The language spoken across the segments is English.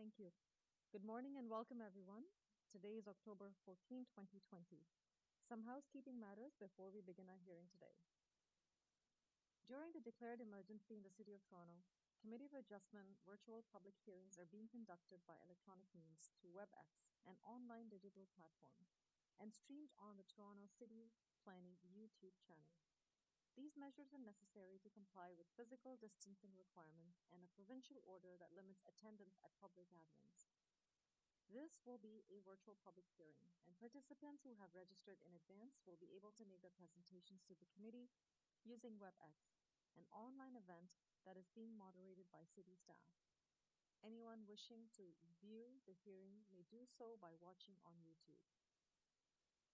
Thank you. Good morning and welcome, everyone. Today is October 14, 2020. Some housekeeping matters before we begin our hearing today. During the declared emergency in the City of Toronto, Committee of Adjustment virtual public hearings are being conducted by electronic means through WebEx, an online digital platform, and streamed on the Toronto City Planning YouTube channel. These measures are necessary to comply with physical distancing requirements and a provincial order that limits attendance at public gatherings. This will be a virtual public hearing, and participants who have registered in advance will be able to make their presentations to the committee using WebEx, an online event that is being moderated by city staff. Anyone wishing to view the hearing may do so by watching on YouTube.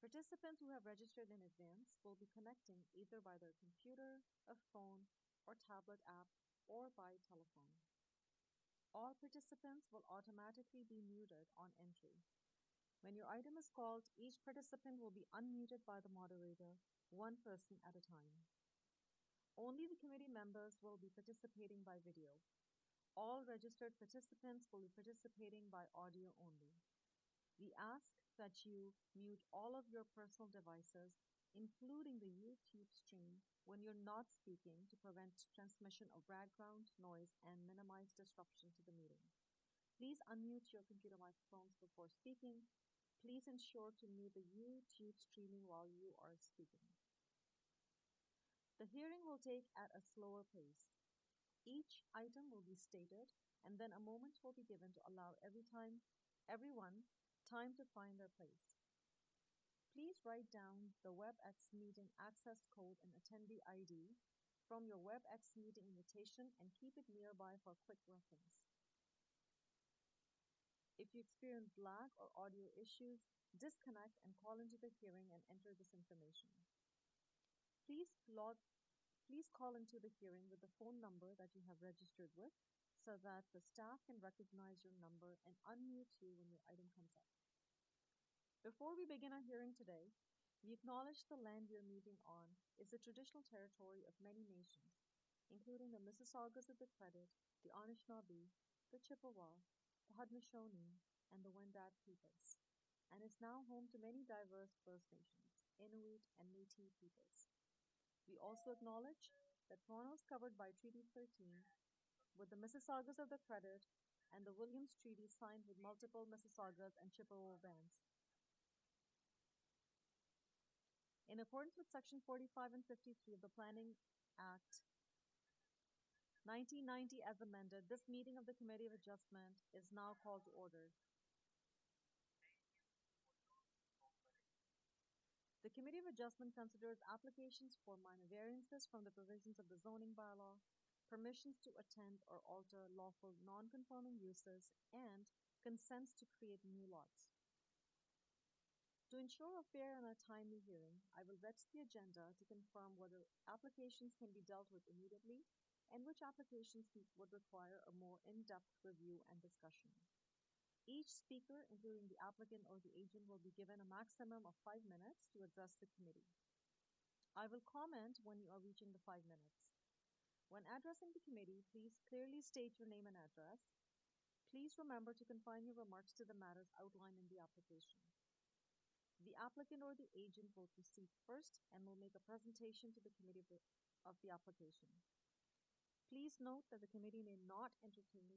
Participants who have registered in advance will be connecting either by their computer, a phone, or tablet app, or by telephone. All participants will automatically be muted on entry. When your item is called, each participant will be unmuted by the moderator, one person at a time. Only the committee members will be participating by video. All registered participants will be participating by audio only. We ask that you mute all of your personal devices, including the YouTube stream, when you're not speaking to prevent transmission of background noise and minimize disruption to the meeting. Please unmute your computer microphones before speaking. Please ensure to mute the YouTube streaming while you are speaking. The hearing will take at a slower pace. Each item will be stated, and then a moment will be given to allow everyone time to find their place. Please write down the WebEx meeting access code and attendee ID from your WebEx meeting invitation and keep it nearby for quick reference. If you experience lag or audio issues, disconnect and call into the hearing and enter this information. Please call into the hearing with the phone number that you have registered with so that the staff can recognize your number and unmute you when your item comes up. Before we begin our hearing today, we acknowledge the land we are meeting on is the traditional territory of many nations, including the Mississaugas of the Credit, the Anishinaabe, the Chippewa, the Haudenosaunee, and the Wendat peoples, and is now home to many diverse First Nations, Inuit, and Métis peoples. We also acknowledge that Toronto is covered by Treaty 13 with the Mississaugas of the Credit and the Williams Treaty signed with multiple Mississaugas and Chippewa bands. In accordance with Section 45 and 53 of the Planning Act 1990 as amended, this meeting of the Committee of Adjustment is now called to order. The Committee of Adjustment considers applications for minor variances from the provisions of the zoning bylaw, permissions to attend or alter lawful non-conforming uses, and consents to create new lots. To ensure a fair and a timely hearing, I will vet the agenda to confirm whether applications can be dealt with immediately and which applications would require a more in-depth review and discussion. Each speaker, including the applicant or the agent, will be given a maximum of 5 minutes to address the committee. I will comment when you are reaching the 5 minutes. When addressing the committee, please clearly state your name and address. Please remember to confine your remarks to the matters outlined in the application. The applicant or the agent will proceed first and will make a presentation to the committee of the application. Please note that the committee may not entertain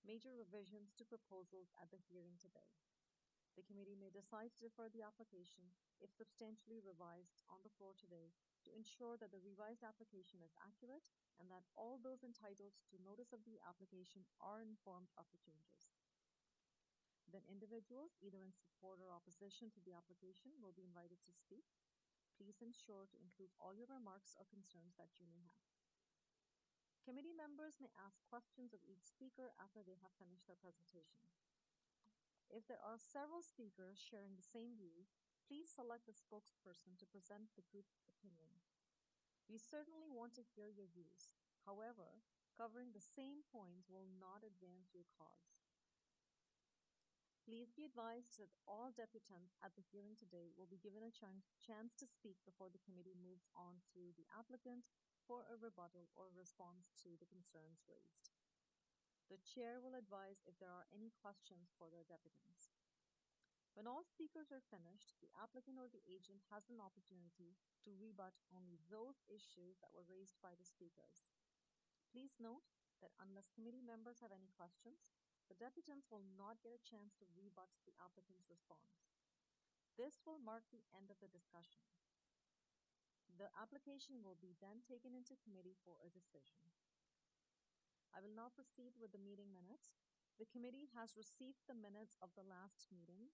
major revisions to proposals at the hearing today. The committee may decide to defer the application if substantially revised on the floor today to ensure that the revised application is accurate and that all those entitled to notice of the application are informed of the changes. Then individuals, either in support or opposition to the application, will be invited to speak. Please ensure to include all your remarks or concerns that you may have. Committee members may ask questions of each speaker after they have finished their presentation. If there are several speakers sharing the same view, please select a spokesperson to present the group's opinion. We certainly want to hear your views. However, covering the same points will not advance your cause. Please be advised that all deputants at the hearing today will be given a chance to speak before the committee moves on to the applicant for a rebuttal or response to the concerns raised. The chair will advise if there are any questions for the deputants. When all speakers are finished, the applicant or the agent has an opportunity to rebut only those issues that were raised by the speakers. Please note that unless committee members have any questions, the deputants will not get a chance to rebut the applicant's response. This will mark the end of the discussion. The application will be then taken into committee for a decision. I will now proceed with the meeting minutes. The committee has received the minutes of the last meeting.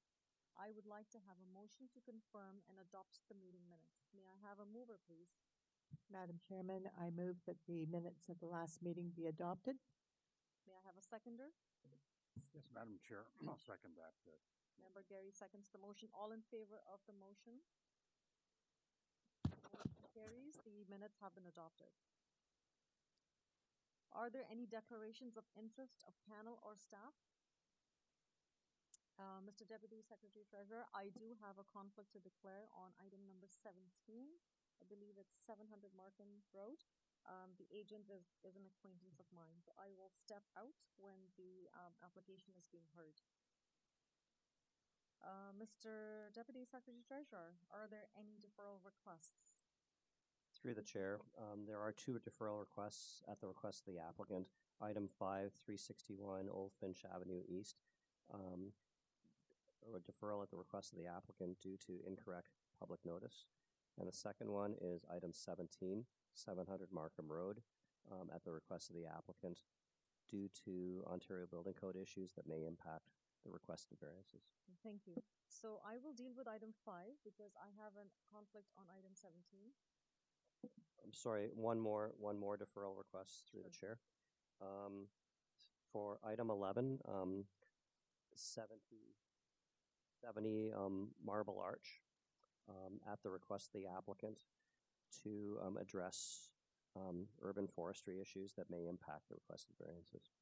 I would like to have a motion to confirm and adopt the meeting minutes. May I have a mover, please? Madam Chairman, I move that the minutes of the last meeting be adopted. May I have a seconder? Yes, Madam Chair, I'll second that. Member Gary seconds the motion. All in favor of the motion? Motion carries. The minutes have been adopted. Are there any declarations of interest of panel or staff? Mr. Deputy Secretary Treasurer, I do have a conflict to declare on item number 17. I believe it's 700 Markham Rd. The agent is an acquaintance of mine, so I will step out when the application is being heard. Mr. Deputy Secretary Treasurer, are there any deferral requests? Through the chair, there are two deferral requests at the request of the applicant. Item 5, 361 Old Finch Avenue East. A deferral at the request of the applicant due to incorrect public notice. And the second one is item 17, 700 Markham Rd, at the request of the applicant due to Ontario Building Code issues that may impact the requested variances. Thank you. So I will deal with item 5 because I have a conflict on item 17. I'm sorry, one more deferral request through the chair. For item 11, 70 Marble Arch, at the request of the applicant to address urban forestry issues that may impact the requested variances.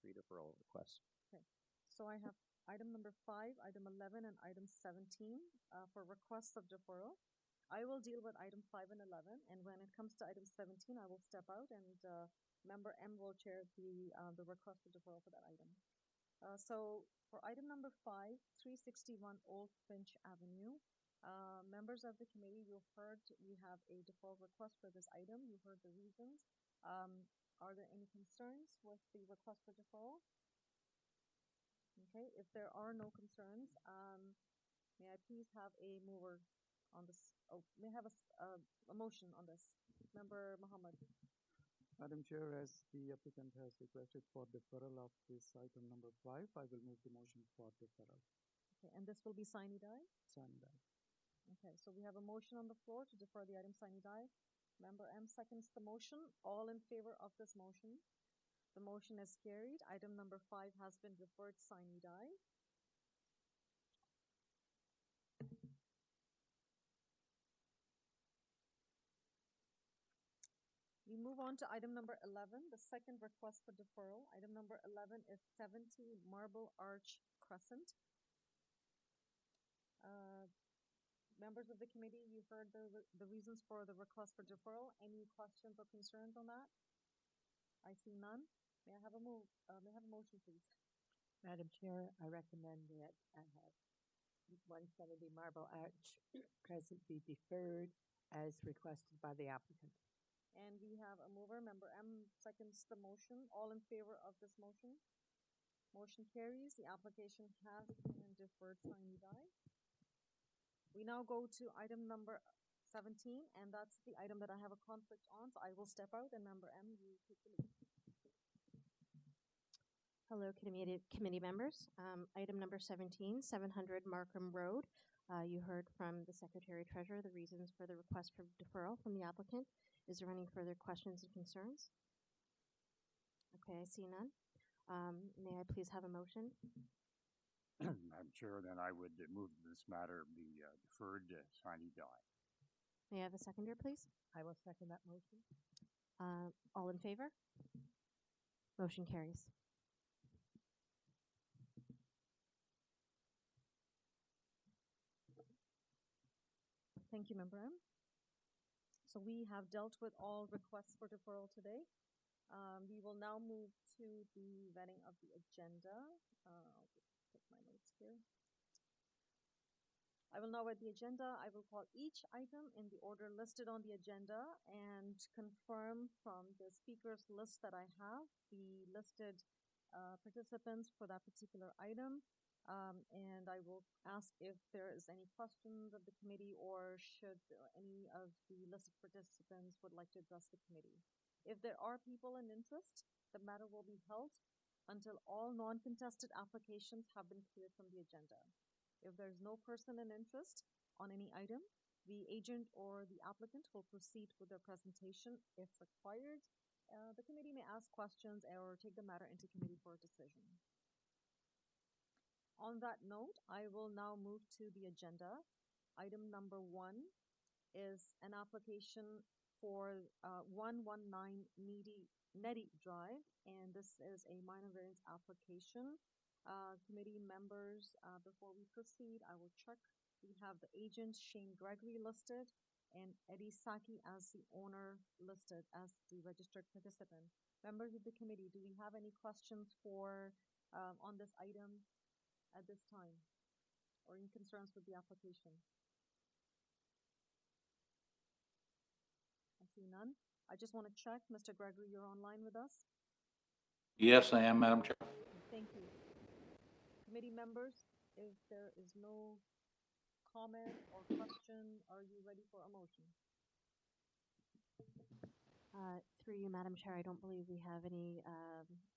3 deferral requests. Okay. So I have item number 5, item 11, and item 17 for requests of deferral. I will deal with item 5 and 11, and when it comes to item 17, I will step out, and Member M will chair the request for deferral for that item. So for item number 5, 361 Old Finch Avenue, members of the committee, you've heard we have a deferral request for this item. You heard the reasons. Are there any concerns with the request for deferral? Okay, if there are no concerns, may I please have a mover on this? Oh, may I have a motion on this? Member Muhammad. Madam Chair, as the applicant has requested for deferral of this item number 5, I will move the motion for deferral. Okay, and this will be sine die? Sine die. Okay, so we have a motion on the floor to defer the item sine die. Member M seconds the motion. All in favor of this motion? The motion is carried. Item number 5 has been deferred sine die. We move on to item number 11, the second request for deferral. Item number 11 is 70 Marble Arch Crescent. Members of the committee, you heard the reasons for the request for deferral. Any questions or concerns on that? I see none. May I have a motion, please? Madam Chair, I recommend that 170 Marble Arch Crescent be deferred as requested by the applicant. And we have a mover. Member M seconds the motion. All in favor of this motion? Motion carries. The application has been deferred sine die. We now go to item number 17, and that's the item that I have a conflict on, so I will step out, and Member M, you take the lead. Hello, committee members. Item number 17, 700 Markham Rd. You heard from the Secretary Treasurer the reasons for the request for deferral from the applicant. Is there any further questions and concerns? Okay, I see none. May I please have a motion? Madam Chair, then I would move this matter be deferred sine die. May I have a seconder, please? I will second that motion. All in favor? Motion carries. Thank you, Member M. So we have dealt with all requests for deferral today. We will now move to the vetting of the agenda. I'll just put my notes here. I will now read the agenda. I will call each item in the order listed on the agenda and confirm from the speakers list that I have the listed participants for that particular item. And I will ask if there is any questions of the committee or should any of the listed participants would like to address the committee. If there are people in interest, the matter will be held until all non-contested applications have been cleared from the agenda. If there is no person in interest on any item, the agent or the applicant will proceed with their presentation if required. The committee may ask questions or take the matter into committee for a decision. On that note, I will now move to the agenda. Item number 1 is an application for 119 Nettie Drive, and this is a minor variance application. Committee members, before we proceed, I will check. We have the agent Shane Gregory listed and Eddie Saki as the owner listed as the registered participant. Members of the committee, do we have any questions for on this item at this time or any concerns with the application? I see none. I just want to check. Mr. Gregory, you're online with us? Yes, I am, Madam Chair. Thank you. Committee members, if there is no comment or question, are you ready for a motion? Through you, Madam Chair, I don't believe we have any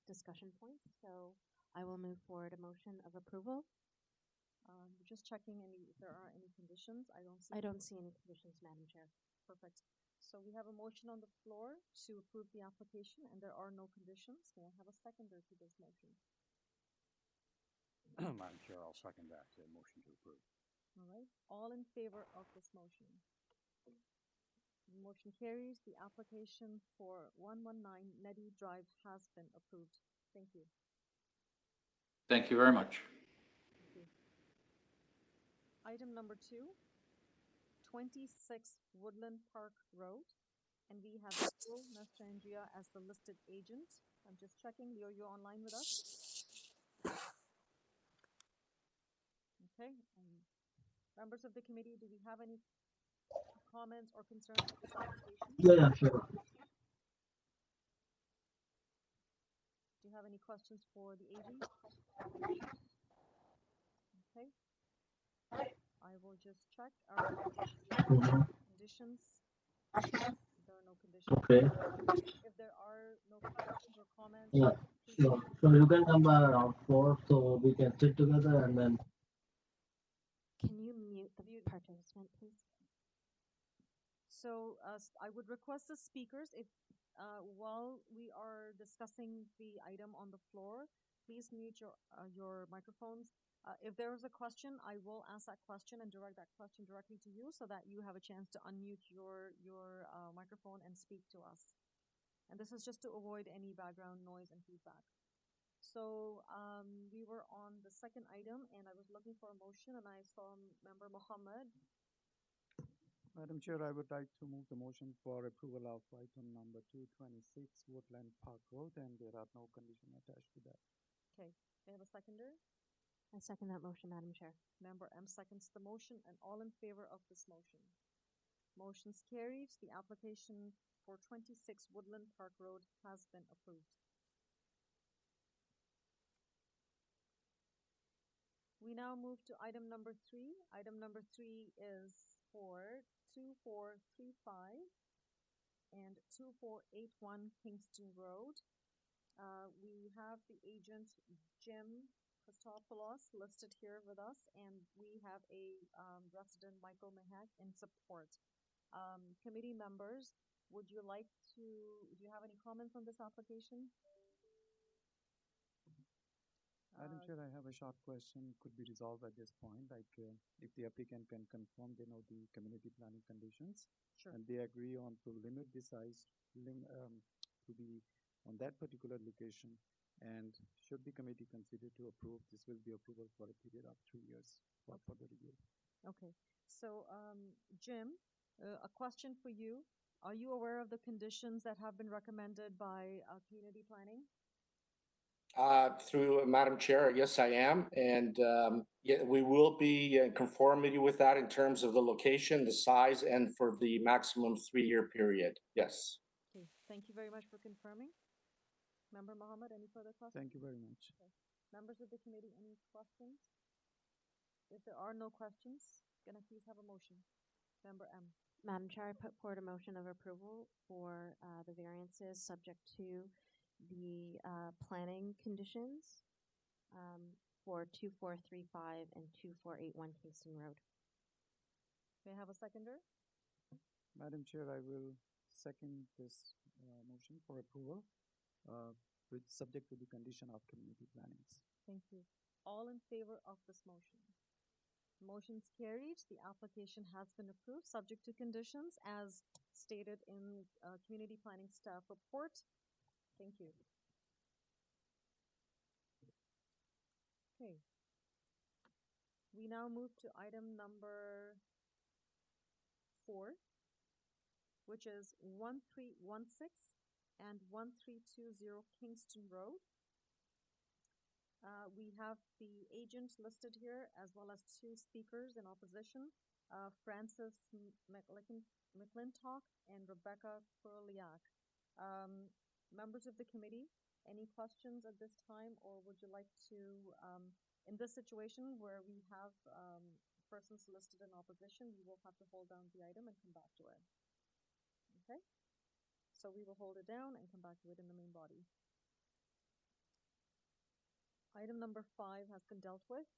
discussion points, so I will move forward a motion of approval. Just checking if there are any conditions. I don't see any conditions, Madam Chair. Perfect. So we have a motion on the floor to approve the application, and there are no conditions. May I have a seconder to this motion? Madam Chair, I'll second that motion to approve. All right. All in favor of this motion? The motion carries. The application for 119 Nettie Drive has been approved. Thank you. Thank you very much. Thank you. Item number 2, 26 Woodland Park Road, and we have Leo Mastrangea as the listed agent. I'm just checking. Leo, you're online with us? Okay. Members of the committee, do we have any comments or concerns with this application? Yeah, sure. Do you have any questions for the agent? Okay. I will just check. Are there conditions? There are no conditions. Okay. If there are no questions or comments, Yeah, sure. So you can come by around 4 so we can sit together and then. Can you mute the participant, please? So I would request the speakers, if while we are discussing the item on the floor, please mute your microphones. If there is a question, I will ask that question and direct that question directly to you so that you have a chance to unmute your microphone and speak to us. And this is just to avoid any background noise and feedback. So we were on the second item, and I was looking for a motion, and I saw Member Mohammed. Madam Chair, I would like to move the motion for approval of item number 226 Woodland Park Road, and there are no conditions attached to that. Okay. May I have a seconder? I second that motion, Madam Chair. Member M seconds the motion, and all in favor of this motion. Motion carries. The application for 26 Woodland Park Road has been approved. We now move to item number 3. Item number 3 is for 2435 and 2481 Kingston Road. We have the agent Jim Christopoulos listed here with us, and we have a resident Michael Mahak in support. Committee members, do you have any comments on this application? Madam Chair, I have a short question. Could be resolved at this point. Like, if the applicant can confirm they know the community planning conditions, Sure. and they agree on to limit the size to be on that particular location, and should the committee consider to approve, this will be approval for a period of 3 years for further review. Okay. So, Jim, a question for you. Are you aware of the conditions that have been recommended by community planning? Through Madam Chair, yes, I am. And yeah, we will be in conformity with that in terms of the location, the size, and for the maximum 3-year period. Yes. Okay, thank you very much for confirming. Member Mohammed, any further questions? Thank you very much. Okay. Members of the committee, any questions? If there are no questions, can I please have a motion? Member M. Madam Chair, I put forward a motion of approval for the variances subject to the planning conditions for 2435 and 2481 Kingston Road. May I have a seconder? Madam Chair, I will second this motion for approval with subject to the condition of community plannings. Thank you. All in favor of this motion? Motion's carried. The application has been approved, subject to conditions as stated in community planning staff report. Thank you. Okay. We now move to item number 4, which is 1316 and 1320 Kingston Road. We have the agent listed here as well as 2 speakers in opposition, Francis McClintock and Rebecca Kurliak. Members of the committee, any questions at this time, or would you like to, in this situation where we have persons listed in opposition, we will have to hold down the item and come back to it. Okay? So we will hold it down and come back to it in the main body. Item number 5 has been dealt with.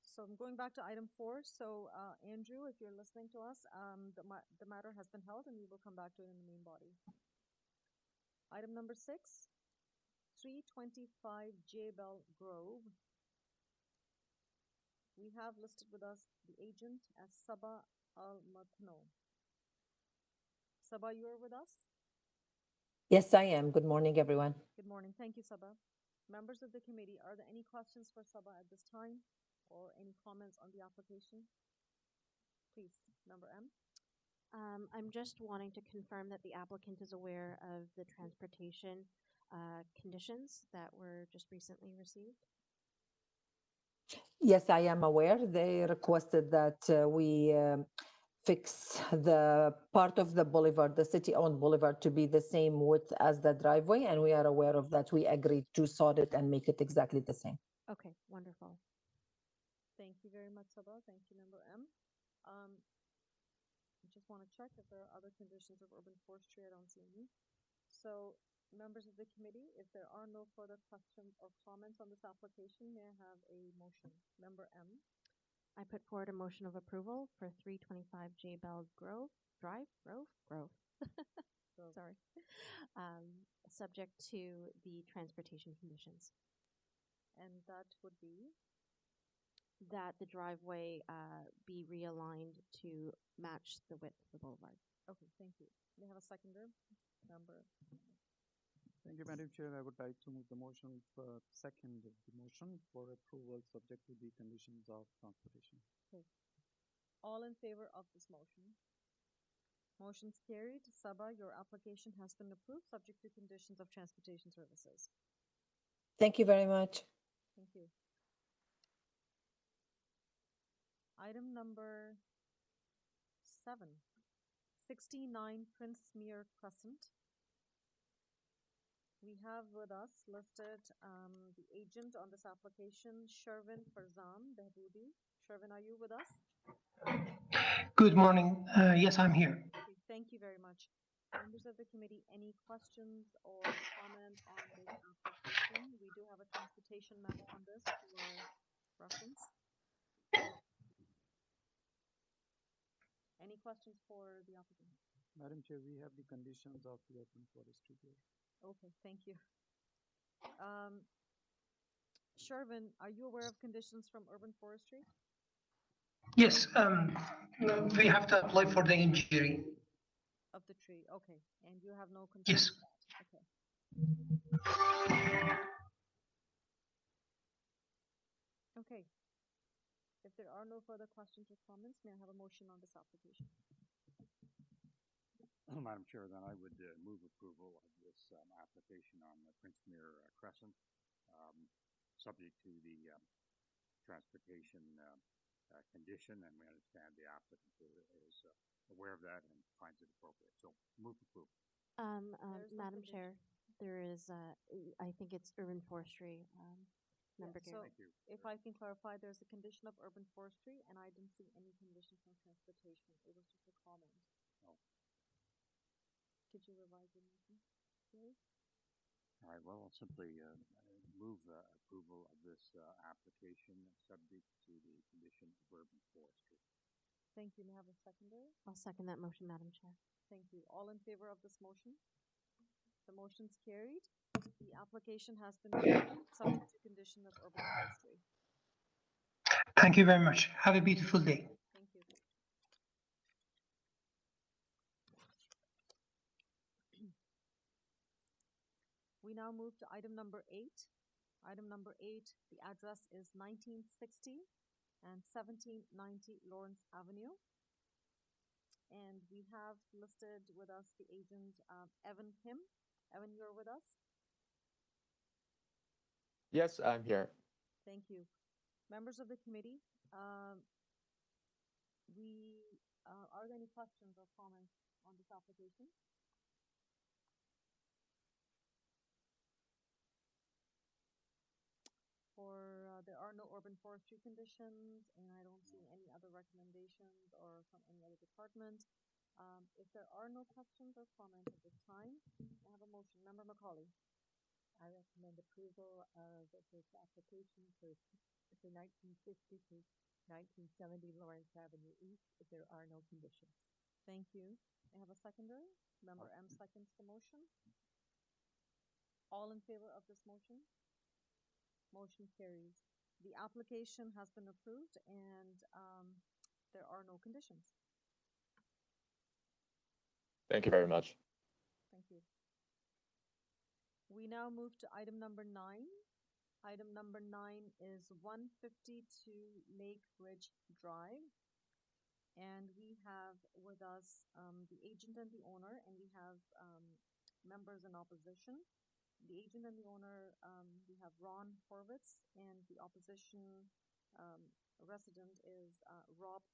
So I'm going back to item 4. So Andrew, if you're listening to us, the matter has been held and we will come back to it in the main body. Item number 6, 325 J Bell Grove. We have listed with us the agent as Sabah Al-Matno. Sabah, you are with us? Yes, I am. Good morning, everyone. Good morning. Thank you, Sabah. Members of the committee, are there any questions for Sabah at this time or any comments on the application? Please, Member M. I'm just wanting to confirm that the applicant is aware of the transportation conditions that were just recently received. Yes, I am aware. They requested that we fix the part of the boulevard, the city-owned boulevard, to be the same width as the driveway, and we are aware of that. We agreed to sort it and make it exactly the same. Okay, wonderful. Thank you very much, Sabah. Thank you, Member M. I just want to check if there are other conditions of urban forestry. I don't see any. So, members of the committee, if there are no further questions or comments on this application, may I have a motion? Member M. I put forward a motion of approval for 325 J Bell Grove Drive. Sorry. Subject to the transportation conditions. And that would be? That the driveway be realigned to match the width of the boulevard. Okay, thank you. May I have a seconder? Member. Thank you, Madam Chair. I would like to move the motion, second the motion for approval subject to the conditions of transportation. Okay. All in favor of this motion? Motion's carried. Sabah, your application has been approved subject to conditions of transportation services. Thank you very much. Thank you. Item number 7, 69 Elsmere Crescent. We have with us listed the agent on this application, Shervin Farzan Behboudi. Shervin, are you with us? Good morning. Yes, I'm here. Okay, thank you very much. Members of the committee, any questions or comment on this application? We do have a transportation map on this for reference. Any questions for the applicant? Madam Chair, we have the conditions of the urban forestry here. Okay, thank you. Shervin, are you aware of conditions from urban forestry? Yes, we have to apply for the injury. Of the tree, okay. And you have no concerns? Yes. Okay. Okay. If there are no further questions or comments, may I have a motion on this application? Madam Chair, then I would move approval of this application on Princemere Crescent, subject to the transportation condition, and we understand the applicant is aware of that and finds it appropriate. So move approval. Madam Chair, there is, I think it's urban forestry, Member So Gary. Thank you. if I can clarify, there's a condition of urban forestry, and I didn't see any condition from transportation. It was just a comment. Oh. Could you revise your motion, Gary? All right, well, I'll simply move approval of this application subject to the condition of urban forestry. Thank you. May I have a seconder? I'll second that motion, Madam Chair. Thank you. All in favor of this motion? The motion's carried. The application has been approved, subject to condition of urban forestry. Thank you very much. Have a beautiful day. Thank you. We now move to item number 8. Item number 8, the address is 1960 and 1790 Lawrence Avenue. And we have listed with us the agent, Evan Kim. Evan, you're with us? Yes, I'm here. Thank you. Members of the committee, are there any questions or comments on this application? There are no urban forestry conditions, and I don't see any other recommendations or from any other department. If there are no questions or comments at this time, I have a motion. Member McCauley. I recommend approval of this application for 1960 to 1970 Lawrence Avenue East if there are no conditions. Thank you. I have a seconder. Member M seconds the motion. All in favor of this motion? Motion carries. The application has been approved, and there are no conditions. Thank you very much. Thank you. We now move to item number 9. Item number 9 is 152 Lake Ridge Drive. And we have with us the agent and the owner, and we have members in opposition. The agent and the owner, we have Ron Horvitz, and the opposition resident is Rob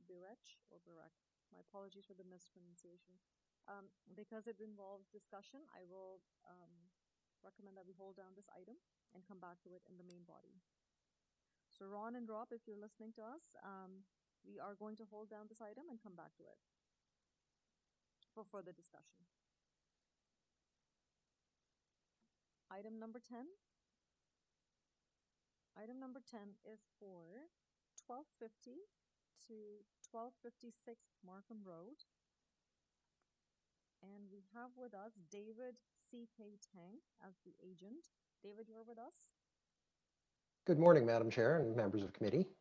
Birch or Birch. My apologies for the mispronunciation. Because it involves discussion, I will recommend that we hold down this item and come back to it in the main body. So Ron and Rob, if you're listening to us, we are going to hold down this item and come back to it for further discussion. Item number 10. Item number 10 is for 1250 to 1256 Markham Rd. And we have with us David C.K. Tang as the agent. David, you're with us? Good morning, Madam Chair and members of committee.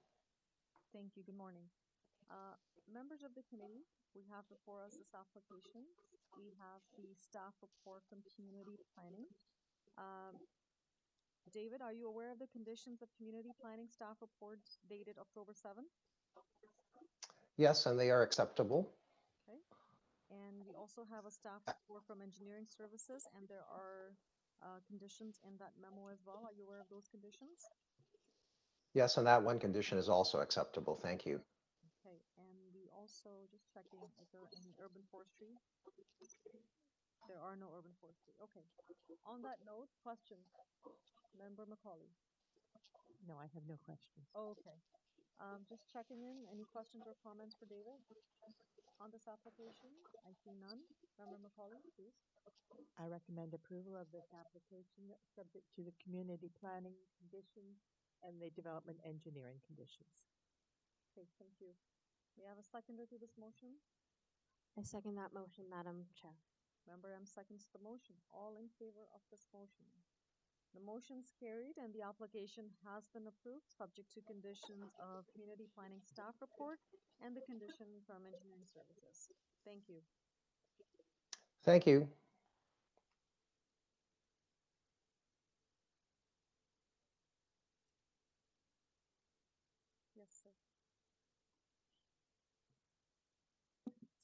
Thank you. Good morning. Members of the committee, we have before us this application. We have the staff report from community planning. David, are you aware of the conditions of community planning staff report dated October 7th? Yes, and they are acceptable. Okay. And we also have a staff report from engineering services, and there are conditions in that memo as well. Are you aware of those conditions? Yes, and that one condition is also acceptable. Thank you. Okay. And we also just checking if there are any urban forestry. There are no urban forestry. Okay. On that note, question. Member McCauley. No, I have no questions. Oh, okay. Just checking in. Any questions or comments for David on this application? I see none. Member McCauley, please. I recommend approval of this application subject to the community planning conditions and the development engineering conditions. Okay, thank you. We have a seconder to this motion. I second that motion, Madam Chair. Member M seconds the motion. All in favor of this motion? The motion's carried and the application has been approved subject to conditions of community planning staff report and the condition from engineering services. Thank you. Thank you. Yes.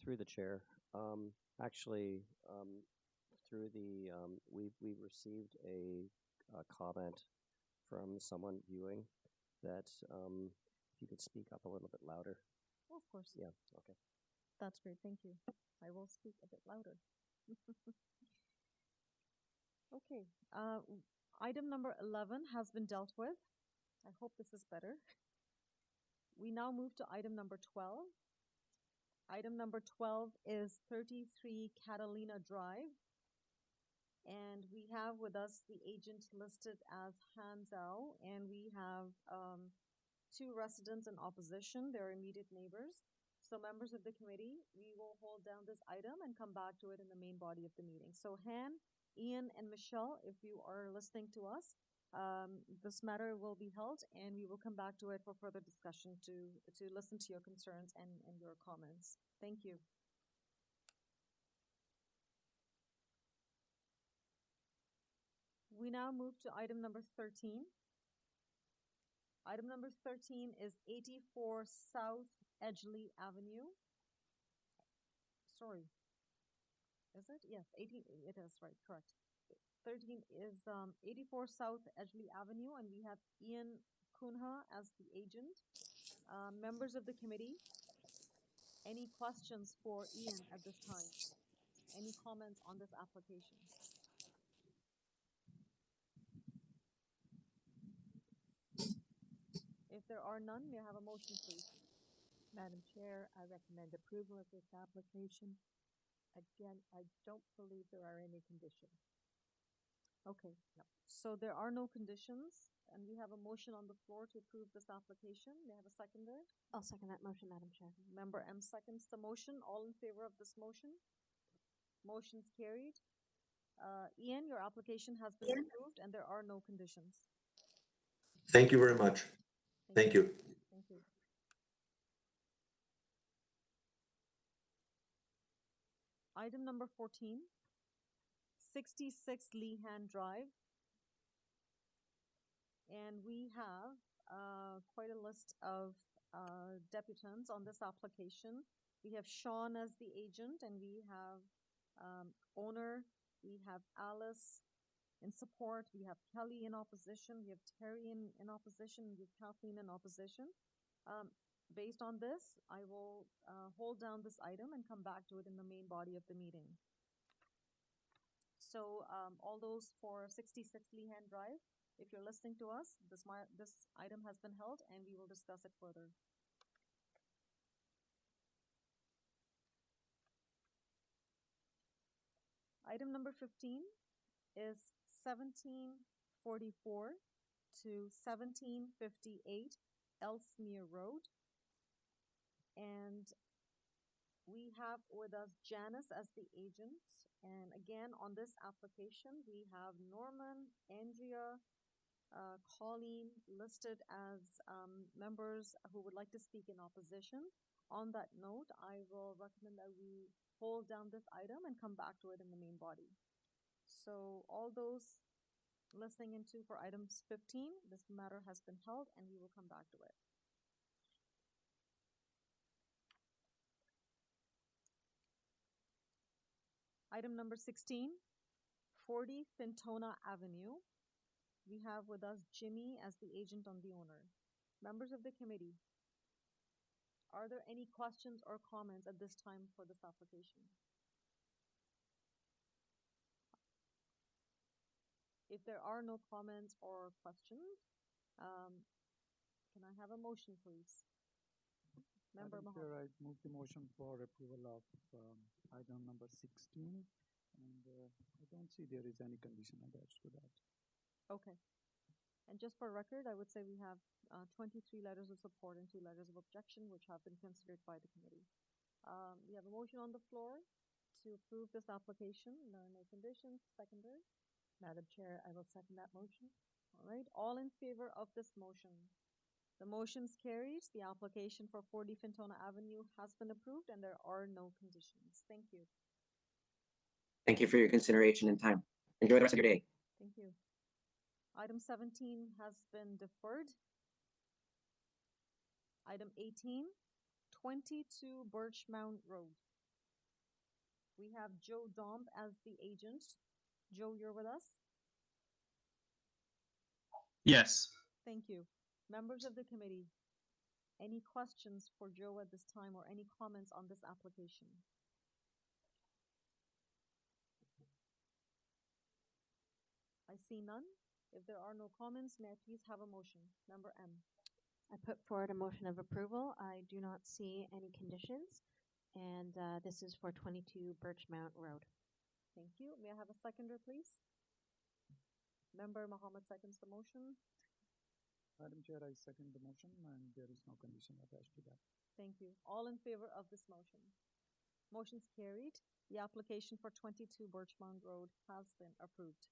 Through the chair, actually, through the we received a comment from someone viewing that if you could speak up a little bit louder. Oh, of course. Yeah. Okay. That's great. Thank you. I will speak a bit louder. Okay. Item number 11 has been dealt with. I hope this is better. We now move to item number 12. Item number 12 is 33 Catalina Drive. And we have with us the agent listed as Han Zhao, and we have 2 residents in opposition. They're immediate neighbors. So members of the committee, we will hold down this item and come back to it in the main body of the meeting. So Han, Ian, and Michelle, if you are listening to us, this matter will be held and we will come back to it for further discussion to listen to your concerns and your comments. Thank you. We now move to item number 13. Item number 13 is 84 South Edgeley Avenue. Sorry. Is it? Yes, 18, it is, right, correct. 13 is 84 South Edgeley Avenue, and we have Ian Kunha as the agent. Members of the committee, any questions for Ian at this time? Any comments on this application? If there are none, may I have a motion, please? Madam Chair, I recommend approval of this application. Again, I don't believe there are any conditions. Okay, no. So there are no conditions, and we have a motion on the floor to approve this application. May I have a seconder? I'll second that motion, Madam Chair. Member M seconds the motion. All in favor of this motion? Motion's carried. Ian, your application has been approved, and there are no conditions. Thank you very much. Thank you. Thank you. Item number 14, 66 Lehan Drive. And we have quite a list of deputants on this application. We have Sean as the agent, and we have owner, we have Alice in support, we have Kelly in opposition, we have Terry in opposition, we have Kathleen in opposition. Based on this, I will hold down this item and come back to it in the main body of the meeting. So all those for 66 Lehan Drive, if you're listening to us, this item has been held and we will discuss it further. Item number 15 is 1744 to 1758 Elsmere Rd. And we have with us Janice as the agent. And again, on this application, we have Norman, Andrea, Colleen listed as members who would like to speak in opposition. On that note, I will recommend that we hold down this item and come back to it in the main body. So all those listening into for items 15, this matter has been held and we will come back to it. Item number 16, 40 Fintona Avenue. We have with us Jimmy as the agent on the owner. Members of the committee, are there any questions or comments at this time for this application? If there are no comments or questions, can I have a motion, please? Member Madam Mahal. Chair, I move the motion for approval of item number 16, and I don't see there is any condition attached to that. Okay. And just for record, I would say we have 23 letters of support and 2 letters of objection, which have been considered by the committee. We have a motion on the floor to approve this application. There are no conditions. Seconder. Madam Chair, I will second that motion. All right. All in favor of this motion? The motion's carried. The application for 40 Fintona Avenue has been approved, and there are no conditions. Thank you. Thank you for your consideration and time. Enjoy the rest of your day. Thank you. Item 17 has been deferred. Item 18, 22 Birch Mound Road. We have Joe Domb as the agent. Joe, you're with us? Yes. Thank you. Members of the committee, any questions for Joe at this time or any comments on this application? I see none. If there are no comments, may I please have a motion? Member M. I put forward a motion of approval. I do not see any conditions, and this is for 22 Birch Mound Road. Thank you. May I have a seconder, please? Member Mohammed seconds the motion. Madam Chair, I second the motion and there is no condition attached to that. Thank you. All in favor of this motion? Motion's carried. The application for 22 Birch Mound Road has been approved.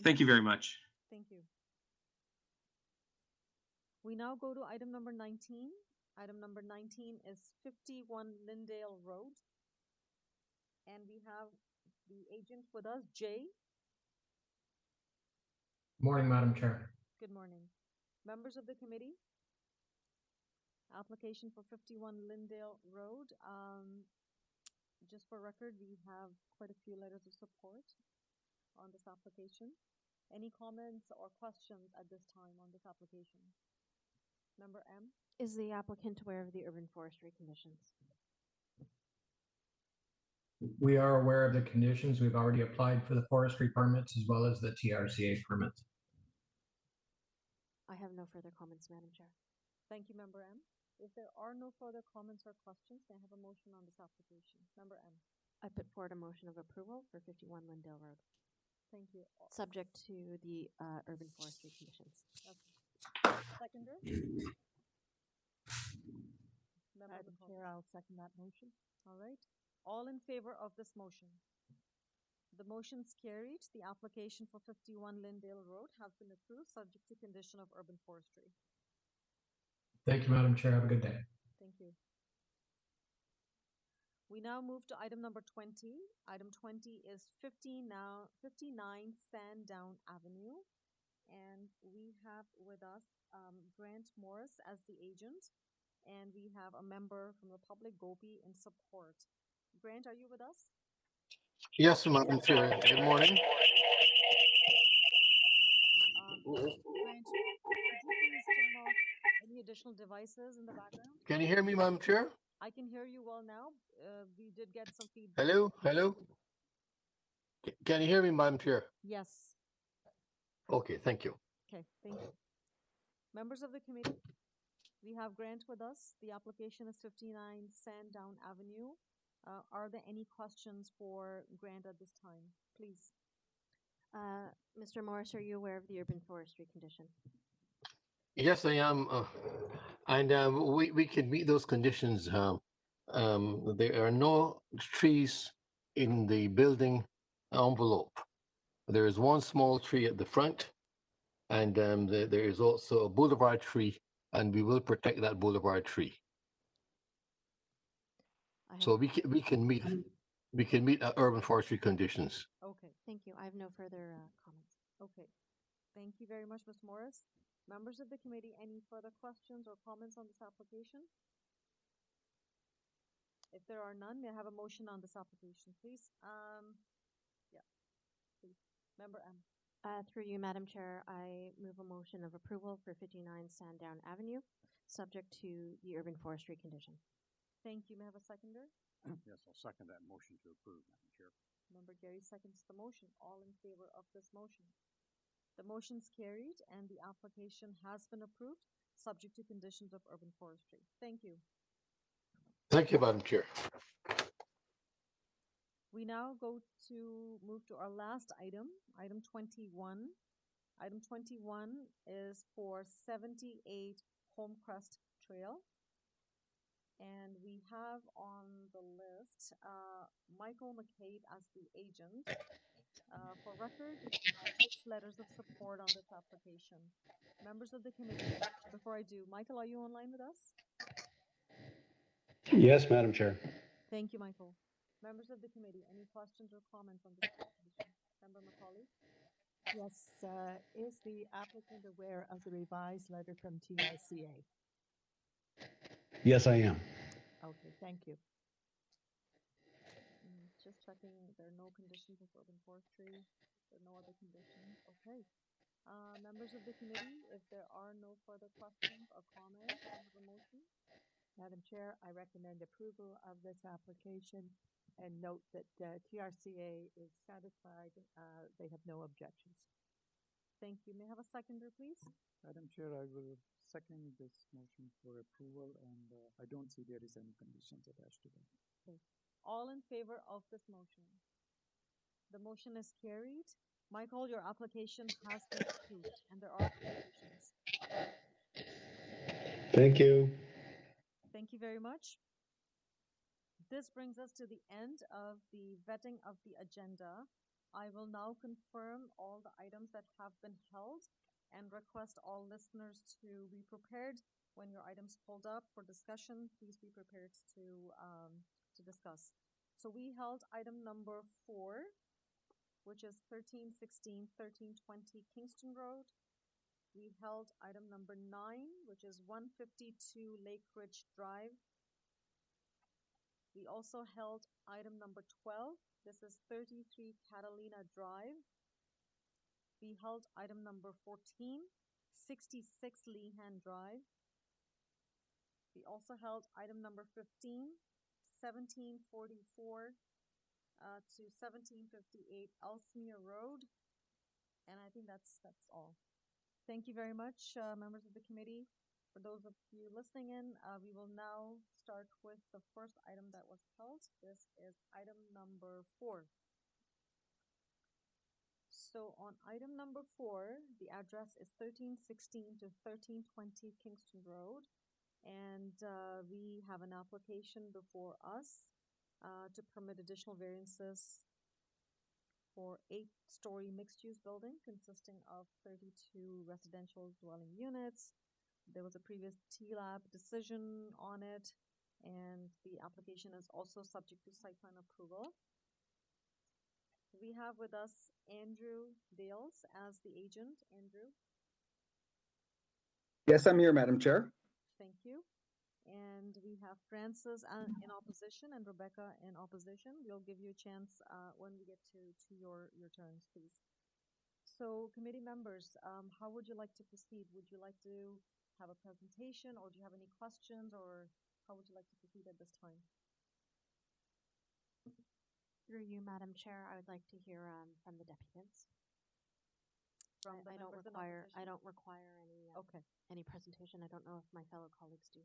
Thank you very much. Thank you. We now go to item number 19. Item number 19 is 51 Lindale Road. And we have the agent with us, Jay. Morning, Madam Chair. Good morning. Members of the committee, application for 51 Lindale Road. Just for record, we have quite a few letters of support on this application. Any comments or questions at this time on this application? Member M. Is the applicant aware of the urban forestry conditions? We are aware of the conditions. We've already applied for the forestry permits as well as the TRCA permits. I have no further comments, Madam Chair. Thank you, Member M. If there are no further comments or questions, may I have a motion on this application? Member M. I put forward a motion of approval for 51 Lindale Road. Thank you. Subject to the urban forestry conditions. Okay. Seconder? Madam Chair, I'll second that motion. All right. All in favor of this motion? The motion's carried. The application for 51 Lindale Road has been approved, subject to condition of urban forestry. Thank you, Madam Chair. Have a good day. Thank you. We now move to item number 20. Item 20 is 59 Sandown Avenue. And we have with us Grant Morris as the agent. And we have a member from the public, Gopi, in support. Grant, are you with us? Yes, Madam Chair. Good morning. Grant, could you please turn off any additional devices in the background? Can you hear me, Madam Chair? I can hear you well now. We did get some feedback. Hello, hello. Can you hear me, Madam Chair? Yes. Okay, thank you. Okay, thank you. Members of the committee, we have Grant with us. The application is 59 Sandown Avenue. Are there any questions for Grant at this time? Please. Mr. Morris, are you aware of the urban forestry condition? Yes, I am. And we can meet those conditions. There are no trees in the building envelope. There is one small tree at the front, and there is also a boulevard tree, and we will protect that boulevard tree. So we can meet urban forestry conditions. Okay. Thank you. I have no further comments. Okay. Thank you very much, Mr. Morris. Members of the committee, any further questions or comments on this application? If there are none, may I have a motion on this application, please? Yeah, please. Member M. Through you, Madam Chair, I move a motion of approval for 59 Sandown Avenue, subject to the urban forestry condition. Thank you. May I have a seconder? Yes, I'll second that motion to approve, Madam Chair. Member Gary seconds the motion. All in favor of this motion? The motion's carried and the application has been approved, subject to conditions of urban forestry. Thank you. Thank you, Madam Chair. We now move to our last item, item 21. Item 21 is for 78 Crest Trail. And we have on the list Michael McCabe as the agent. For record, we have 6 letters of support on this application. Members of the committee, before I do, Michael, are you online with us? Yes, Madam Chair. Thank you, Michael. Members of the committee, any questions or comments on this application? Member McCauley? Yes, is the applicant aware of the revised letter from TRCA? Yes, I am. Okay, thank you. checking there are no conditions of urban forestry. There are no other conditions. Okay. Members of the committee, if there are no further questions or comments, I have a motion. Madam Chair, I recommend approval of this application and note that TRCA is satisfied. They have no objections. Thank you. May I have a seconder, please? Madam Chair, I will second this motion for approval, and I don't see there is any conditions attached to that. Okay. All in favor of this motion? The motion is carried. Michael, your application has been approved, and there are conditions. Thank you. Thank you very much. This brings us to the end of the vetting of the agenda. I will now confirm all the items that have been held and request all listeners to be prepared when your items pulled up for discussion. Please be prepared to discuss. So we held item number 4, which is 1316, 1320 Kingston Road. We held item number 9, which is 152 Lake Ridge Drive. We also held item number 12. This is 33 Catalina Drive. We held item number 14, 66 Lehan Drive. We also held item number 15, 1744 to 1758 Elsmere Road. And I think that's all. Thank you very much, members of the committee. For those of you listening in, we will now start with the first item that was held. This is item number 4. So on item number 4, the address is 1316 to 1320 Kingston Road. And we have an application before us to permit additional variances for 8-story mixed-use building consisting of 32 residential dwelling units. There was a previous TLAB decision on it, and the application is also subject to site plan approval. We have with us Andrew Dales as the agent. Andrew? Yes, I'm here, Madam Chair. Thank you. And we have Francis in opposition and Rebecca in opposition. We'll give you a chance when we get to your turns, please. So committee members, how would you like to proceed? Would you like to have a presentation, or do you have any questions, or how would you like to proceed at this time? Through you, Madam Chair, I would like to hear from the deputants. I don't require any presentation. I don't know if my fellow colleagues do.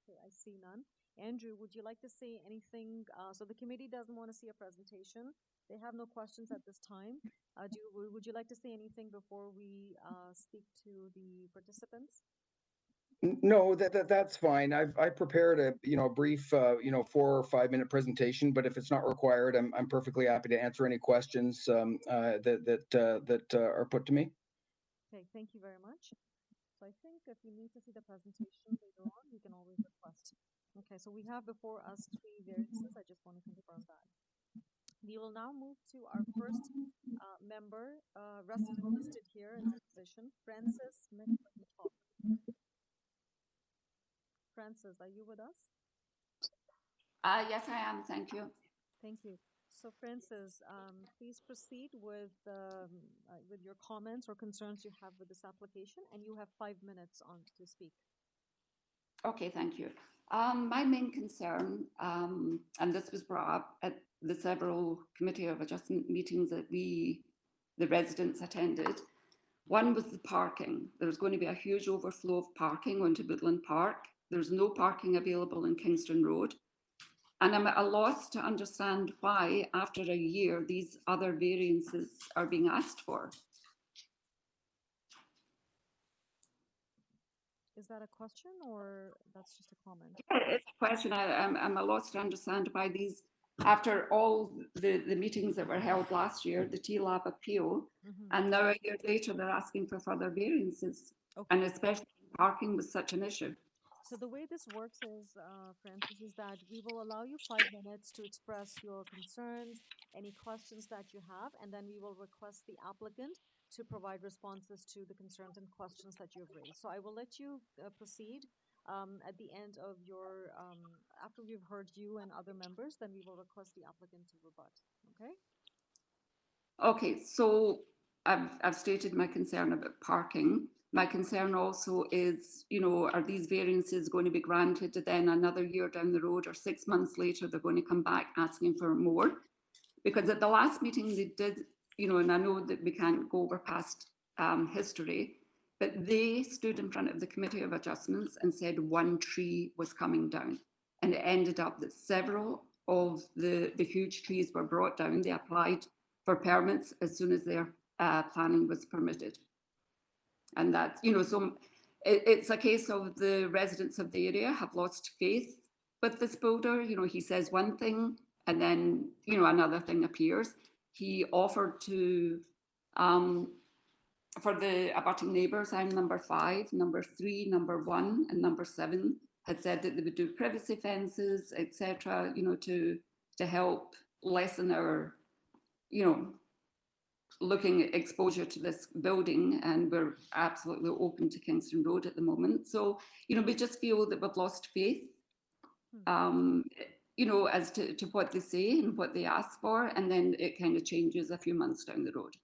Okay, I see none. Andrew, would you like to say anything? So the committee doesn't want to see a presentation. They have no questions at this time. Would you like to say anything before we speak to the participants? No, that's fine. I prepared a brief 4 or 5 minute presentation, but if it's not required, I'm perfectly happy to answer any questions that are put to me. Okay, thank you very much. So I think if you need to see the presentation later on, you can always request. Okay, so we have before us 3 variances. I just want to confirm that. We will now move to our first member, resident listed here in opposition, Francis McTop. Francis, are you with us? Yes, I am. Thank you. Thank you. So, Francis, please proceed with your comments or concerns you have with this application, and you have 5 minutes to speak. Okay, thank you. My main concern, and this was brought up at the several Committee of Adjustment meetings that the residents attended. One was the parking. There's going to be a huge overflow of parking onto Woodland Park. There's no parking available in Kingston Road. And I'm at a loss to understand why, after a year, these other variances are being asked for. Is that a question or that's just a comment? It's a question. I'm at a loss to understand why these, after all the meetings that were held last year, the TLAB appeal, and now a year later they're asking for further variances, and especially parking was such an issue. So the way this works is, Francis, is that we will allow you 5 minutes to express your concerns, any questions that you have, and then we will request the applicant to provide responses to the concerns and questions that you've raised. So I will let you proceed at the end of your, after we've heard you and other members, then we will request the applicant to rebut. Okay. Okay, so I've stated my concern about parking. My concern also is, are these variances going to be granted then another year down the road, or 6 months later, they're going to come back asking for more? Because at the last meeting they did, and I know that we can't go over past history, but they stood in front of the Committee of Adjustments and said one tree was coming down. And it ended up that several of the huge trees were brought down. They applied for permits as soon as their planning was permitted. And that, so it's a case of the residents of the area have lost faith with this builder. He says one thing and then, another thing appears. He offered to, for the abutting neighbours, I'm number 5, number 3, number 1, and number 7 had said that they would do privacy fences, etc., to help lessen our, looking at exposure to this building, and we're absolutely open to Kingston Road at the moment. So, we just feel that we've lost faith, as to what they say and what they ask for, and then it kind of changes a few months down the road.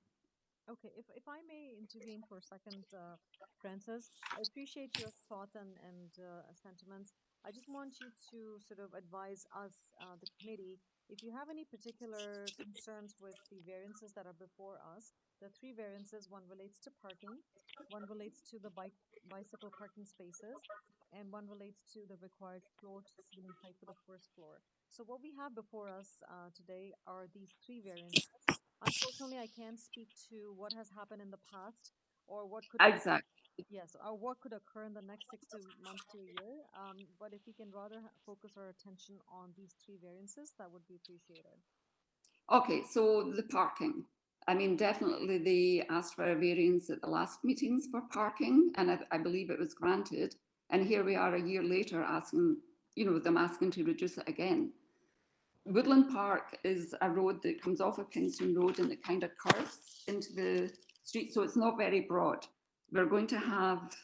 Okay, if I may intervene for a second, Francis, I appreciate your thoughts and sentiments. I just want you to sort of advise us, the committee, if you have any particular concerns with the variances that are before us. The 3 variances: one relates to parking, one relates to the bicycle parking spaces, and one relates to the required floor-to-ceiling height for the first floor. So what we have before us today are these 3 variances. Unfortunately, I can't speak to what has happened in the past or what could Exactly. Yes, or what could occur in the next 6 months to a year. But if we can rather focus our attention on these 3 variances, that would be appreciated. Okay, so the parking. I mean, definitely they asked for a variance at the last meetings for parking, and I believe it was granted. And here we are a year later asking, them asking to reduce it again. Woodland Park is a road that comes off of Kingston Road and it kind of curves into the street, so it's not very broad. We're going to have,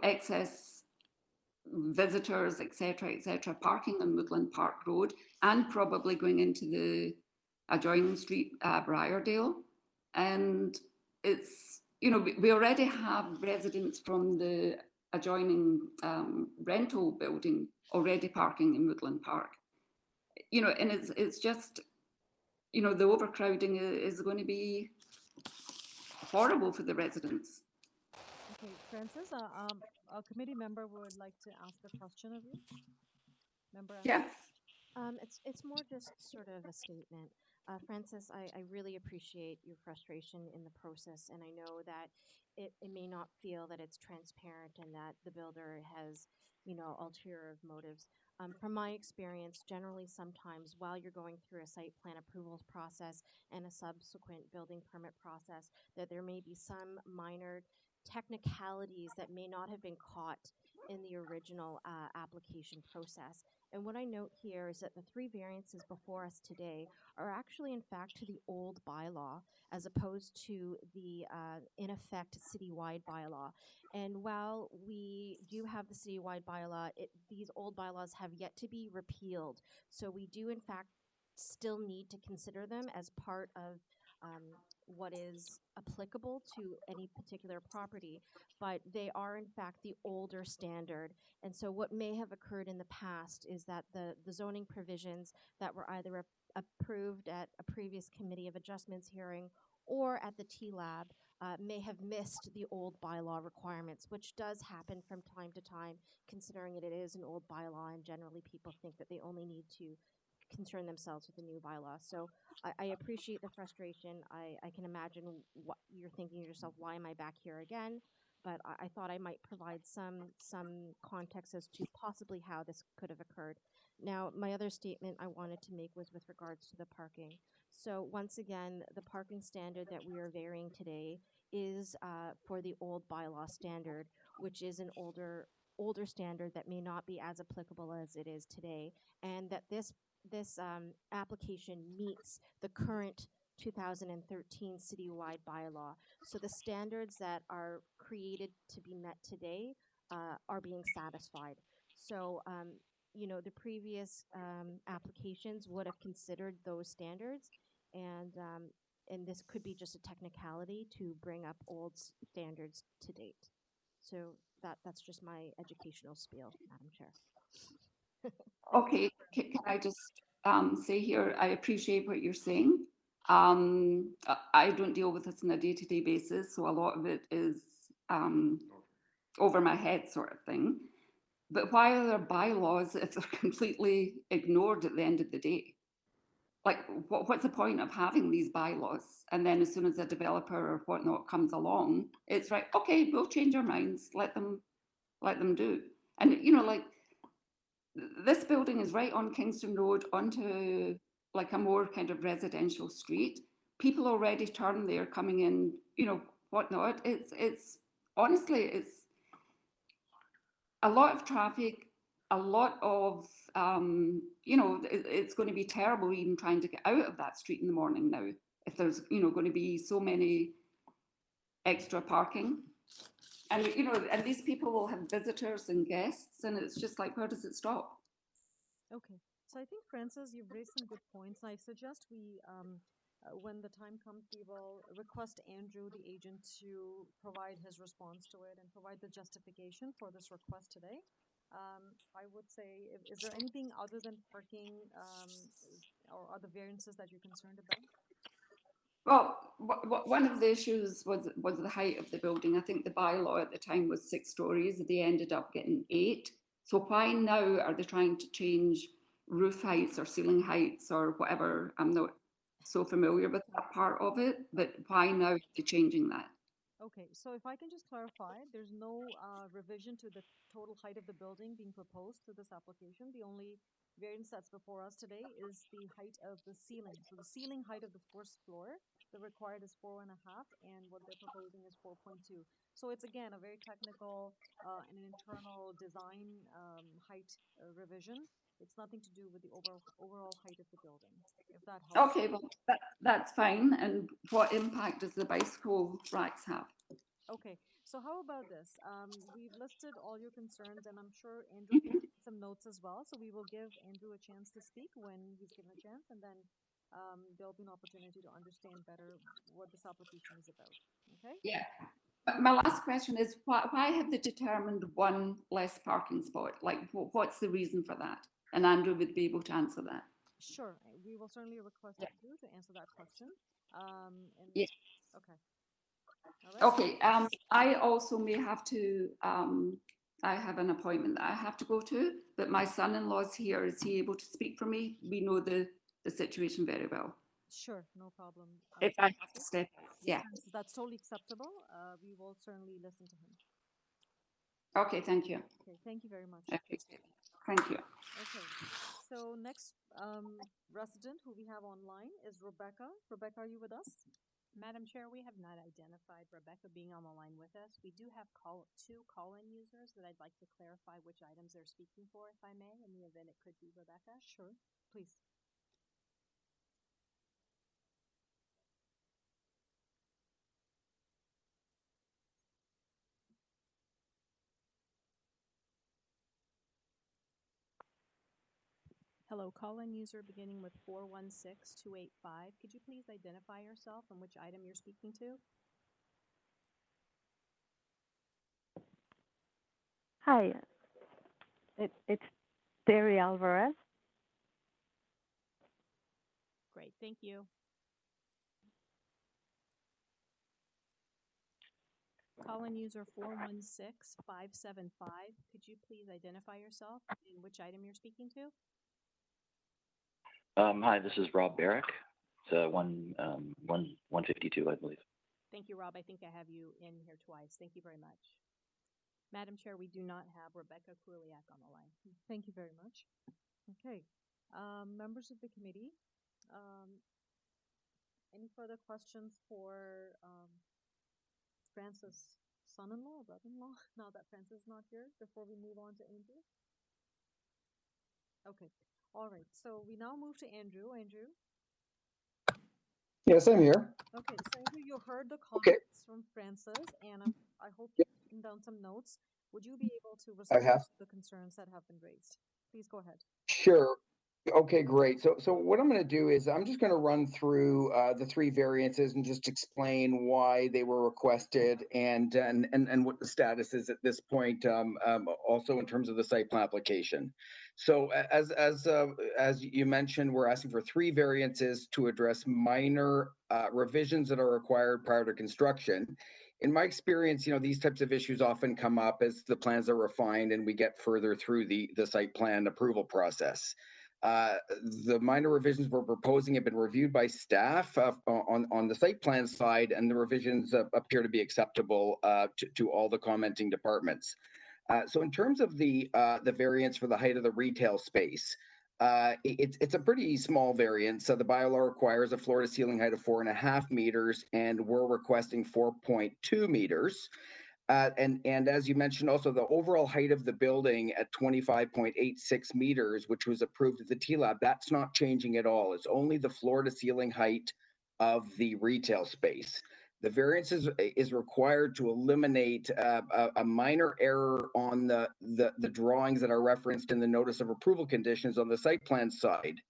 excess visitors, etc., parking on Woodland Park Road, and probably going into the adjoining street, Briardale. And it's, we already have residents from the adjoining rental building already parking in Woodland Park. And it's just, the overcrowding is going to be horrible for the residents. Okay, Francis, a committee member would like to ask a question of you. Member? Yeah. It's more just sort of a statement. Francis, I really appreciate your frustration in the process, and I know that it may not feel that it's transparent and that the builder has, ulterior motives. From my experience, generally sometimes while you're going through a site plan approvals process and a subsequent building permit process, that there may be some minor technicalities that may not have been caught in the original application process. And what I note here is that the 3 variances before us today are actually, in fact, to the old bylaw as opposed to the, in effect, citywide bylaw. And while we do have the citywide bylaw, these old bylaws have yet to be repealed. So we do, in fact, still need to consider them as part of what is applicable to any particular property, but they are in fact the older standard. And so what may have occurred in the past is that the zoning provisions that were either approved at a previous Committee of Adjustments hearing or at the T-Lab may have missed the old bylaw requirements, which does happen from time to time, considering it is an old bylaw, and generally people think that they only need to concern themselves with the new bylaw. So I appreciate the frustration. I can imagine what you're thinking to yourself, why am I back here again? But I thought I might provide some context as to possibly how this could have occurred. Now, my other statement I wanted to make was with regards to the parking. So once again, the parking standard that we are varying today is for the old bylaw standard, which is an older standard that may not be as applicable as it is today, and that this application meets the current 2013 citywide bylaw. So the standards that are created to be met today are being satisfied. So the previous applications would have considered those standards, and this could be just a technicality to bring up old standards to date. So that's just my educational spiel, Madam Chair. Okay, can I just say here, I appreciate what you're saying. I don't deal with this on a day-to-day basis, so a lot of it is over my head sort of thing. But why are there bylaws if they're completely ignored at the end of the day? Like, what's the point of having these bylaws? And then as soon as a developer or whatnot comes along, it's right, okay, we'll change our minds, let them do. And, like, this building is right on Kingston Road onto like a more kind of residential street. People already turn there coming in, whatnot. It's honestly, it's a lot of traffic, a lot of, it's going to be terrible even trying to get out of that street in the morning now, if there's, going to be so many extra parking. And, and these people will have visitors and guests, and it's just like, where does it stop? Okay. So I think, Francis, you've raised some good points. I suggest we, when the time comes, we will request Andrew, the agent, to provide his response to it and provide the justification for this request today. I would say, is there anything other than parking or other variances that you're concerned about? Well, one of the issues was the height of the building. I think the bylaw at the time was 6 stories. They ended up getting 8. So why now are they trying to change roof heights or ceiling heights or whatever? I'm not so familiar with that part of it, but why now are they changing that? Okay, so if I can just clarify, there's no revision to the total height of the building being proposed to this application. The only variance that's before us today is the height of the ceiling. So the ceiling height of the first floor, the required is 4.5, and what they're proposing is 4.2. So it's again a very technical and an internal design height revision. It's nothing to do with the overall height of the building, if that helps. Okay, well, that's fine. And what impact does the bicycle racks have? Okay, so how about this? We've listed all your concerns, and I'm sure Andrew can take some notes as well. So we will give Andrew a chance to speak when he's given a chance, and then there'll be an opportunity to understand better what this application is about. Okay? Yeah. But my last question is, why have they determined one less parking spot? Like, what's the reason for that? And Andrew would be able to answer that. Sure, we will certainly request Andrew to answer that question. Yeah. Okay. All right. Okay. I also may have to. I have an appointment that I have to go to, but my son-in-law's here. Is he able to speak for me? We know the situation very well. Sure, no problem. If I have to step, yeah. That's totally acceptable. We will certainly listen to him. Okay, thank you. Okay, thank you very much. Okay, thank you. Okay, so next resident who we have online is Rebecca. Rebecca, are you with us? Madam Chair, we have not identified Rebecca being on the line with us. We do have 2 call-in users that I'd like to clarify which items they're speaking for, if I may, in the event it could be Rebecca. Sure, please. Hello, call-in user beginning with 416285. Could you please identify yourself and which item you're speaking to? Hi, it's Terry Alvarez. Great, thank you. Call-in user 416575. Could you please identify yourself and which item you're speaking to? Hi, this is Rob Barrick. It's 152, I believe. Thank you, Rob. I think I have you in here twice. Thank you very much. Madam Chair, we do not have Rebecca Kuliak on the line. Thank you very much. Okay. Members of the committee, any further questions for Francis' son-in-law, brother-in-law, now that Francis is not here, before we move on to Andrew? Okay. All right. So we now move to Andrew. Andrew? Yes, I'm here. Okay. So Andrew, you heard the comments from Francis, and I hope you've written down some notes. Would you be able to respond to the concerns that have been raised? please go ahead. Sure. Okay, great. So what I'm going to do is I'm just going to run through the three variances and just explain why they were requested and what the status is at this point. Also in terms of the site plan application. So as you mentioned, we're asking for three variances to address minor revisions that are required prior to construction. In my experience, these types of issues often come up as the plans are refined and we get further through the site plan approval process. The minor revisions we're proposing have been reviewed by staff on the site plan side, and the revisions appear to be acceptable to all the commenting departments. So in terms of the variance for the height of the retail space, it's a pretty small variance. So the bylaw requires a floor to ceiling height of 4.5 meters, and we're requesting 4.2 meters. And as you mentioned, also the overall height of the building at 25.86 meters, which was approved at the TLAB, that's not changing at all. It's only the floor to ceiling height of the retail space. The variance is required to eliminate a minor error on the drawings that are referenced in the notice of approval conditions on the site plan side.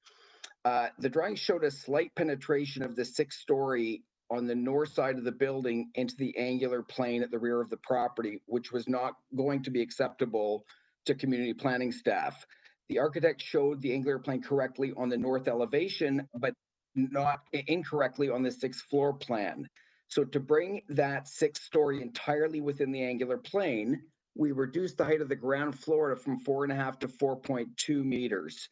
The drawings showed a slight penetration of the 6-story on the north side of the building into the angular plane at the rear of the property, which was not going to be acceptable to community planning staff. The architect showed the angular plane correctly on the north elevation, but not incorrectly on the 6th floor plan. So to bring that 6-story entirely within the angular plane, we reduced the height of the ground floor from 4.5 to 4.2 meters.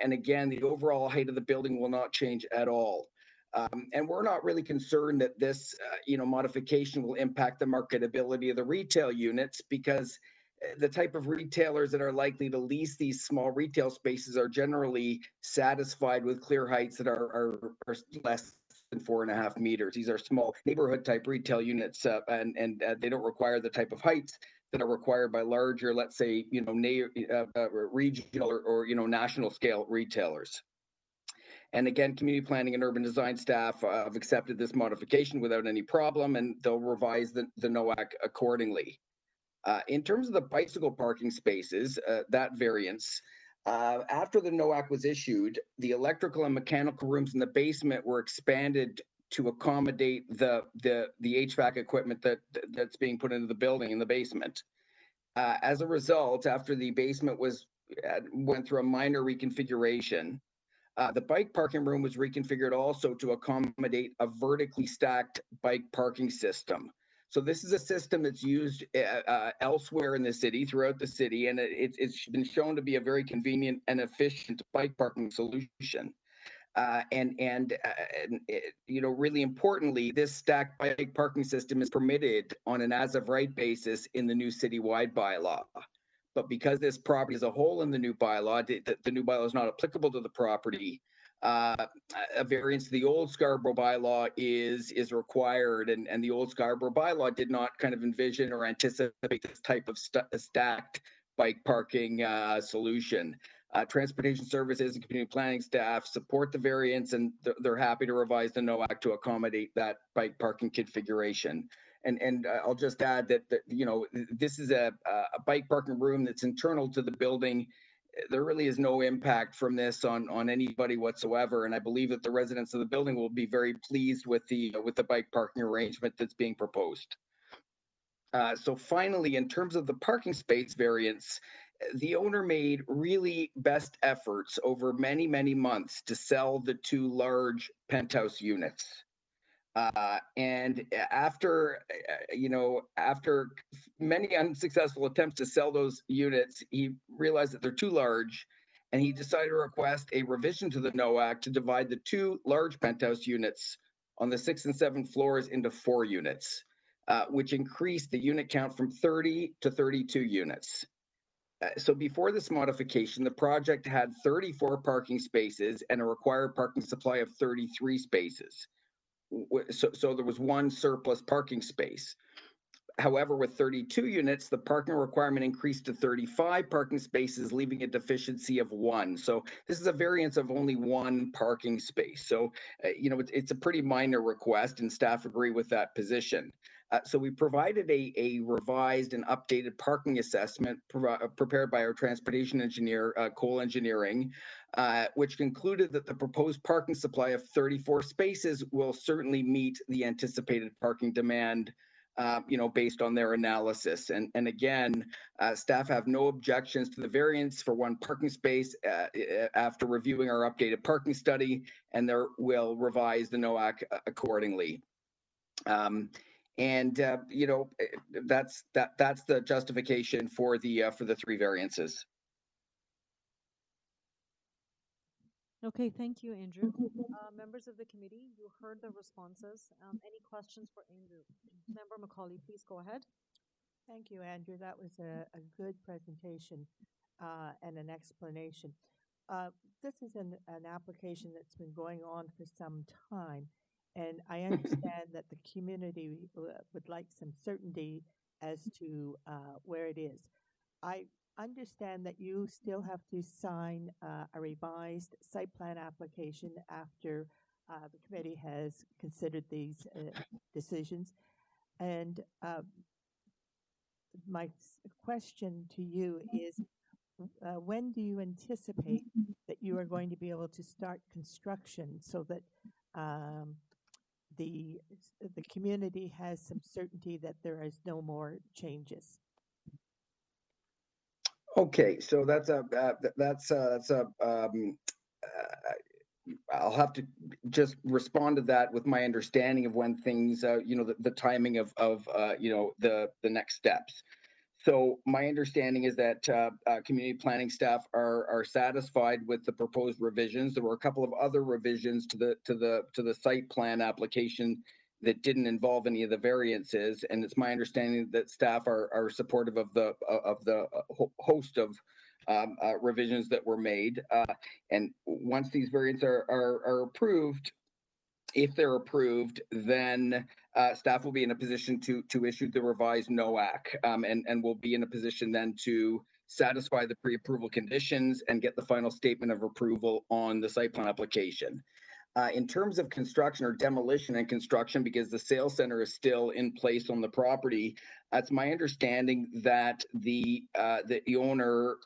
And again, the overall height of the building will not change at all. And we're not really concerned that this, modification will impact the marketability of the retail units, because the type of retailers that are likely to lease these small retail spaces are generally satisfied with clear heights that are less than 4.5 meters. These are small neighborhood type retail units, and they don't require the type of heights that are required by larger, let's say, regional or national scale retailers. And again, community planning and urban design staff have accepted this modification without any problem, and they'll revise the NOAC accordingly. In terms of the bicycle parking spaces, that variance, after the NOAC was issued, the electrical and mechanical rooms in the basement were expanded to accommodate the HVAC equipment that's being put into the building in the basement. As a result, after the basement went through a minor reconfiguration, the bike parking room was reconfigured also to accommodate a vertically stacked bike parking system. So this is a system that's used elsewhere in the city, throughout the city, and it's been shown to be a very convenient and efficient bike parking solution. Really importantly, this stacked bike parking system is permitted on an as-of-right basis in the new citywide bylaw. But because this property is a whole in the new bylaw, the new bylaw is not applicable to the property. A variance to the old Scarborough bylaw is required, and the old Scarborough bylaw did not kind of envision or anticipate this type of stacked bike parking solution. Transportation services and community planning staff support the variance, and they're happy to revise the NOAC to accommodate that bike parking configuration. And I'll just add that this is a bike parking room that's internal to the building. There really is no impact from this on anybody whatsoever, and I believe that the residents of the building will be very pleased with the bike parking arrangement that's being proposed. So finally, in terms of the parking space variance, the owner made really best efforts over many, many months to sell the 2 large penthouse units. And after many unsuccessful attempts to sell those units, he realized that they're too large, and he decided to request a revision to the NOAC to divide the 2 large penthouse units on the 6th and 7th floors into 4 units, which increased the unit count from 30 to 32 units. So before this modification, the project had 34 parking spaces and a required parking supply of 33 spaces. So there was 1 surplus parking space. However, with 32 units, the parking requirement increased to 35 parking spaces, leaving a deficiency of 1. So this is a variance of only 1 parking space. So, it's a pretty minor request, and staff agree with that position. So we provided a revised and updated parking assessment prepared by our transportation engineer, Cole Engineering, which concluded that the proposed parking supply of 34 spaces will certainly meet the anticipated parking demand, based on their analysis. And again, staff have no objections to the variance for one parking space after reviewing our updated parking study, and there will revise the NOAC accordingly. That's the justification for the three variances. Okay, thank you, Andrew. Members of the committee, you heard the responses. Any questions for Andrew? Member Macaulay, please go ahead. Thank you, Andrew. That was a good presentation and an explanation. This is an application that's been going on for some time, and I understand that the community would like some certainty as to where it is. I understand that you still have to sign a revised site plan application after the committee has considered these decisions. And my question to you is, when do you anticipate that you are going to be able to start construction so that the community has some certainty that there is no more changes? Okay, so I'll have to just respond to that with my understanding of when things, the timing of the next steps. So my understanding is that community planning staff are satisfied with the proposed revisions. There were a couple of other revisions to the site plan application that didn't involve any of the variances, and it's my understanding that staff are supportive of the host of revisions that were made. And once these variants are approved, if they're approved, then staff will be in a position to issue the revised NOAC, and will be in a position then to satisfy the pre-approval conditions and get the final statement of approval on the site plan application. In terms of construction or demolition and construction, because the sales center is still in place on the property, it's my understanding that the owner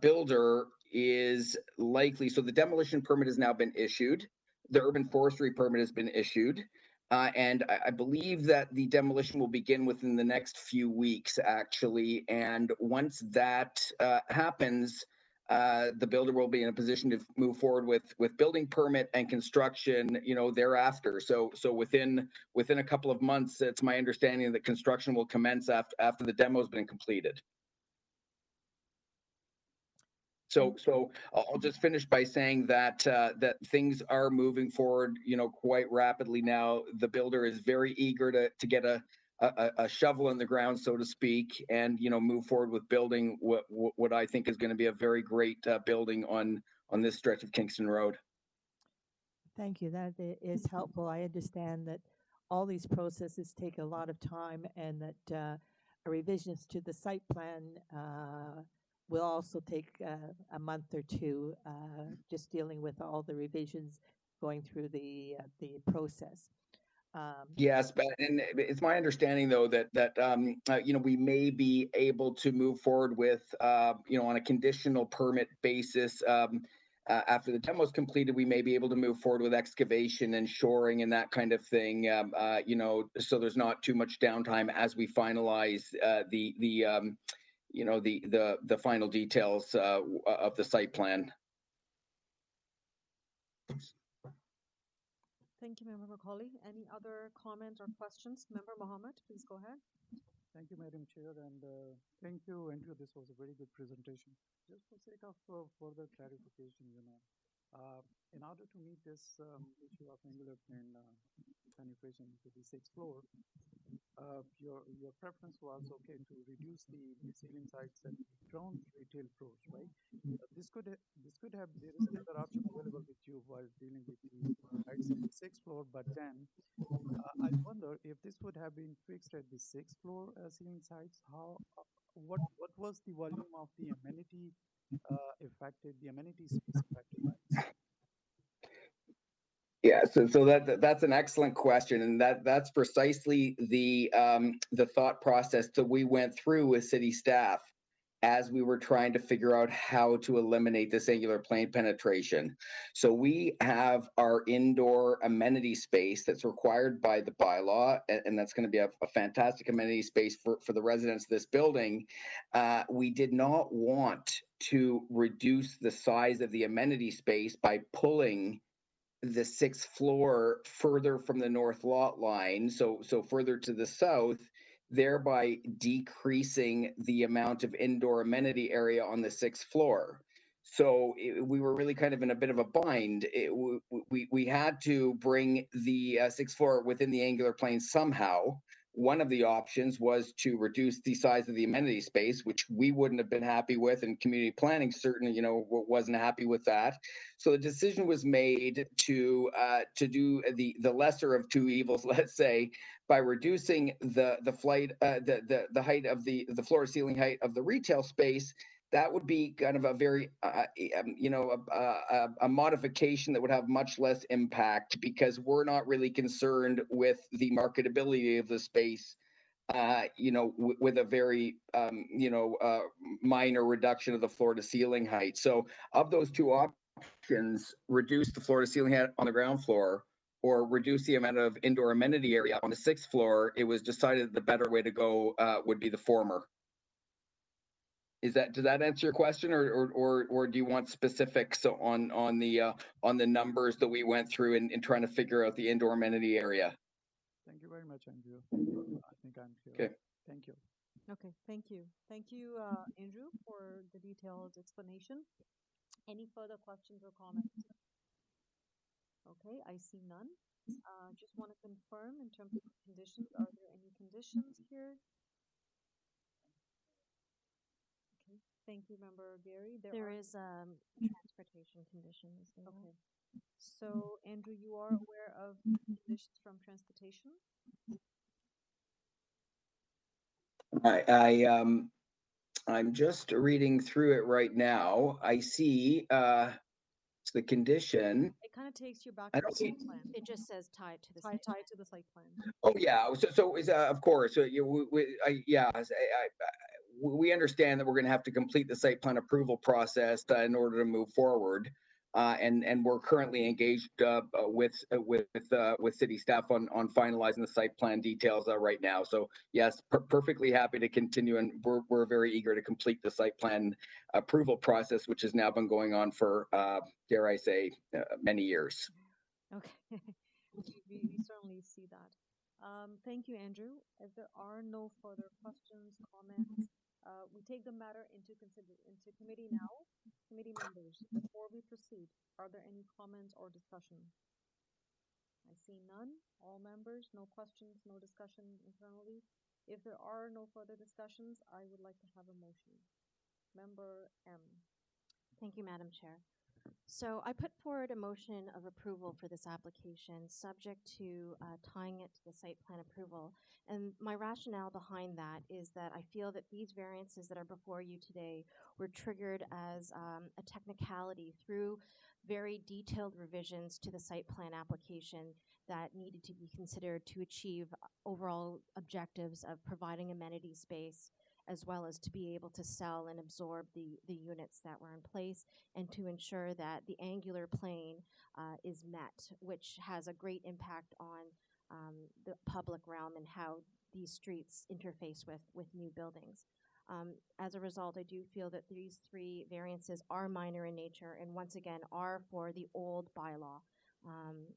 builder is likely, so the demolition permit has now been issued. The urban forestry permit has been issued. And I believe that the demolition will begin within the next few weeks, actually. And once that happens, the builder will be in a position to move forward with building permit and construction, thereafter. So within a couple of months, it's my understanding that construction will commence after the demo has been completed. So I'll just finish by saying that that things are moving forward, quite rapidly now. The builder is very eager to get a shovel in the ground, so to speak, and move forward with building what I think is going to be a very great building on this stretch of Kingston Road. Thank you. That is helpful. I understand that all these processes take a lot of time, and that revisions to the site plan will also take a month or two, just dealing with all the revisions going through the process. Yes, but and it's my understanding though that we may be able to move forward with on a conditional permit basis. After the demo is completed, we may be able to move forward with excavation and shoring and that kind of thing. So there's not too much downtime as we finalize the final details of the site plan. Thank you, Member Macaulay. Any other comments or questions? Member Mohammed, please go ahead. Thank you, Madam Chair, and thank you, Andrew. This was a very good presentation. Just for sake of further clarification, in order to meet this issue of angular plane penetration to the sixth floor, your preference was okay to reduce the ceiling heights at ground retail floors, right? This could have, there is another option available with you while dealing with the heights of the sixth floor, but then I wonder if this would have been fixed at the sixth floor ceiling heights. What was the volume of the amenity space affected by this? Yeah, so that's an excellent question, and that's precisely the thought process that we went through with city staff as we were trying to figure out how to eliminate this angular plane penetration. So we have our indoor amenity space that's required by the bylaw, and that's going to be a fantastic amenity space for the residents of this building. We did not want to reduce the size of the amenity space by pulling the sixth floor further from the north lot line, so further to the south, thereby decreasing the amount of indoor amenity area on the sixth floor. So we were really kind of in a bit of a bind. We had to bring the sixth floor within the angular plane somehow. One of the options was to reduce the size of the amenity space, which we wouldn't have been happy with, and community planning certainly, wasn't happy with that. So the decision was made to do the lesser of two evils, let's say, by reducing the height of the floor to ceiling height of the retail space. That would be kind of a very, a modification that would have much less impact, because we're not really concerned with the marketability of the space, with a very, minor reduction of the floor to ceiling height. So of those two options, reduce the floor to ceiling height on the ground floor or reduce the amount of indoor amenity area on the sixth floor, it was decided that the better way to go would be the former. Does that answer your question, or do you want specifics on the numbers that we went through in trying to figure out the indoor amenity area? Thank you very much, Andrew. I think I'm clear. Okay. Thank you. Okay, thank you. Thank you, Andrew, for the detailed explanation. Any further questions or comments? Okay, I see none. Just want to confirm in terms of conditions, are there any conditions here? Okay, thank you, Member Gary. There is transportation conditions. Okay. So, Andrew, you are aware of conditions from transportation? I'm just reading through it right now. I see the condition. It kind of takes you back I to don't the see. site plan. It just says tied to the tied to the site plan. Oh yeah. So is of course. So we understand that we're going to have to complete the site plan approval process in order to move forward. And we're currently engaged with city staff on finalizing the site plan details right now. So yes, perfectly happy to continue, and we're very eager to complete the site plan approval process, which has now been going on for dare I say many years. Okay, we certainly see that. Thank you, Andrew. If there are no further questions, comments, we take the matter into committee now. Committee members, before we proceed, are there any comments or discussion? I see none. All members, no questions, no discussion internally. If there are no further discussions, I would like to have a motion. Member M. Thank you, Madam Chair. So I put forward a motion of approval for this application, subject to tying it to the site plan approval. And my rationale behind that is that I feel that these variances that are before you today were triggered as a technicality through very detailed revisions to the site plan application that needed to be considered to achieve overall objectives of providing amenity space, as well as to be able to sell and absorb the units that were in place, and to ensure that the angular plane is met, which has a great impact on the public realm and how these streets interface with new buildings. As a result, I do feel that these three variances are minor in nature, and once again are for the old bylaw,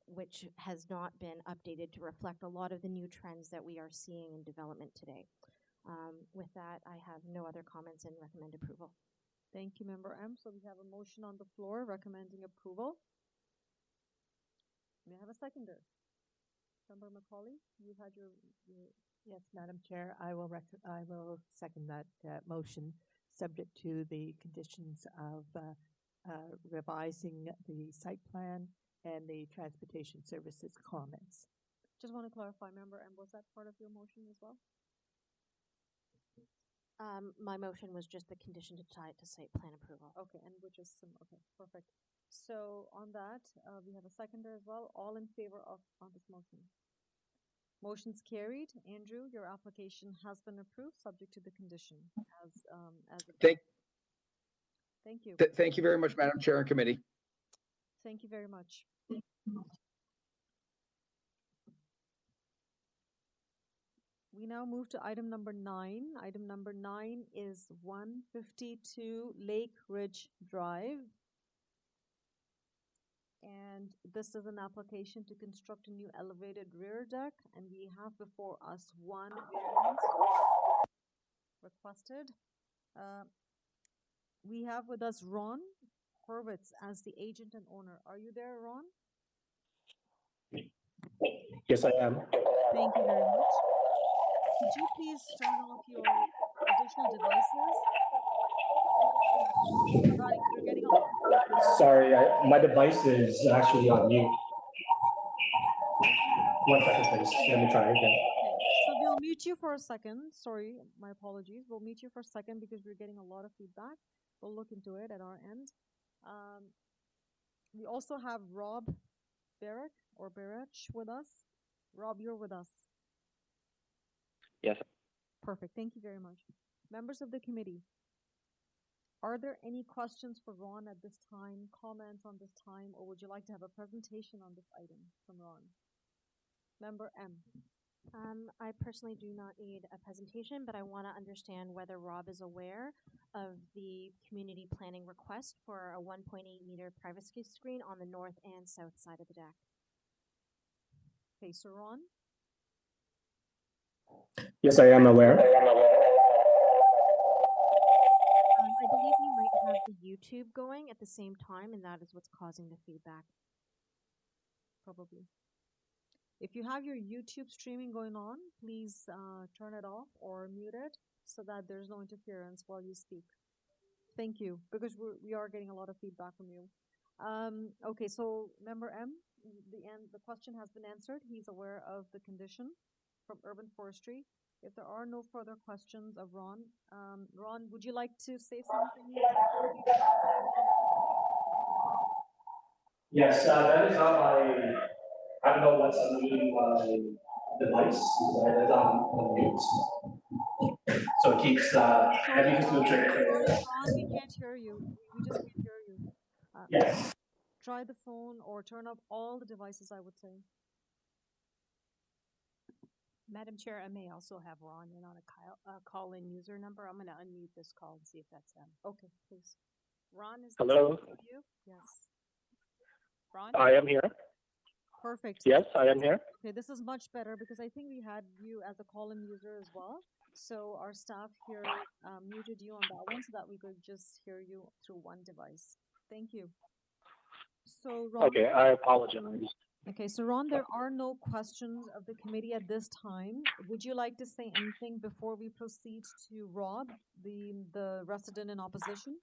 which has not been updated to reflect a lot of the new trends that we are seeing in development today. With that, I have no other comments and recommend approval. Thank you, Member M. So we have a motion on the floor recommending approval. May I have a seconder? Member Macaulay, you had your Yes, Madam Chair, I will second that motion, subject to the conditions of revising the site plan and the transportation services comments. Just want to clarify, Member M, was that part of your motion as well? My motion was just the condition to tie it to site plan approval. Okay, and which is okay, perfect. So on that, we have a seconder as well. All in favor of on this motion? Motion's carried. Andrew, your application has been approved, subject to the condition as Thank you. Thank you very much, Madam Chair and committee. Thank you very much. We now move to item number 9. Item number 9 is 152 Lake Ridge Drive. And this is an application to construct a new elevated rear deck. And we have before us one variance requested. We have with us Ron Horwitz as the agent and owner. Are you there, Ron? Yes, I am. Thank you very much. Could you please turn off your additional devices? You're getting off. Sorry, my device is actually on mute. 1 second, please. Let me try again. Okay. So we'll mute you for a second. Sorry, my apologies. We'll mute you for a second because we're getting a lot of feedback. We'll look into it at our end. We also have Rob Birch with us. Rob, you're with us. Yes. Perfect. Thank you very much. Members of the committee, are there any questions for Ron at this time, comments on this time, or would you like to have a presentation on this item from Ron? Member M. I personally do not need a presentation, but I want to understand whether Rob is aware of the community planning request for a 1.8 meter privacy screen on the north and south side of the deck. Okay, so Ron? Yes, I am aware. I believe you might have the YouTube going at the same time, and that is what's causing the feedback. Probably. If you have your YouTube streaming going on, please turn it off or mute it so that there's no interference while you speak. Thank you, because we are getting a lot of feedback from you. Okay, so Member M, the question has been answered. He's aware of the condition from Urban Forestry. If there are no further questions of Ron, Ron, would you like to say something? Yes, that is on my, I don't know what's underneath my device, that is on mute. So it keeps, Sorry, just do a trick. Ron, we can't hear you. We just can't hear you. Yes. Try the phone or turn off all the devices, I would say. Madam Chair, I may also have Ron in on a call-in user number. I'm going to unmute this call and see if that's him. Okay, please. Ron, is Hello? this with you? Yes. Ron? I am here. Perfect. Yes, I am here. Okay, this is much better because I think we had you as a call-in user as well. So our staff here muted you on that one so that we could just hear you through one device. Thank you. So Ron, Okay, I apologize. Okay, so Ron, there are no questions of the committee at this time. Would you like to say anything before we proceed to Rob, the resident in opposition?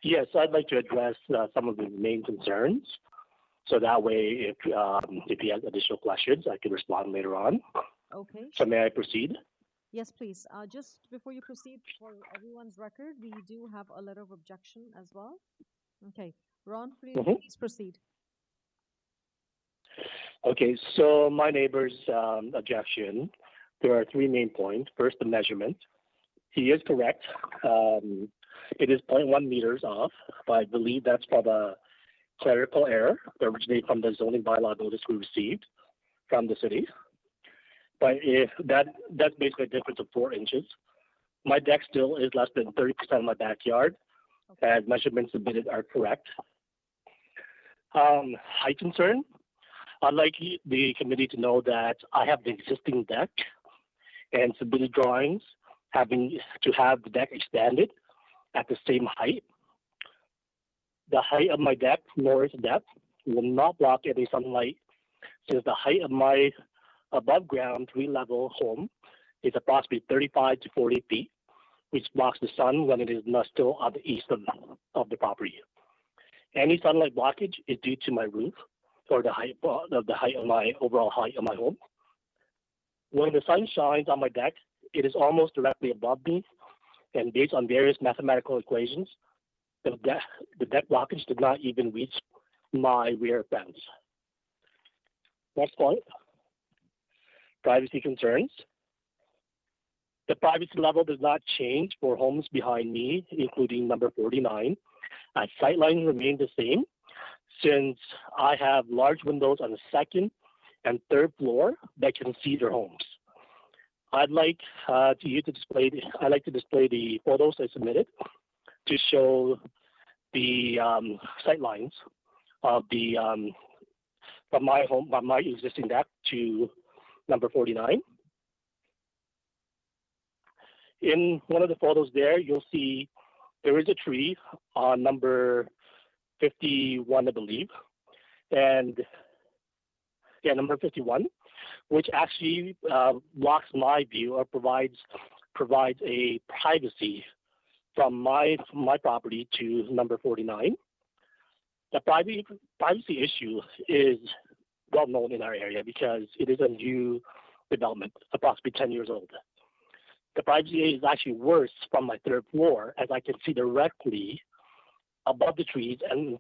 Yes, I'd like to address some of the main concerns. So that way, if he has additional questions, I can respond later on. Okay. So may I proceed? Yes, please. Just before you proceed, for everyone's record, we do have a letter of objection as well. Okay. Ron, please proceed. Okay, so my neighbor's objection, there are 3 main points. First, the measurement. He is correct. It is 0.1 meters off, but I believe that's from a clerical error that originated from the zoning bylaw notice we received from the city. But if that's basically a difference of 4 inches. My deck still is less than 30% of my backyard, as measurements submitted are correct. Height concern. I'd like the committee to know that I have the existing deck and submitted drawings having to have the deck expanded at the same height. The height of my deck, nor its depth, will not block any sunlight since the height of my above ground 3-level home is approximately 35 to 40 feet, which blocks the sun when it is not still on the east of the property. Any sunlight blockage is due to my roof or the height of my overall height of my home. When the sun shines on my deck, it is almost directly above me, and based on various mathematical equations, the deck blockage did not even reach my rear fence. Next point, privacy concerns. The privacy level does not change for homes behind me, including number 49, as sightlines remain the same, since I have large windows on the second and third floor that can see their homes. I'd like to display the photos I submitted to show the sightlines of the from my existing deck to number 49. In one of the photos there, you'll see there is a tree on number 51, I believe, and yeah, number 51, which actually blocks my view or provides a privacy from my property to number 49. The privacy issue is well known in our area because it is a new development, approximately 10 years old. The privacy is actually worse from my third floor, as I can see directly above the trees and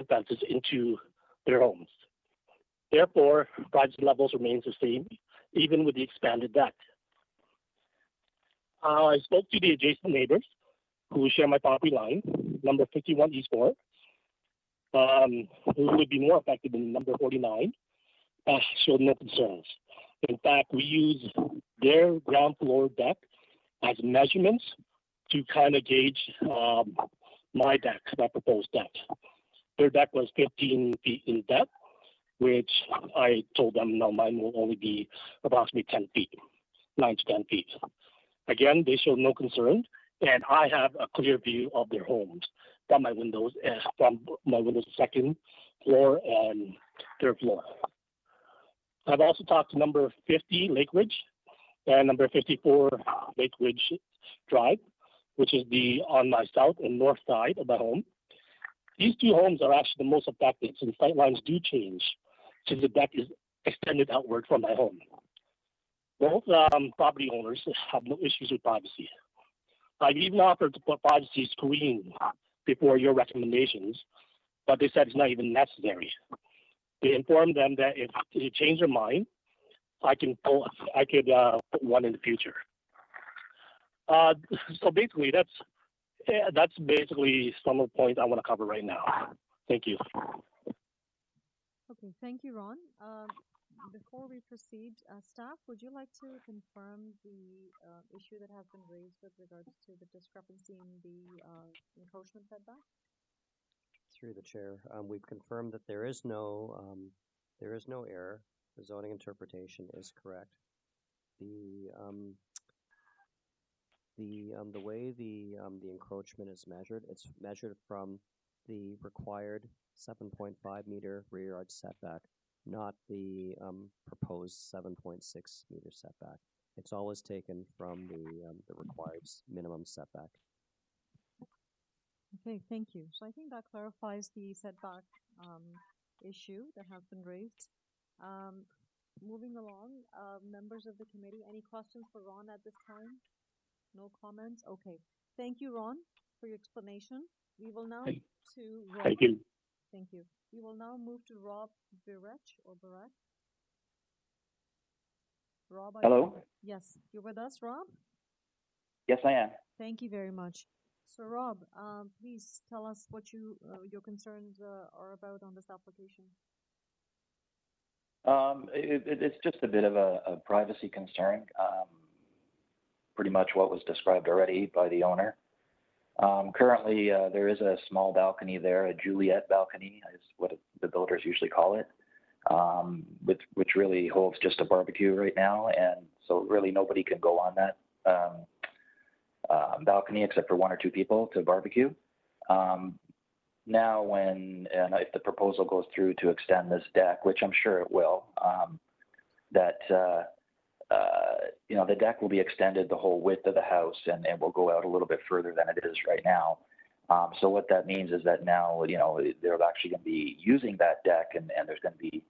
fences into their homes. Therefore, privacy levels remains the same, even with the expanded deck. I spoke to the adjacent neighbors who share my property line, number 51 East 4, who would be more affected than number 49, showed no concerns. In fact, we use their ground floor deck as measurements to kind of gauge my deck, my proposed deck. Their deck was 15 feet in depth, which I told them, no, mine will only be approximately 10 feet, 9 to 10 feet. Again, they showed no concern, and I have a clear view of their homes from my windows, second floor and third floor. I've also talked to number 50 Lake Ridge and number 54 Lake Ridge Drive, which is on my south and north side of my home. These two homes are actually the most affected since sightlines do change since the deck is extended outward from my home. Both property owners have no issues with privacy. I've even offered to put privacy screen before your recommendations, but they said it's not even necessary. They informed them that if they change their mind, I could put one in the future. So basically, that's basically some of the points I want to cover right now. Thank you. Okay, thank you, Ron. Before we proceed, staff, would you like to confirm the issue that has been raised with regards to the discrepancy in the encroachment setback? Through the chair, we've confirmed that there is no error. The zoning interpretation is correct. The way the encroachment is measured, it's measured from the required 7.5 meter rear yard setback, not the proposed 7.6 meter setback. It's always taken from the required minimum setback. Okay, thank you. So I think that clarifies the setback issue that has been raised. Moving along, members of the committee, any questions for Ron at this time? No comments? Okay. Thank you, Ron, for your explanation. We will now move to Rob. Thank you. Thank you. We will now move to Rob Birch or Birch. Rob, hello? Yes, you're with us, Rob? Yes, I am. Thank you very much. So, Rob, please tell us what your concerns are about on this application. It's just a bit of a privacy concern. Pretty much what was described already by the owner. Currently, there is a small balcony there, a Juliet balcony, is what the builders usually call it, which really holds just a barbecue right now, and so really nobody can go on that balcony except for one or two people to barbecue. Now, if the proposal goes through to extend this deck, which I'm sure it will, the deck will be extended the whole width of the house and will go out a little bit further than it is right now. So what that means is that now, they're actually going to be using that deck and there's going to be,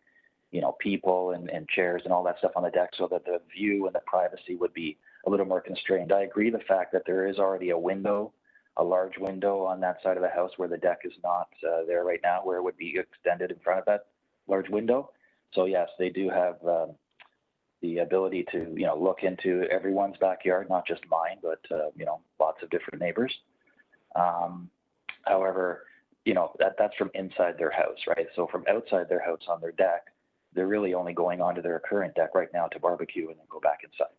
people and chairs and all that stuff on the deck so that the view and the privacy would be a little more constrained. I agree the fact that there is already a large window on that side of the house where the deck is not there right now, where it would be extended in front of that large window. So yes, they do have the ability to, look into everyone's backyard, not just mine, but, lots of different neighbors. However, that's from inside their house, right? So from outside their house on their deck, they're really only going onto their current deck right now to barbecue and then go back inside.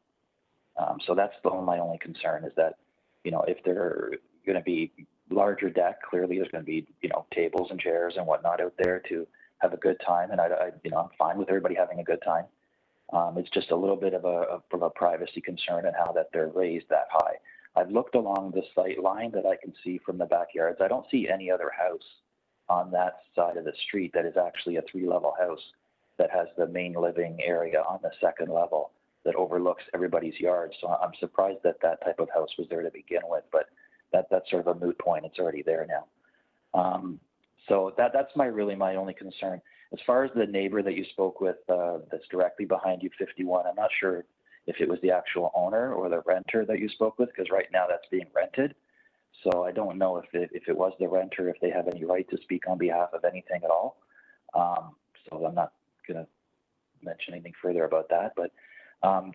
So that's my only concern is that, if they're going to be larger deck, clearly there's going to be, tables and chairs and whatnot out there to have a good time. And I'm fine with everybody having a good time. It's just a little bit of a privacy concern and how that they're raised that high. I've looked along the sight line that I can see from the backyards. I don't see any other house on that side of the street that is actually a 3-level house that has the main living area on the second level that overlooks everybody's yard. So I'm surprised that that type of house was there to begin with, but that's sort of a moot point. It's already there now. So that's really my only concern. As far as the neighbor that you spoke with that's directly behind you, 51, I'm not sure if it was the actual owner or the renter that you spoke with, because right now that's being rented. So I don't know if it was the renter, if they have any right to speak on behalf of anything at all. So I'm not going to mention anything further about that. But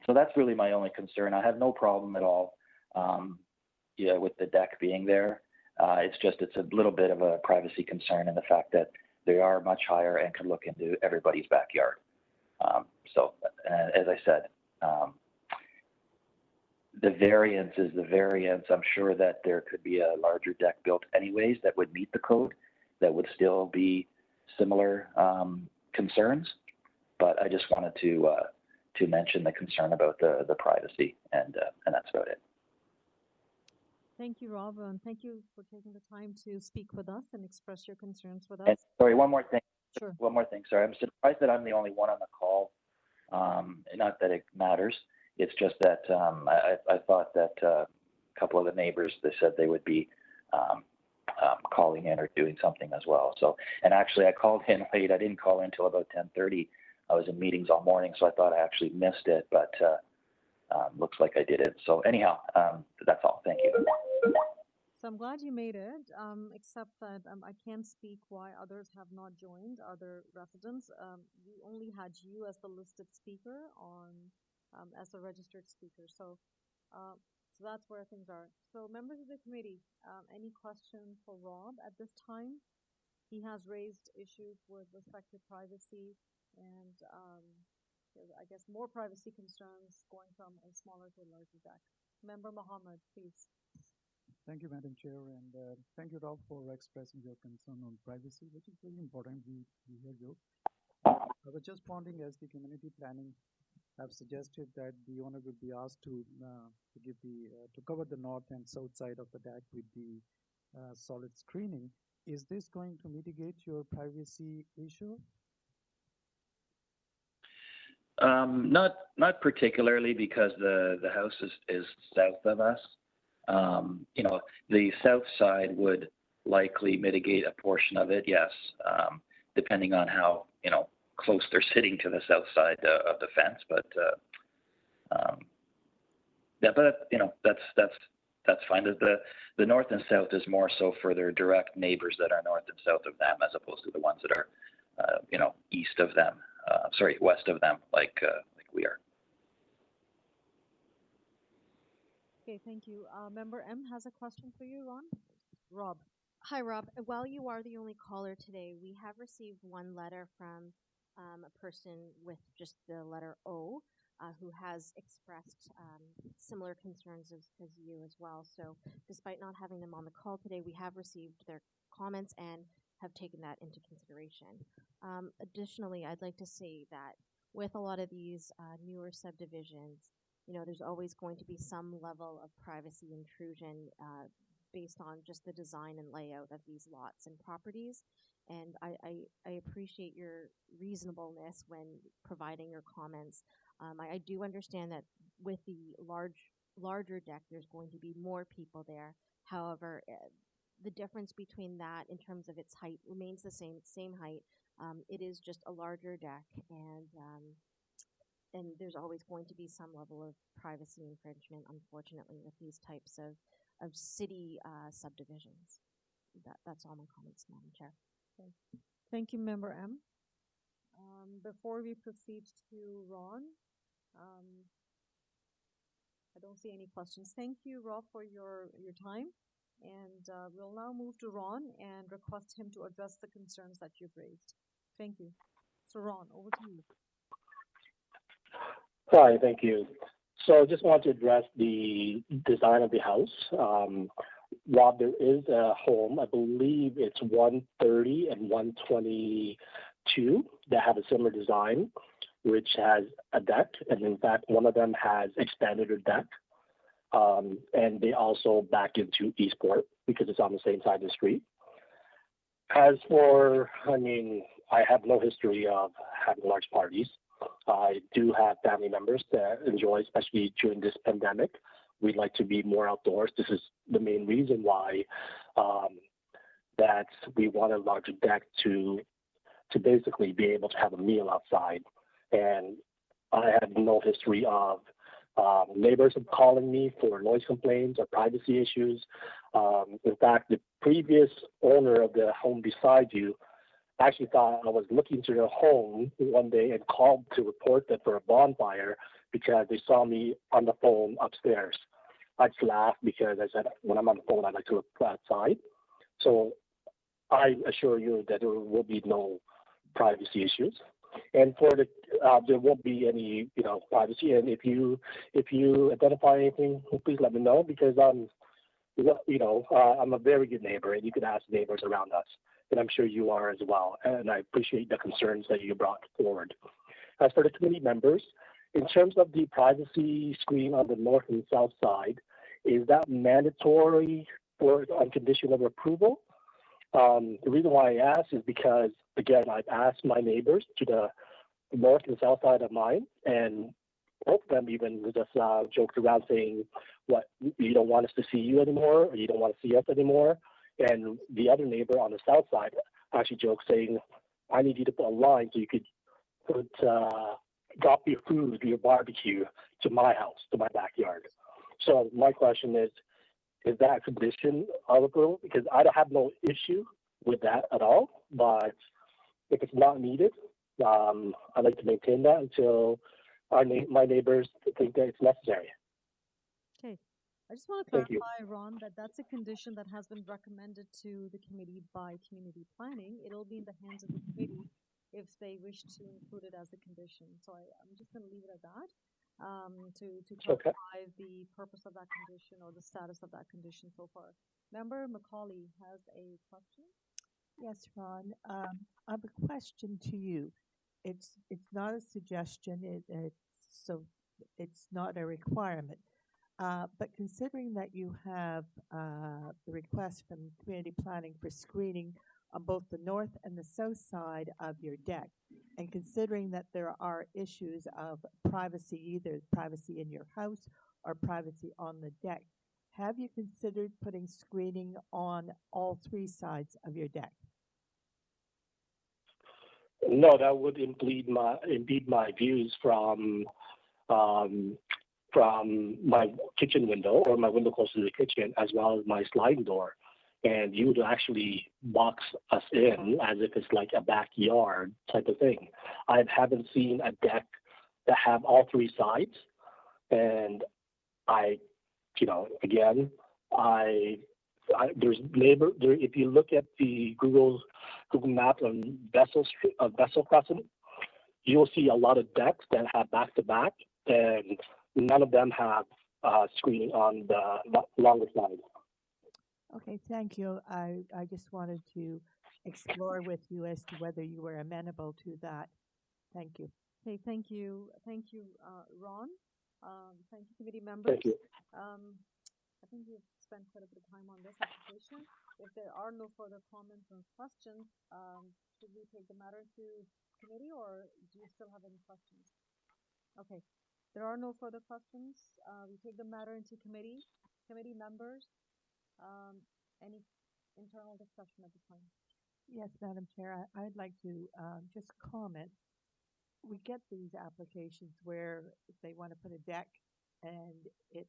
so that's really my only concern. I have no problem at all with the deck being there. It's a little bit of a privacy concern in the fact that they are much higher and can look into everybody's backyard. So as I said, the variance is the variance. I'm sure that there could be a larger deck built anyways that would meet the code, that would still be similar concerns. But I just wanted to mention the concern about the privacy, and that's about it. Thank you, Rob, and thank you for taking the time to speak with us and express your concerns with us. And sorry, one more thing. Sure. One more thing. Sorry, I'm surprised that I'm the only one on the call. Not that it matters. It's just that I thought that a couple of the neighbors, they said they would be calling in or doing something as well. So, and actually I called in late. I didn't call in until about 10:30. I was in meetings all morning, so I thought I actually missed it, but looks like I didn't. So anyhow, that's all. Thank you. So I'm glad you made it, except that I can't speak why others have not joined, other residents. We only had you as the listed speaker as a registered speaker. So that's where things are. So members of the committee, any questions for Rob at this time? He has raised issues with respect to privacy and I guess more privacy concerns going from a smaller to a larger deck. Member Mohammed, please. Thank you, Madam Chair, and thank you, Rob, for expressing your concern on privacy, which is very important. We hear you. I was just wondering, as the community planning have suggested that the owner would be asked to cover the north and south side of the deck with the solid screening. Is this going to mitigate your privacy issue? Not particularly, because the house is south of us. The south side would likely mitigate a portion of it, yes, depending on how close they're sitting to the south side of the fence. But that's fine. The north and south is more so for their direct neighbors that are north and south of them, as opposed to the ones that are east of them. West of them, like we are. Okay, thank you. Member M has a question for you, Rob. Hi, Rob. While you are the only caller today, we have received one letter from a person with just the letter O, who has expressed similar concerns as you as well. So despite not having them on the call today, we have received their comments and have taken that into consideration. Additionally, I'd like to say that with a lot of these newer subdivisions, there's always going to be some level of privacy intrusion based on just the design and layout of these lots and properties. And I appreciate your reasonableness when providing your comments. I do understand that with the larger deck, there's going to be more people there. However, the difference between that in terms of its height remains the same height. It is just a larger deck, and there's always going to be some level of privacy infringement, unfortunately, with these types of city subdivisions. That's all my comments, Madam Chair. Okay. Thank you, Member M. Before we proceed to Ron, I don't see any questions. Thank you, Rob, for your time. And we'll now move to Ron and request him to address the concerns that you've raised. Thank you. So Ron, over to you. Hi, thank you. So I just want to address the design of the house. Rob, there is a home, I believe it's 130 and 122 that have a similar design, which has a deck. And in fact, one of them has expanded their deck. And they also back into Eastport because it's on the same side of the street. As for, I have no history of having large parties. I do have family members that enjoy, especially during this pandemic. We'd like to be more outdoors. This is the main reason why that we want a larger deck to basically be able to have a meal outside. And I have no history of neighbors calling me for noise complaints or privacy issues. In fact, the previous owner of the home beside you actually thought I was looking to their home one day and called to report that for a bonfire because they saw me on the phone upstairs. I just laughed because I said, when I'm on the phone, I like to look outside. So I assure you that there will be no privacy issues. And for the there won't be any privacy. And if you identify anything, please let me know because I'm a very good neighbor, and you can ask neighbors around us, and I'm sure you are as well. And I appreciate the concerns that you brought forward. As for the committee members, in terms of the privacy screen on the north and south side, is that mandatory on condition of approval? The reason why I ask is because, again, I've asked my neighbors to the north and south side of mine, and both of them even just joked around saying, what, you don't want us to see you anymore, or you don't want to see us anymore. And the other neighbor on the south side actually joked saying, I need you to put a line so you could drop your food, your barbecue to my house, to my backyard. So my question is that a condition of approval? Because I don't have no issue with that at all, but if it's not needed, I'd like to maintain that until my neighbors think that it's necessary. Okay. I just want to clarify, Ron, that that's a condition that has been recommended to the committee by community planning. It'll be in the hands of the committee if they wish to include it as a condition. So I'm just going to leave it at that to clarify the purpose of that condition or the status of that condition so far. Member Macaulay has a question. Yes, Ron. I have a question to you. It's not a suggestion. It's not a requirement. But considering that you have the request from community planning for screening on both the north and the south side of your deck, and considering that there are issues of privacy, either privacy in your house or privacy on the deck, have you considered putting screening on all three sides of your deck? No, that would impede my views from my kitchen window or my window close to the kitchen, as well as my sliding door. And you would actually box us in as if it's like a backyard type of thing. I haven't seen a deck that have all three sides. And there's neighbor there. If you look at the Google Maps on Vessel Crescent, you'll see a lot of decks that have back to back, and none of them have screening on the longer side. Okay, thank you. I just wanted to explore with you as to whether you were amenable to that. Thank you. Okay, thank you, Ron. Thank you, committee members. Thank you. I think we've spent quite a bit of time on this application. If there are no further comments or questions, should we take the matter to committee, or do you still have any questions? Okay, there are no further questions. We take the matter into committee. Committee members, any internal discussion at this time? Yes, Madam Chair, I'd like to just comment we get these applications where they want to put a deck and it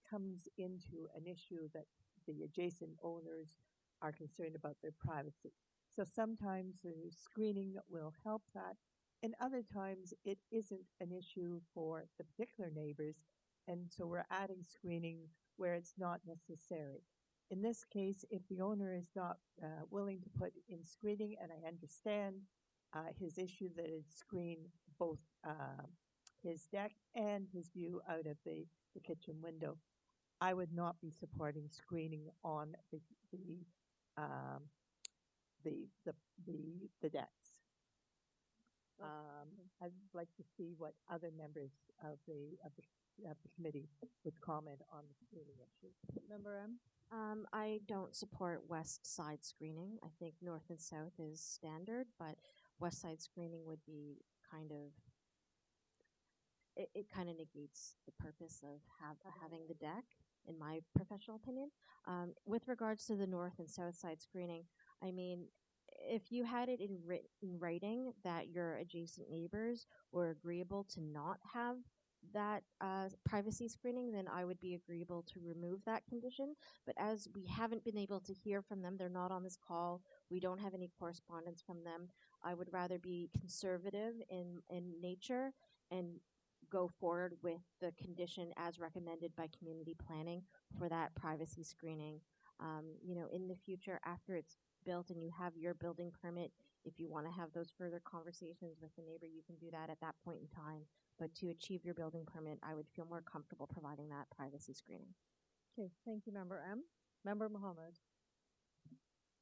comes into an issue that the adjacent owners are concerned about their privacy. So sometimes the screening will help that, and other times it isn't an issue for the particular neighbors, and so we're adding screening where it's not necessary. In this case, if the owner is not willing to put in screening, and I understand his issue that it screen both his deck and his view out of the kitchen window, I would not be supporting screening on the decks. I'd like to see what other members of the committee would comment on the screening issue. Member M? I don't support west side screening. I think north and south is standard, but west side screening would be kind of, it kind of negates the purpose of having the deck, in my professional opinion. With regards to the north and south side screening, I mean, if you had it in writing that your adjacent neighbors were agreeable to not have that privacy screening, then I would be agreeable to remove that condition. But as we haven't been able to hear from them, they're not on this call, we don't have any correspondence from them, I would rather be conservative in nature and go forward with the condition as recommended by community planning for that privacy screening. You know, in the future, after it's built and you have your building permit, if you want to have those further conversations with the neighbor, you can do that at that point in time. But to achieve your building permit, I would feel more comfortable providing that privacy screening. Okay, thank you, Member M. Member Mohammed.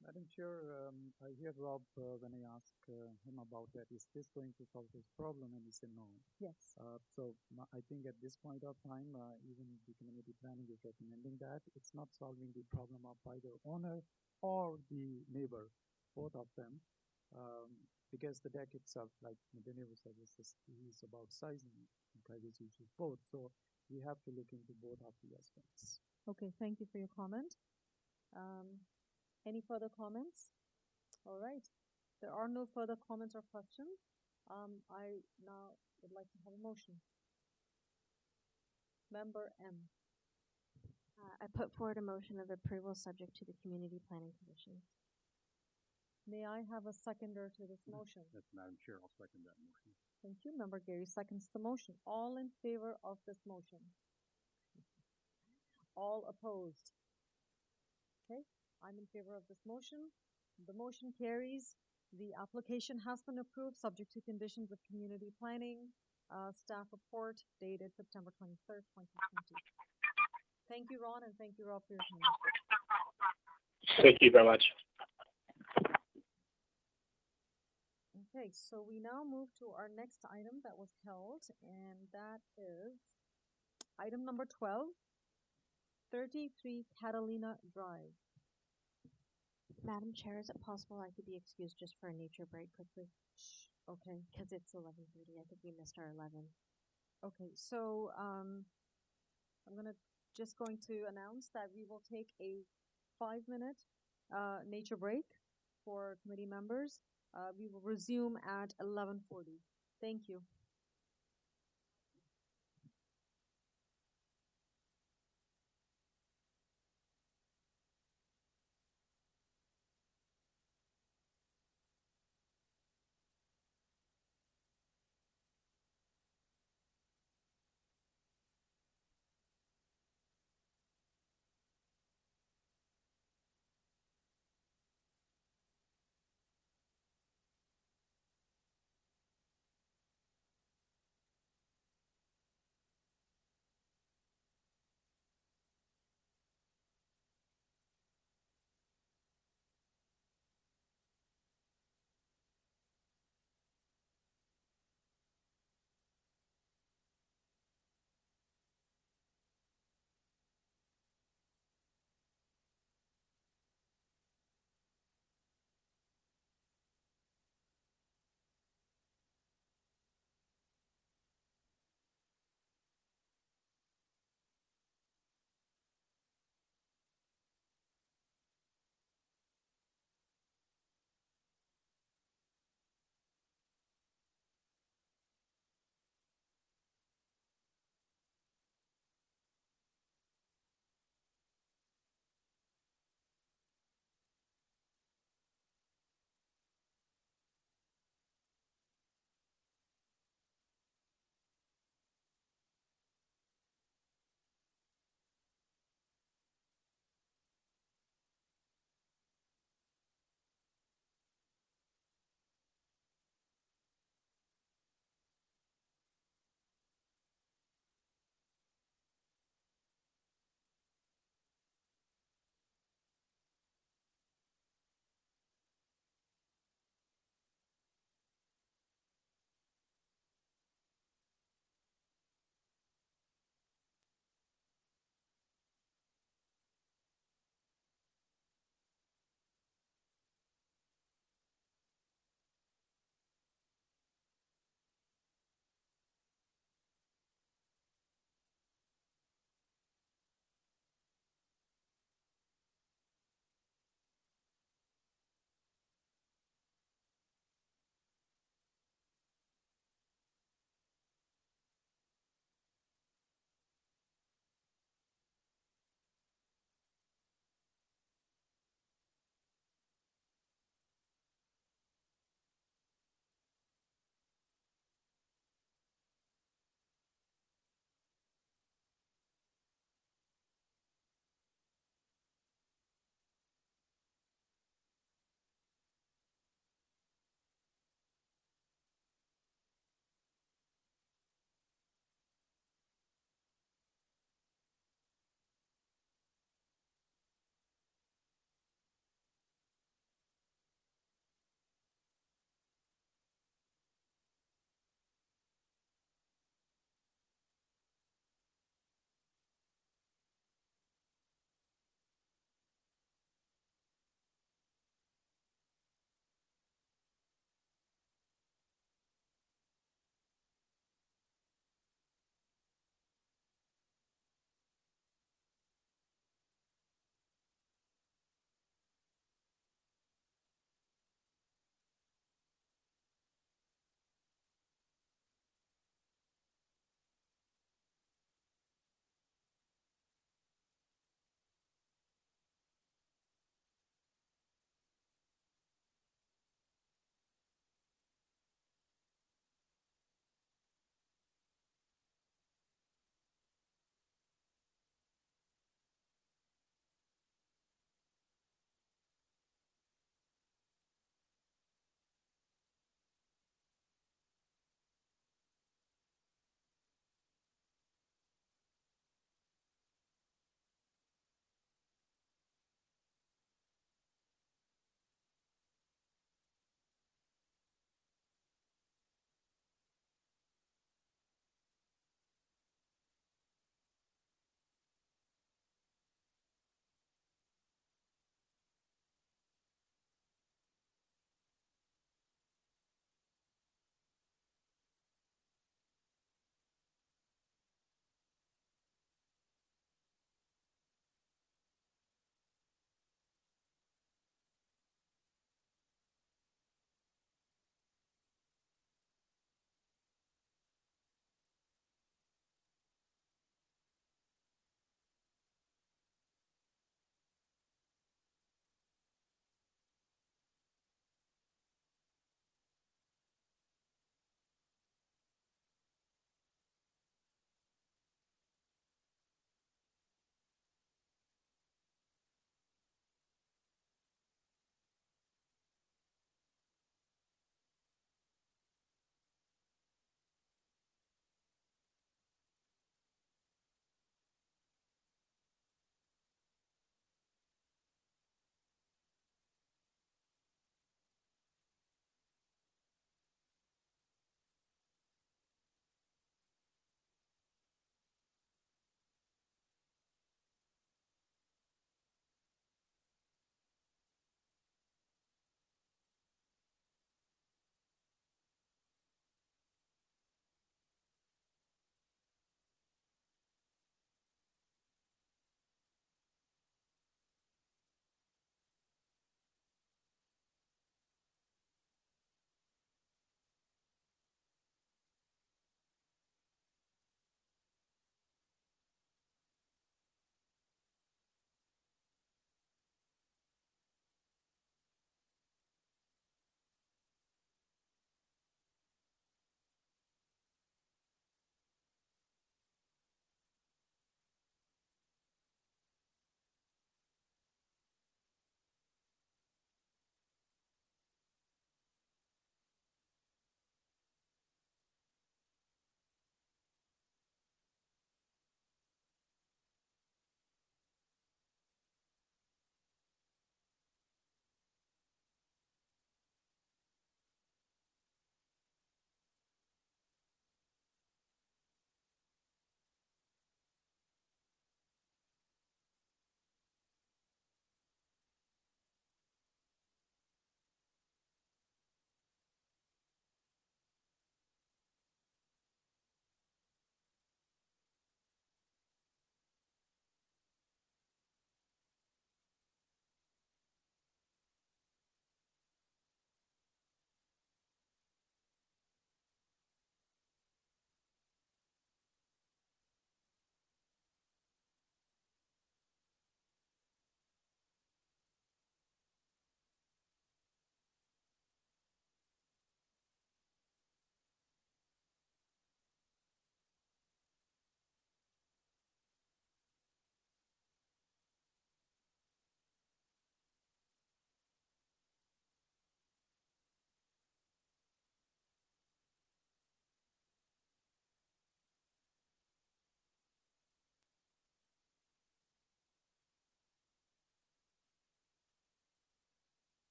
Madam Chair, I heard Rob when I asked him about that, is this going to solve this problem? And he said no. Yes. So I think at this point of time, even the community planning is recommending that. It's not solving the problem of either owner or the neighbor, both of them. Because the deck itself, like the neighbor said, is about sizing and privacy issues both. So we have to look into both of the aspects. Okay, thank you for your comment. Any further comments? All right. There are no further comments or questions. I now would like to have a motion. Member M. I put forward a motion of approval subject to the community planning conditions. May I have a seconder to this motion? Yes, Madam Chair, I'll second that motion. Thank you. Member Gary seconds the motion. All in favor of this motion? All opposed? Okay, I'm in favor of this motion. The motion carries. The application has been approved subject to conditions of community planning. Staff report dated September 23rd, 2020. Thank you, Ron, and thank you, Rob, for your time. Thank you very much. Okay, so we now move to our next item that was held, and that is item number 12, 33 Catalina Drive. Madam Chair, is it possible I could be excused just for a nature break quickly? Okay. Because it's 11:30. I think we missed our 11. Okay, so I'm just going to announce that we will take a 5-minute nature break for committee members. We will resume at 11:40. Thank you.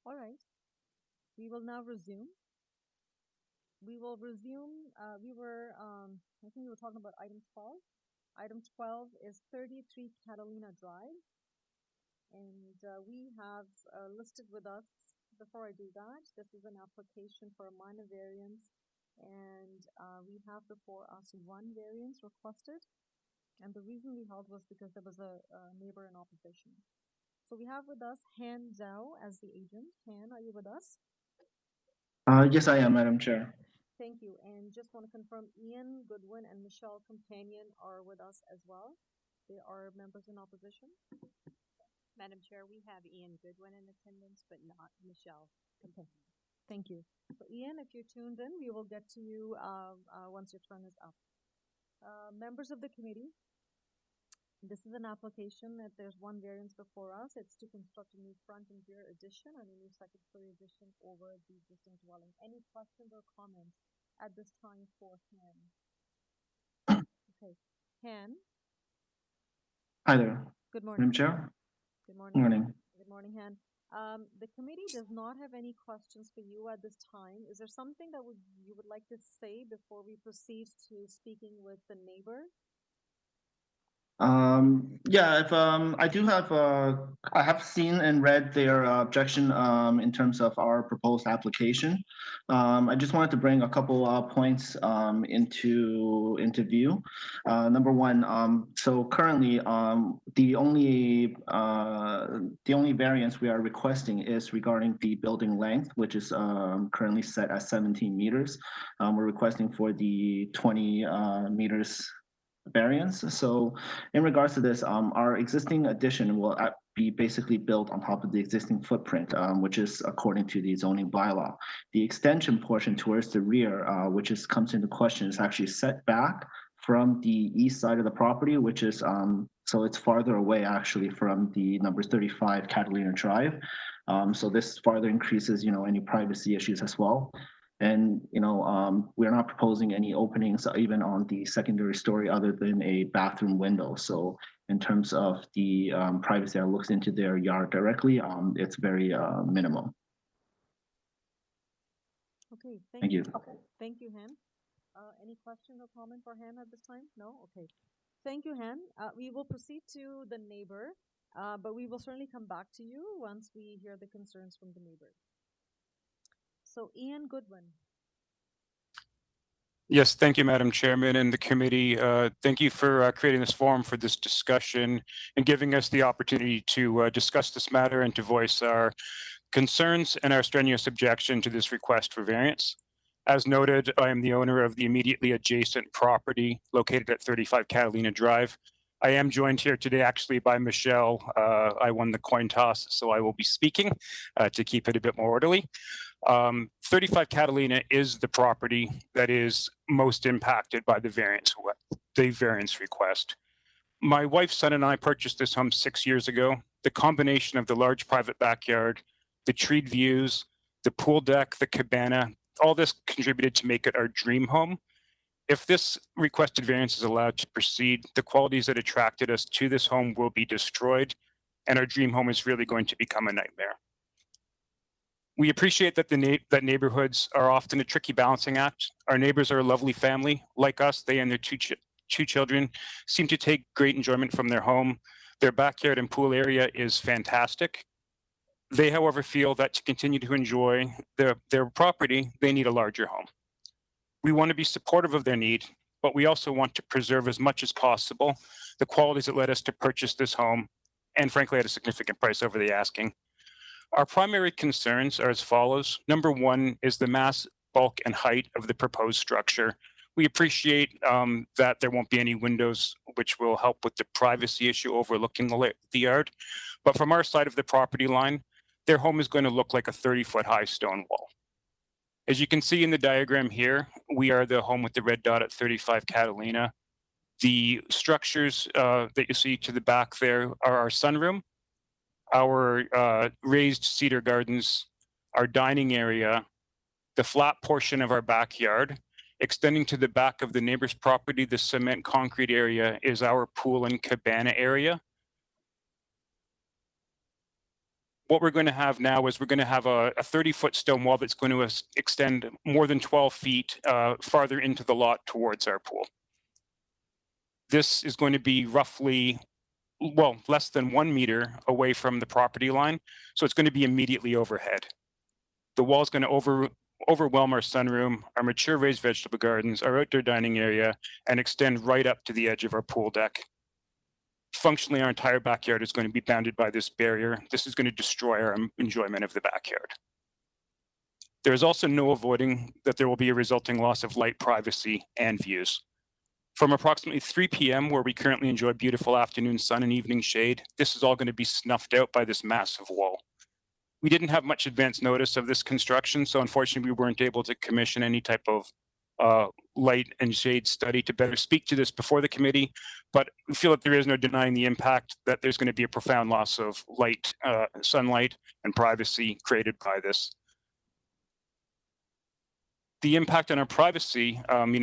All right. We will now resume. We will resume. I think we were talking about item 12. Item 12 is 33 Catalina Drive. And we have listed with us, before I do that, this is an application for a minor variance. And we have before us one variance requested. And the reason we held was because there was a neighbor in opposition. So we have with us Han Zhao as the agent. Han, are you with us? Yes, I am, Madam Chair. Thank you. And just want to confirm Ian Goodwin and Michelle Companion are with us as well. They are members in opposition. Madam Chair, we have Ian Goodwin in attendance, but not Michelle Companion. Thank you. So Ian, if you're tuned in, we will get to you once your turn is up. Members of the committee, this is an application that there's one variance before us. It's to construct a new front and rear addition and a new second-story addition over the existing dwelling. Any questions or comments at this time for Han? Okay, Han. Hi there. Good morning. Madam Chair. Good morning. Good morning. Good morning, Han. The committee does not have any questions for you at this time. Is there something that you would like to say before we proceed to speaking with the neighbor? Yeah, if I have seen and read their objection in terms of our proposed application. I just wanted to bring a couple points into view. Number one, so currently the only variance we are requesting is regarding the building length, which is currently set at 17 meters. We're requesting for the 20 meters variance. So in regards to this, our existing addition will be basically built on top of the existing footprint, which is according to the zoning bylaw. The extension portion towards the rear, which comes into question, is actually set back from the east side of the property, which is so it's farther away actually from the number 35 Catalina Drive. So this farther increases, any privacy issues as well. And, we're not proposing any openings even on the secondary story other than a bathroom window. So in terms of the privacy that looks into their yard directly, it's very minimal. Okay, thank you. Okay. Thank you, Han. Any questions or comment for Han at this time? No? Okay. Thank you, Han. We will proceed to the neighbor, but we will certainly come back to you once we hear the concerns from the neighbor. So Ian Goodwin. Yes, thank you, Madam Chairman and the committee. Thank you for creating this forum for this discussion and giving us the opportunity to discuss this matter and to voice our concerns and our strenuous objection to this request for variance. As noted, I am the owner of the immediately adjacent property located at 35 Catalina Drive. I am joined here today actually by Michelle. I won the coin toss, so I will be speaking to keep it a bit more orderly. 35 Catalina is the property that is most impacted by the variance request. My wife's son and I purchased this home 6 years ago. The combination of the large private backyard, the treed views, the pool deck, the cabana, all this contributed to make it our dream home. If this requested variance is allowed to proceed, the qualities that attracted us to this home will be destroyed, and our dream home is really going to become a nightmare. We appreciate that that neighborhoods are often a tricky balancing act. Our neighbors are a lovely family. Like us, they and their two children seem to take great enjoyment from their home. Their backyard and pool area is fantastic. They, however, feel that to continue to enjoy their property, they need a larger home. We want to be supportive of their need, but we also want to preserve as much as possible the qualities that led us to purchase this home, and frankly, at a significant price over the asking. Our primary concerns are as follows. Number one is the mass, bulk, and height of the proposed structure. We appreciate that there won't be any windows, which will help with the privacy issue overlooking the yard. But from our side of the property line, their home is going to look like a 30-foot high stone wall. As you can see in the diagram here, we are the home with the red dot at 35 Catalina. The structures that you see to the back there are our sunroom, our raised cedar gardens, our dining area, the flat portion of our backyard. Extending to the back of the neighbor's property, the cement concrete area is our pool and cabana area. what we're going to have now is we're going to have a 30-foot stone wall that's going to extend more than 12 feet farther into the lot towards our pool. This is going to be roughly, well, less than 1 meter away from the property line, so it's going to be immediately overhead. The wall is going to overwhelm our sunroom, our mature raised vegetable gardens, our outdoor dining area, and extend right up to the edge of our pool deck. Functionally, our entire backyard is going to be bounded by this barrier. This is going to destroy our enjoyment of the backyard. There is also no avoiding that there will be a resulting loss of light, privacy, and views. From approximately 3 p.m., where we currently enjoy beautiful afternoon sun and evening shade, this is all going to be snuffed out by this massive wall. We didn't have much advance notice of this construction, so unfortunately we weren't able to commission any type of light and shade study to better speak to this before the committee, but we feel that there is no denying the impact that there's going to be a profound loss of light, sunlight, and privacy created by this. The impact on our privacy,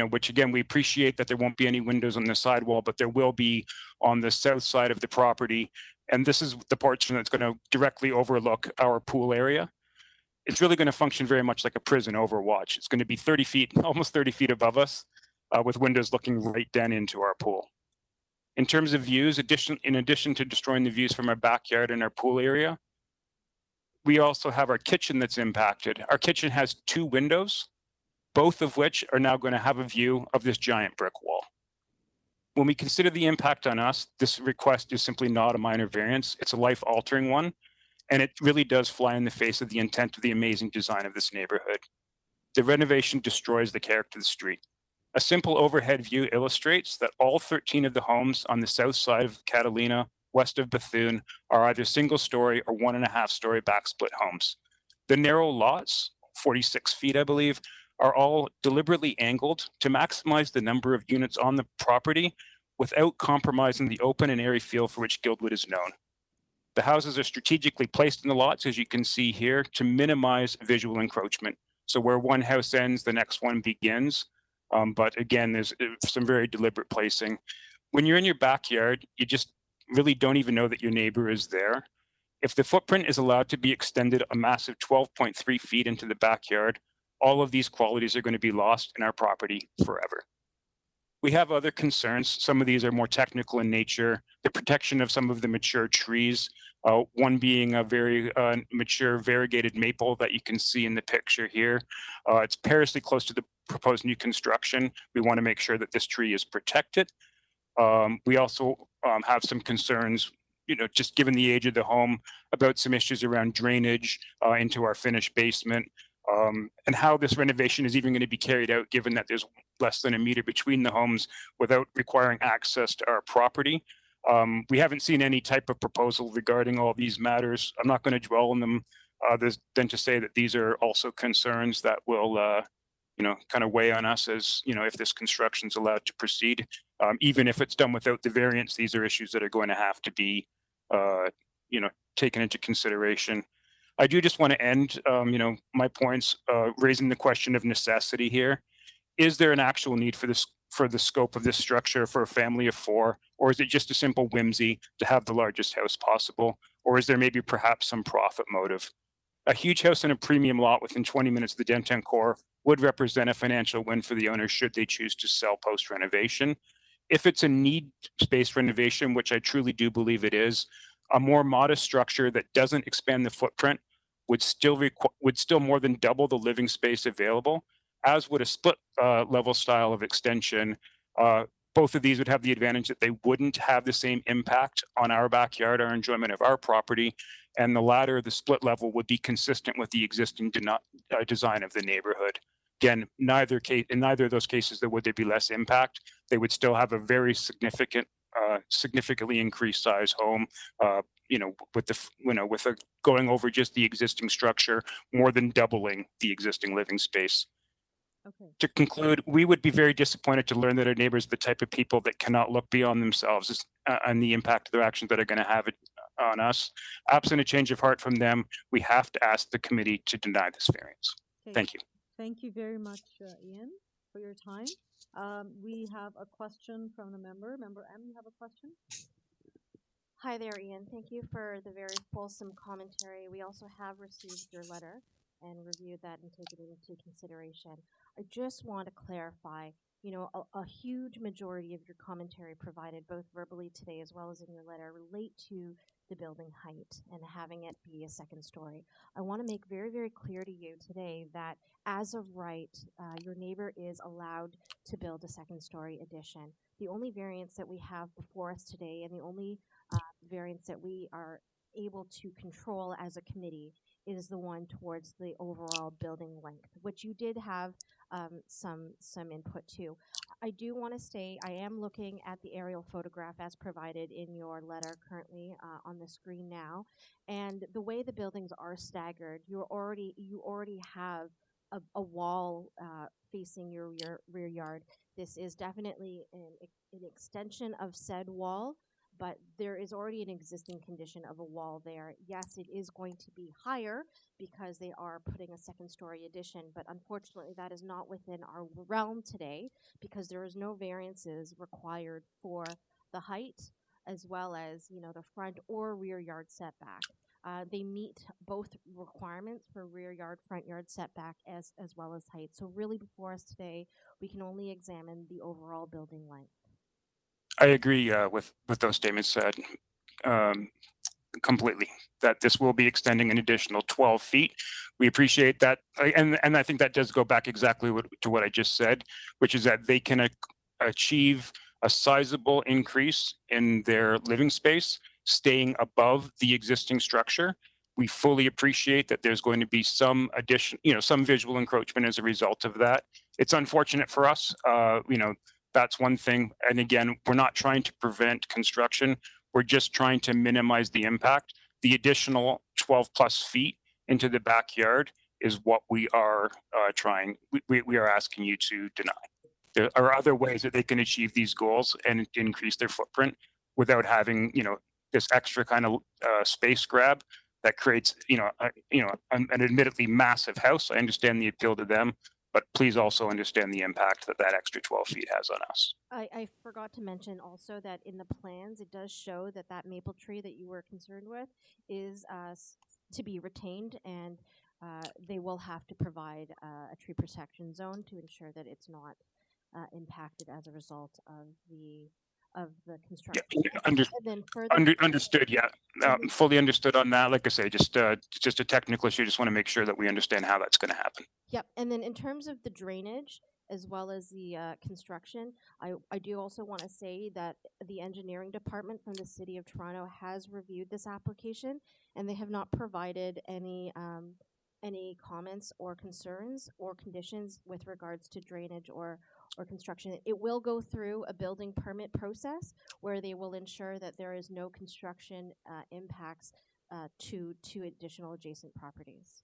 which again, we appreciate that there won't be any windows on the sidewall, but there will be on the south side of the property. And this is the portion that's going to directly overlook our pool area. It's really going to function very much like a prison overwatch. It's going to be 30 feet, almost 30 feet above us, with windows looking right down into our pool. In terms of views, in addition to destroying the views from our backyard and our pool area, we also have our kitchen that's impacted. Our kitchen has 2 windows, both of which are now going to have a view of this giant brick wall. When we consider the impact on us, this request is simply not a minor variance. It's a life-altering one, and it really does fly in the face of the intent of the amazing design of this neighborhood. The renovation destroys the character of the street. A simple overhead view illustrates that all 13 of the homes on the south side of Catalina, west of Bethune, are either single-story or 1.5-story backsplit homes. The narrow lots, 46 feet, I believe, are all deliberately angled to maximize the number of units on the property without compromising the open and airy feel for which Guildwood is known. The houses are strategically placed in the lots, as you can see here, to minimize visual encroachment. So where one house ends, the next one begins. But again, there's some very deliberate placing. When you're in your backyard, you just really don't even know that your neighbor is there. If the footprint is allowed to be extended a massive 12.3 feet into the backyard, all of these qualities are going to be lost in our property forever. We have other concerns. Some of these are more technical in nature. The protection of some of the mature trees, one being a very mature variegated maple that you can see in the picture here. It's perilously close to the proposed new construction. We want to make sure that this tree is protected. We also have some concerns, just given the age of the home, about some issues around drainage into our finished basement. And how this renovation is even going to be carried out, given that there's less than a meter between the homes without requiring access to our property. We haven't seen any type of proposal regarding all these matters. I'm not going to dwell on them than to say that these are also concerns that will, kind of weigh on us as, if this construction is allowed to proceed. Even if it's done without the variance, these are issues that are going to have to be, taken into consideration. I do just want to end, my points, raising the question of necessity here. Is there an actual need for the scope of this structure for a family of 4, or is it just a simple whimsy to have the largest house possible, or is there maybe perhaps some profit motive? A huge house in a premium lot within 20 minutes of the downtown core would represent a financial win for the owner should they choose to sell post-renovation. If it's a need-based renovation, which I truly do believe it is, a more modest structure that doesn't expand the footprint would still more than double the living space available, as would a split level style of extension. Both of these would have the advantage that they wouldn't have the same impact on our backyard, our enjoyment of our property, and the latter, the split level, would be consistent with the existing design of the neighborhood. Again, in neither of those cases would there be less impact. They would still have a very significantly increased size home, with going over just the existing structure, more than doubling the existing living space. Okay. To conclude, we would be very disappointed to learn that our neighbors are the type of people that cannot look beyond themselves and the impact of their actions that are going to have it on us. Absent a change of heart from them, we have to ask the committee to deny this variance. Okay. Thank you. Thank you very much, Ian, for your time. We have a question from the member. Member M, you have a question? Hi there, Ian. Thank you for the very fulsome commentary. We also have received your letter and reviewed that and taken it into consideration. I just want to clarify, you know, a huge majority of your commentary provided both verbally today as well as in your letter relate to the building height and having it be a second story. I want to make very, very clear to you today that as of right, your neighbor is allowed to build a second story addition. The only variance that we have before us today and the only variance that we are able to control as a committee is the one towards the overall building length, which you did have some input to. I do want to say I am looking at the aerial photograph as provided in your letter currently on the screen now, and the way the buildings are staggered, you already have a wall facing your rear yard. This is definitely an extension of said wall, but there is already an existing condition of a wall there. Yes, it is going to be higher because they are putting a second story addition, but unfortunately that is not within our realm today because there is no variances required for the height as well as, you know, the front or rear yard setback. They meet both requirements for rear yard, front yard setback as well as height. So really before us today, we can only examine the overall building length. I agree with those statements completely, that this will be extending an additional 12 feet. We appreciate that. And I think that does go back exactly to what I just said, which is that they can achieve a sizable increase in their living space, staying above the existing structure. We fully appreciate that there's going to be some addition, you know, some visual encroachment as a result of that. It's unfortunate for us, you know, that's one thing. And again, we're not trying to prevent construction. We're just trying to minimize the impact. The additional 12 plus feet into the backyard is what we are we are asking you to deny. There are other ways that they can achieve these goals and increase their footprint without having, you know, this extra kind of space grab that creates, an admittedly massive house. I understand the appeal to them, but please also understand the impact that extra 12 feet has on us. I forgot to mention also that in the plans, it does show that maple tree that you were concerned with is to be retained, and they will have to provide a tree protection zone to ensure that it's not impacted as a result of the construction. Yeah, understood. Yeah, fully understood on that. Like I say, just a technical issue. Just want to make sure that we understand how that's going to happen. Yep. And then in terms of the drainage as well as the construction, I do also want to say that the engineering department from the City of Toronto has reviewed this application, and they have not provided any comments or concerns or conditions with regards to drainage or construction. It will go through a building permit process where they will ensure that there is no construction impacts to additional adjacent properties.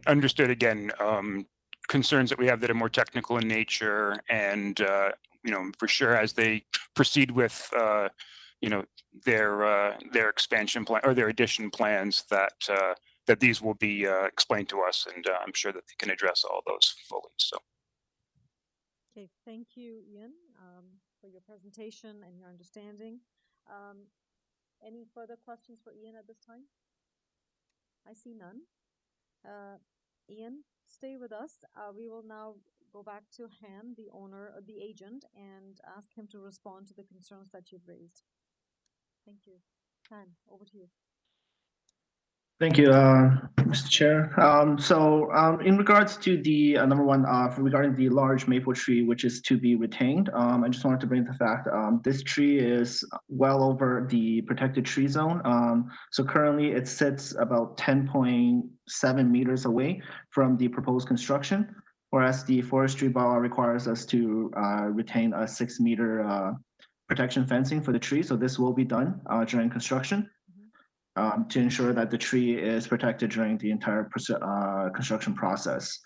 Understood. Again, concerns that we have that are more technical in nature, and for sure as they proceed with their expansion plan or their addition plans, that these will be explained to us, and I'm sure that they can address all those fully. So. Okay, thank you, Ian, for your presentation and your understanding. Any further questions for Ian at this time? I see none. Ian, stay with us. We will now go back to Han, the owner, the agent, and ask him to respond to the concerns that you've raised. Thank you. Han, over to you. Thank you, Mr. Chair. In regards to the number one, regarding the large maple tree, which is to be retained, I just wanted to bring the fact this tree is well over the protected tree zone. So currently it sits about 10.7 meters away from the proposed construction, whereas the forestry bylaw requires us to retain a 6-meter protection fencing for the tree. So this will be done during construction. To ensure that the tree is protected during the entire construction process.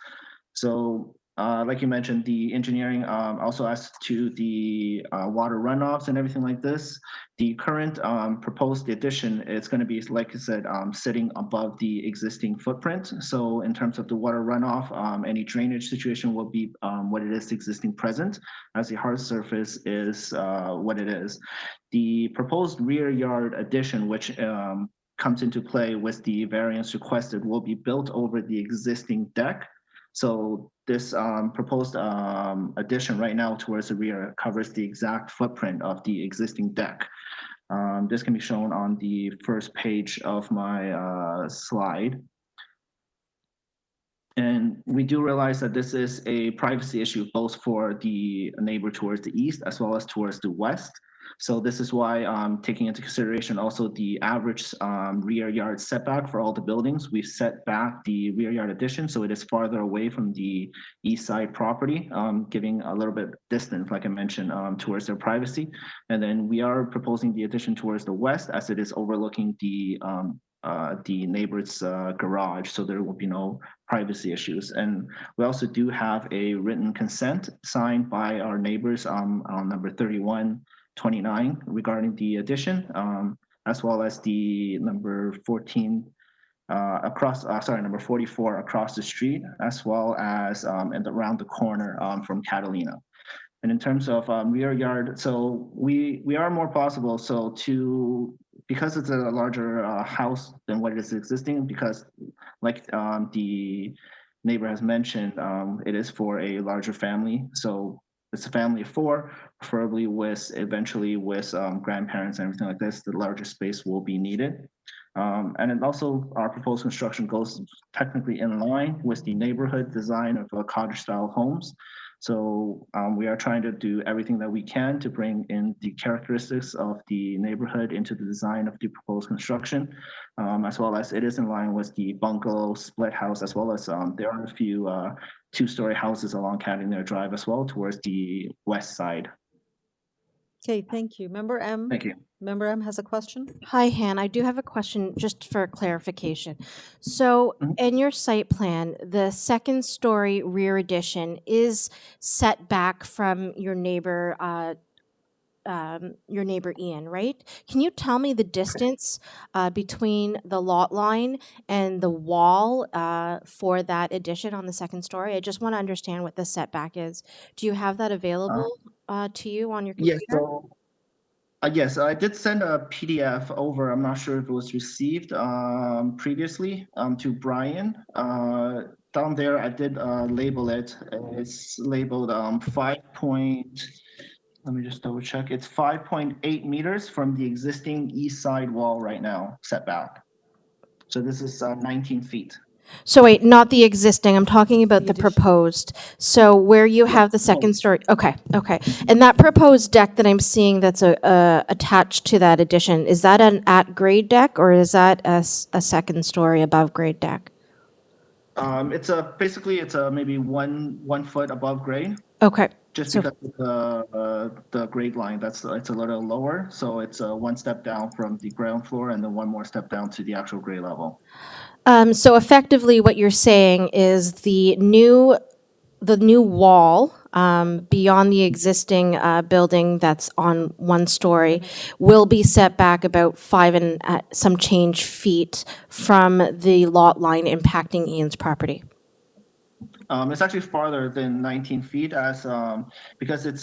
So like you mentioned, the engineering also as to the water runoffs and everything like this. The current proposed addition is going to be, like I said, sitting above the existing footprint. So in terms of the water runoff, any drainage situation will be what it is existing present, as the hard surface is what it is. The proposed rear yard addition, which comes into play with the variance requested, will be built over the existing deck. So this proposed addition right now towards the rear covers the exact footprint of the existing deck. This can be shown on the first page of my slide. And we do realize that this is a privacy issue both for the neighbor towards the east as well as towards the west. So this is why taking into consideration also the average rear yard setback for all the buildings, we've set back the rear yard addition so it is farther away from the east side property, giving a little bit distance, like I mentioned, towards their privacy. And then we are proposing the addition towards the west as it is overlooking the neighbor's garage, so there will be no privacy issues. And we also do have a written consent signed by our neighbors on number 3129 regarding the addition, as well as the number 14 number 44 across the street, as well as and around the corner from Catalina. And in terms of rear yard, so we are more possible. So because it's a larger house than what is existing, because like the neighbor has mentioned, it is for a larger family. So it's a family of 4, preferably eventually with grandparents and everything like this, the larger space will be needed. And then also our proposed construction goes technically in line with the neighborhood design of cottage style homes. So we are trying to do everything that we can to bring in the characteristics of the neighborhood into the design of the proposed construction, as well as it is in line with the bungalow split house, as well as there are a few 2-story houses along Catalina Drive as well towards the west side. Okay, thank you. Member M. Thank you. Member M has a question. Hi, Han. I do have a question just for clarification. So in your site plan, the second story rear addition is set back from your neighbor Ian, right? Can you tell me the distance between the lot line and the wall for that addition on the second story? I just want to understand what the setback is. Do you have that available to you on your computer? Yes, so yes, I did send a PDF over. I'm not sure if it was received previously to Brian. Down there, I did label it. It's labeled let me just double check. It's 5.8 meters from the existing east side wall right now, setback. So this is 19 feet. So wait, not the existing. I'm talking about the proposed. So where you have the second story. Okay. And that proposed deck that I'm seeing that's attached to that addition, is that an at-grade deck or is that a second story above grade deck? It's basically maybe one foot above grade. Okay. Just because of the grade line, it's a little lower. So it's one step down from the ground floor and then one more step down to the actual grade level. So effectively what you're saying is the new wall beyond the existing building that's on one story will be set back about 5 and some change feet from the lot line impacting Ian's property. It's actually farther than 19 feet because it's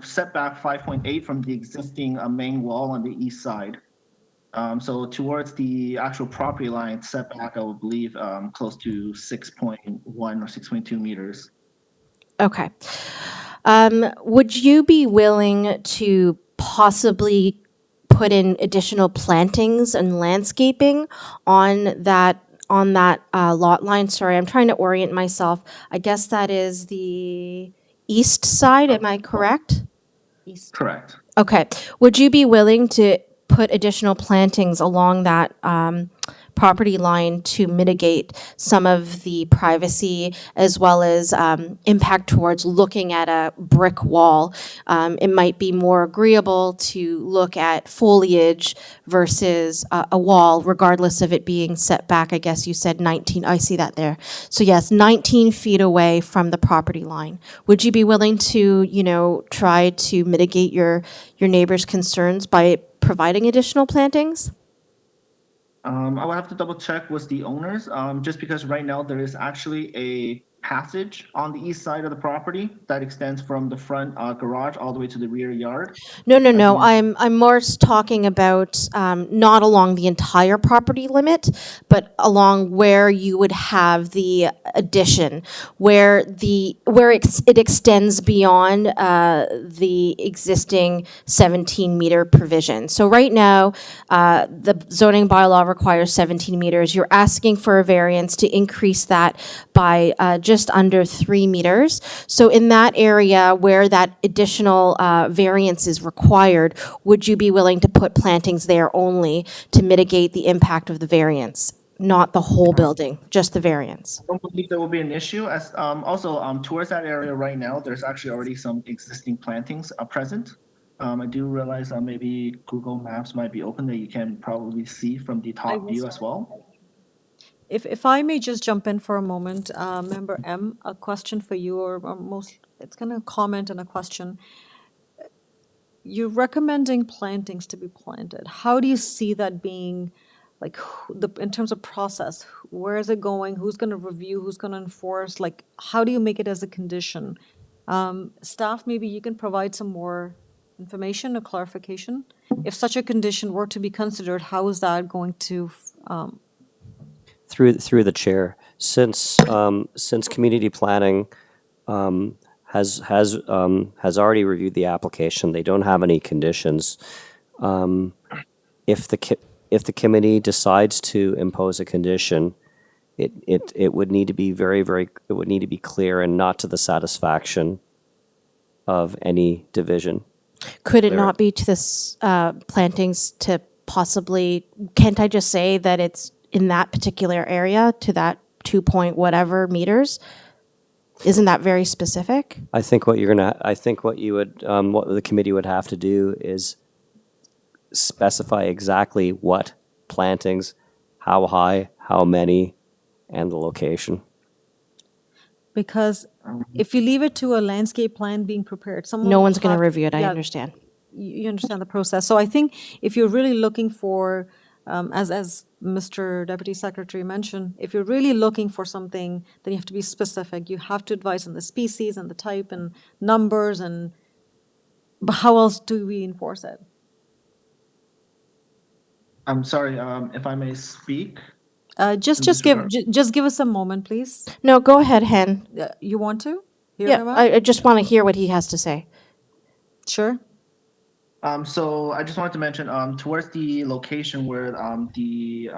set back 5.8 from the existing main wall on the east side. So towards the actual property line setback, I would believe close to 6.1 or 6.2 meters. Okay. Would you be willing to possibly put in additional plantings and landscaping on that lot line? Sorry, I'm trying to orient myself. I guess that is the east side. Am I correct? East. Correct. Okay. Would you be willing to put additional plantings along that property line to mitigate some of the privacy as well as impact towards looking at a brick wall. It might be more agreeable to look at foliage versus a wall, regardless of it being set back. I guess you said 19, I see that there. So yes, 19 feet away from the property line. Would you be willing to, try to mitigate your neighbor's concerns by providing additional plantings? I would have to double check with the owners, just because right now there is actually a passage on the east side of the property that extends from the front garage all the way to the rear yard. No. I'm more talking about not along the entire property limit, but along where you would have the addition, where it extends beyond the existing 17-meter provision. So right now, the zoning bylaw requires 17 meters. You're asking for a variance to increase that by just under 3 meters. So in that area where that additional variance is required, would you be willing to put plantings there only to mitigate the impact of the variance? Not the whole building, just the variance. I don't believe there will be an issue. As also towards that area right now, there's actually already some existing plantings present. I do realize maybe Google Maps might be open that you can probably see from the top view as well. If I may just jump in for a moment, Member M, a question for you, or it's kind of a comment and a question. You're recommending plantings to be planted. How do you see that being, like, in terms of process? Where is it going? Who's going to review? Who's going to enforce? Like, how do you make it as a condition? Staff, maybe you can provide some more information or clarification. If such a condition were to be considered, how is that going to Through the chair, since community planning has already reviewed the application, they don't have any conditions. If the committee decides to impose a condition, it would need to be it would need to be clear and not to the satisfaction of any division. Could it not be to this plantings to possibly? Can't I just say that it's in that particular area to that 2 point whatever meters? Isn't that very specific? I think what the committee would have to do is specify exactly what plantings, how high, how many, and the location. Because if you leave it to a landscape plan being prepared, someone No will one's going to have- review it, I yeah, understand. You understand the process. So I think if you're really looking for, as Mr. Deputy Secretary mentioned, if you're really looking for something, then you have to be specific. You have to advise on the species and the type and numbers, and but how else do we enforce it? I'm sorry, if I may speak. Just give us a moment, please. No, go ahead, Hen. You want to hear Yeah, him out? I just want to hear what he has to say. Sure. So I just wanted to mention towards the location where the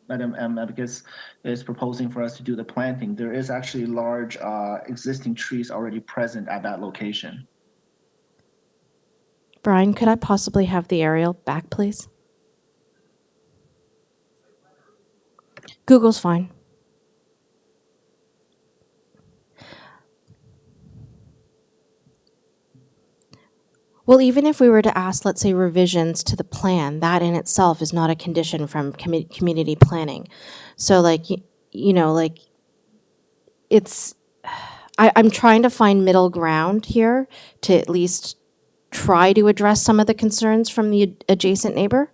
Madam M. Abacus is proposing for us to do the planting, there is actually large existing trees already present at that location. Brian, could I possibly have the aerial back, please? Google's fine. Well, even if we were to ask, let's say, revisions to the plan, that in itself is not a condition from community planning. So, like, it's, I'm trying to find middle ground here to at least try to address some of the concerns from the adjacent neighbor.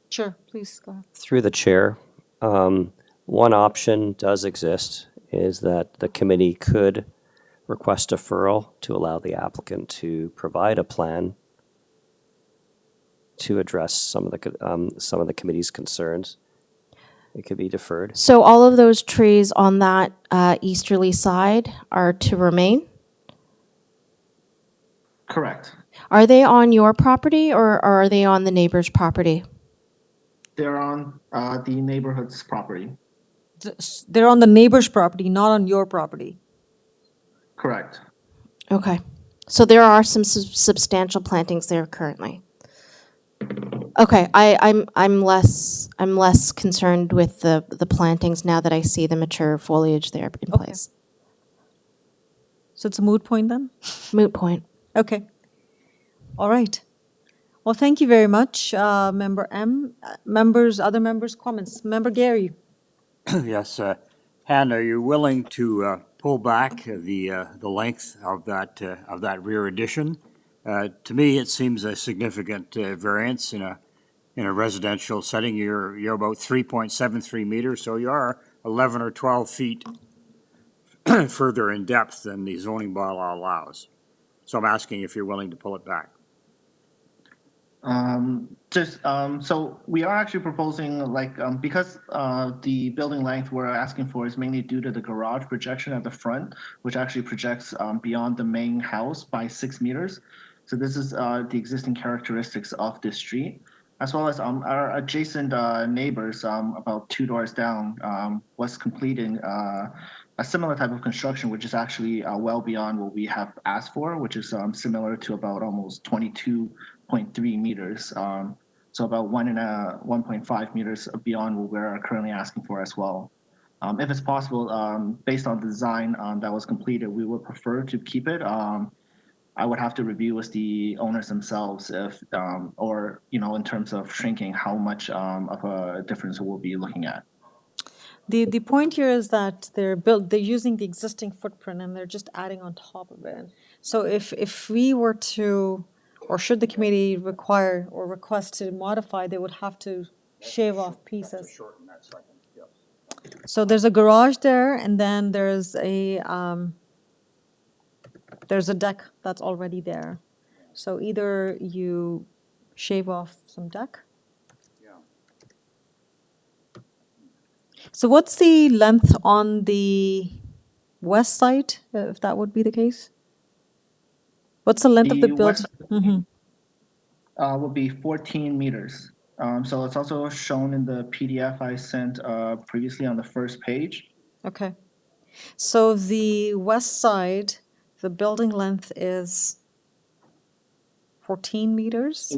Sure, please go ahead. Through the chair, one option does exist, is that the committee could request deferral to allow the applicant to provide a plan to address some of the committee's concerns. It could be deferred. So all of those trees on that easterly side are to remain? Correct. Are they on your property or are they on the neighbor's property? They're on the neighborhood's property. They're on the neighbor's property, not on your property. Correct. Okay. So there are some substantial plantings there currently. Okay, I'm less concerned with the plantings now that I see the mature foliage there in Okay. place. So it's a moot point then? Moot point. Okay. All right. Well, thank you very much, Member M. Other members' comments. Member Gary. Yes, Han, are you willing to pull back the length of that rear addition? To me, it seems a significant variance in a residential setting. You're about 3.73 meters, so you are 11 or 12 feet further in depth than the zoning bylaw allows. So I'm asking if you're willing to pull it back. So we are actually proposing, because the building length we're asking for is mainly due to the garage projection at the front, which actually projects beyond the main house by 6 meters. So this is the existing characteristics of this street, as well as our adjacent neighbors about 2 doors down was completing a similar type of construction, which is actually well beyond what we have asked for, which is similar to about almost 22.3 meters. So about 1.5 meters beyond what we're currently asking for as well. If it's possible, based on the design that was completed, we would prefer to keep it. I would have to review with the owners themselves if, or, in terms of shrinking, how much of a difference we'll be looking at. The point here is that they're using the existing footprint and they're just adding on top of it. So if we were to, or should the committee require or request to modify, they would have to shave off pieces. So there's a garage there, and then there's a deck that's already there. So either you shave off some deck. So what's the length on the west side, if that would be the case? What's the length of the building? Would be 14 meters. So it's also shown in the PDF I sent previously on the first page. Okay. So the west side, the building length is 14 meters?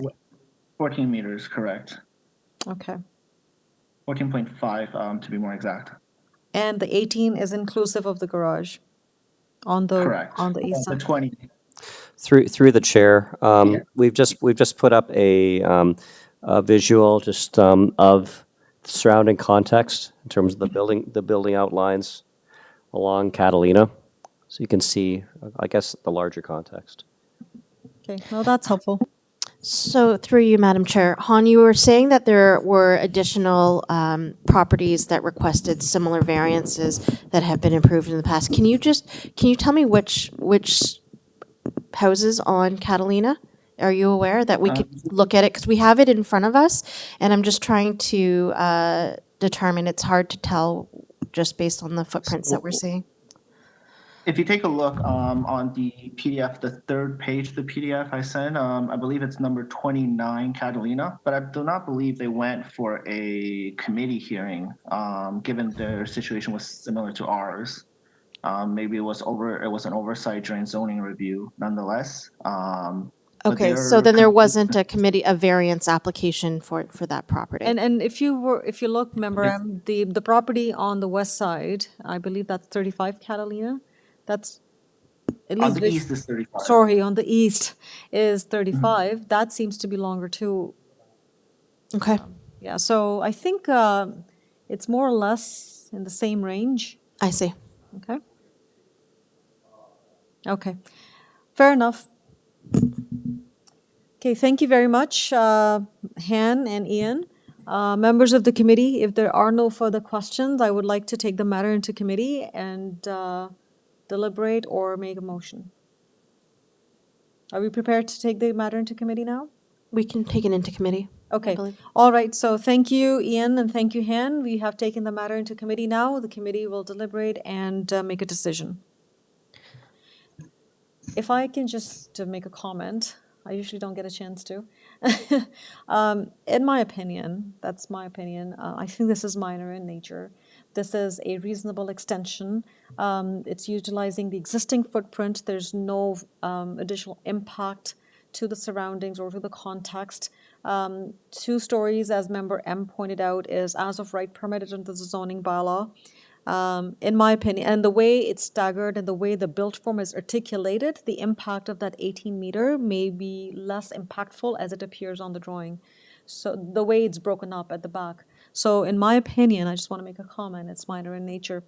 14 meters, correct. Okay. 14.5 to be more exact. And the 18 is inclusive of the garage on the Correct. on the east The side. 20. Through the chair, we've just put up a visual just of the surrounding context in terms of the building outlines along Catalina, so you can see, I guess, the larger context. Okay, well, that's helpful. So through you, Madam Chair, Han, you were saying that there were additional properties that requested similar variances that have been approved in the past. Can you tell me which houses on Catalina? Are you aware that we could look at it? Because we have it in front of us, and I'm just trying to determine. It's hard to tell just based on the footprints that we're seeing. If you take a look on the PDF, the third page of the PDF I sent, I believe it's number 29 Catalina, but I do not believe they went for a committee hearing, given their situation was similar to ours. Maybe it was an oversight during zoning review nonetheless. Okay, so then there wasn't a variance application for that property. And if you look, remember, the property on the west side, I believe that's 35 Catalina. That's at least on the east is 35. Sorry, on the east is 35. That seems to be longer too. Okay. Yeah, so I think it's more or less in the same range. I see. Okay. Okay. Fair enough. Okay, thank you very much, Han and Ian. Members of the committee, if there are no further questions, I would like to take the matter into committee and deliberate or make a motion. Are we prepared to take the matter into committee now? We can take it into committee. Okay. All right. So thank you, Ian, and thank you, Han. We have taken the matter into committee now. The committee will deliberate and make a decision. If I can just make a comment, I usually don't get a chance to. In my opinion, that's my opinion, I think this is minor in nature. This is a reasonable extension. It's utilizing the existing footprint. There's no additional impact to the surroundings or to the context. 2 stories, as Member M pointed out, is as of right permitted under the zoning bylaw. In my opinion, and the way it's staggered and the way the built form is articulated, the impact of that 18-meter may be less impactful as it appears on the drawing. So the way it's broken up at the back. So in my opinion, I just want to make a comment, it's minor in nature.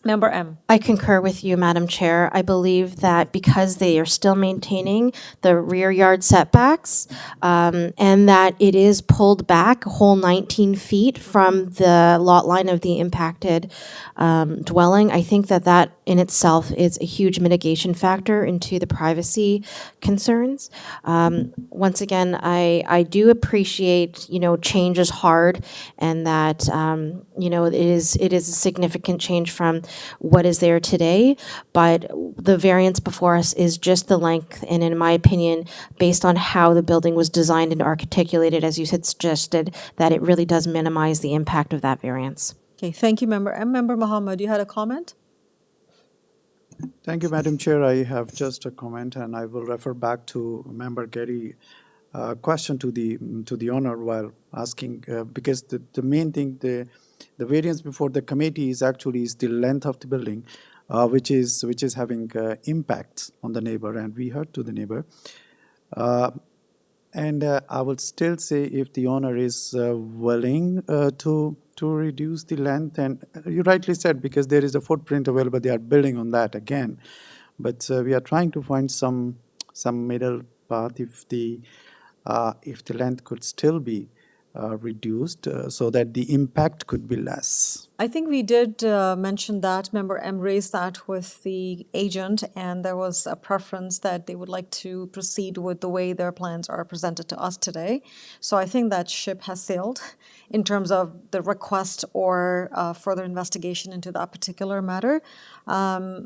Member M. I concur with you, Madam Chair. I believe that because they are still maintaining the rear yard setbacks, and that it is pulled back a whole 19 feet from the lot line of the impacted dwelling, I think that that in itself is a huge mitigation factor into the privacy concerns. Once again, I do appreciate, change is hard, and that, it is a significant change from what is there today, but the variance before us is just the length, and in my opinion, based on how the building was designed and articulated, as you had suggested, that it really does minimize the impact of that variance. Okay, thank you, Member M. Member Muhammad, you had a comment? Thank you, Madam Chair. I have just a comment, and I will refer back to Member Getty question to the owner while asking, because the main thing, the variance before the committee is the length of the building, which is having impacts on the neighbor, and we heard to the neighbor. And I would still say if the owner is willing to reduce the length, and you rightly said, because there is a footprint available, they are building on that again. But we are trying to find some middle path if the length could still be reduced so that the impact could be less. I think we did mention that. Member M raised that with the agent, and there was a preference that they would like to proceed with the way their plans are presented to us today. So I think that ship has sailed in terms of the request or further investigation into that particular matter. I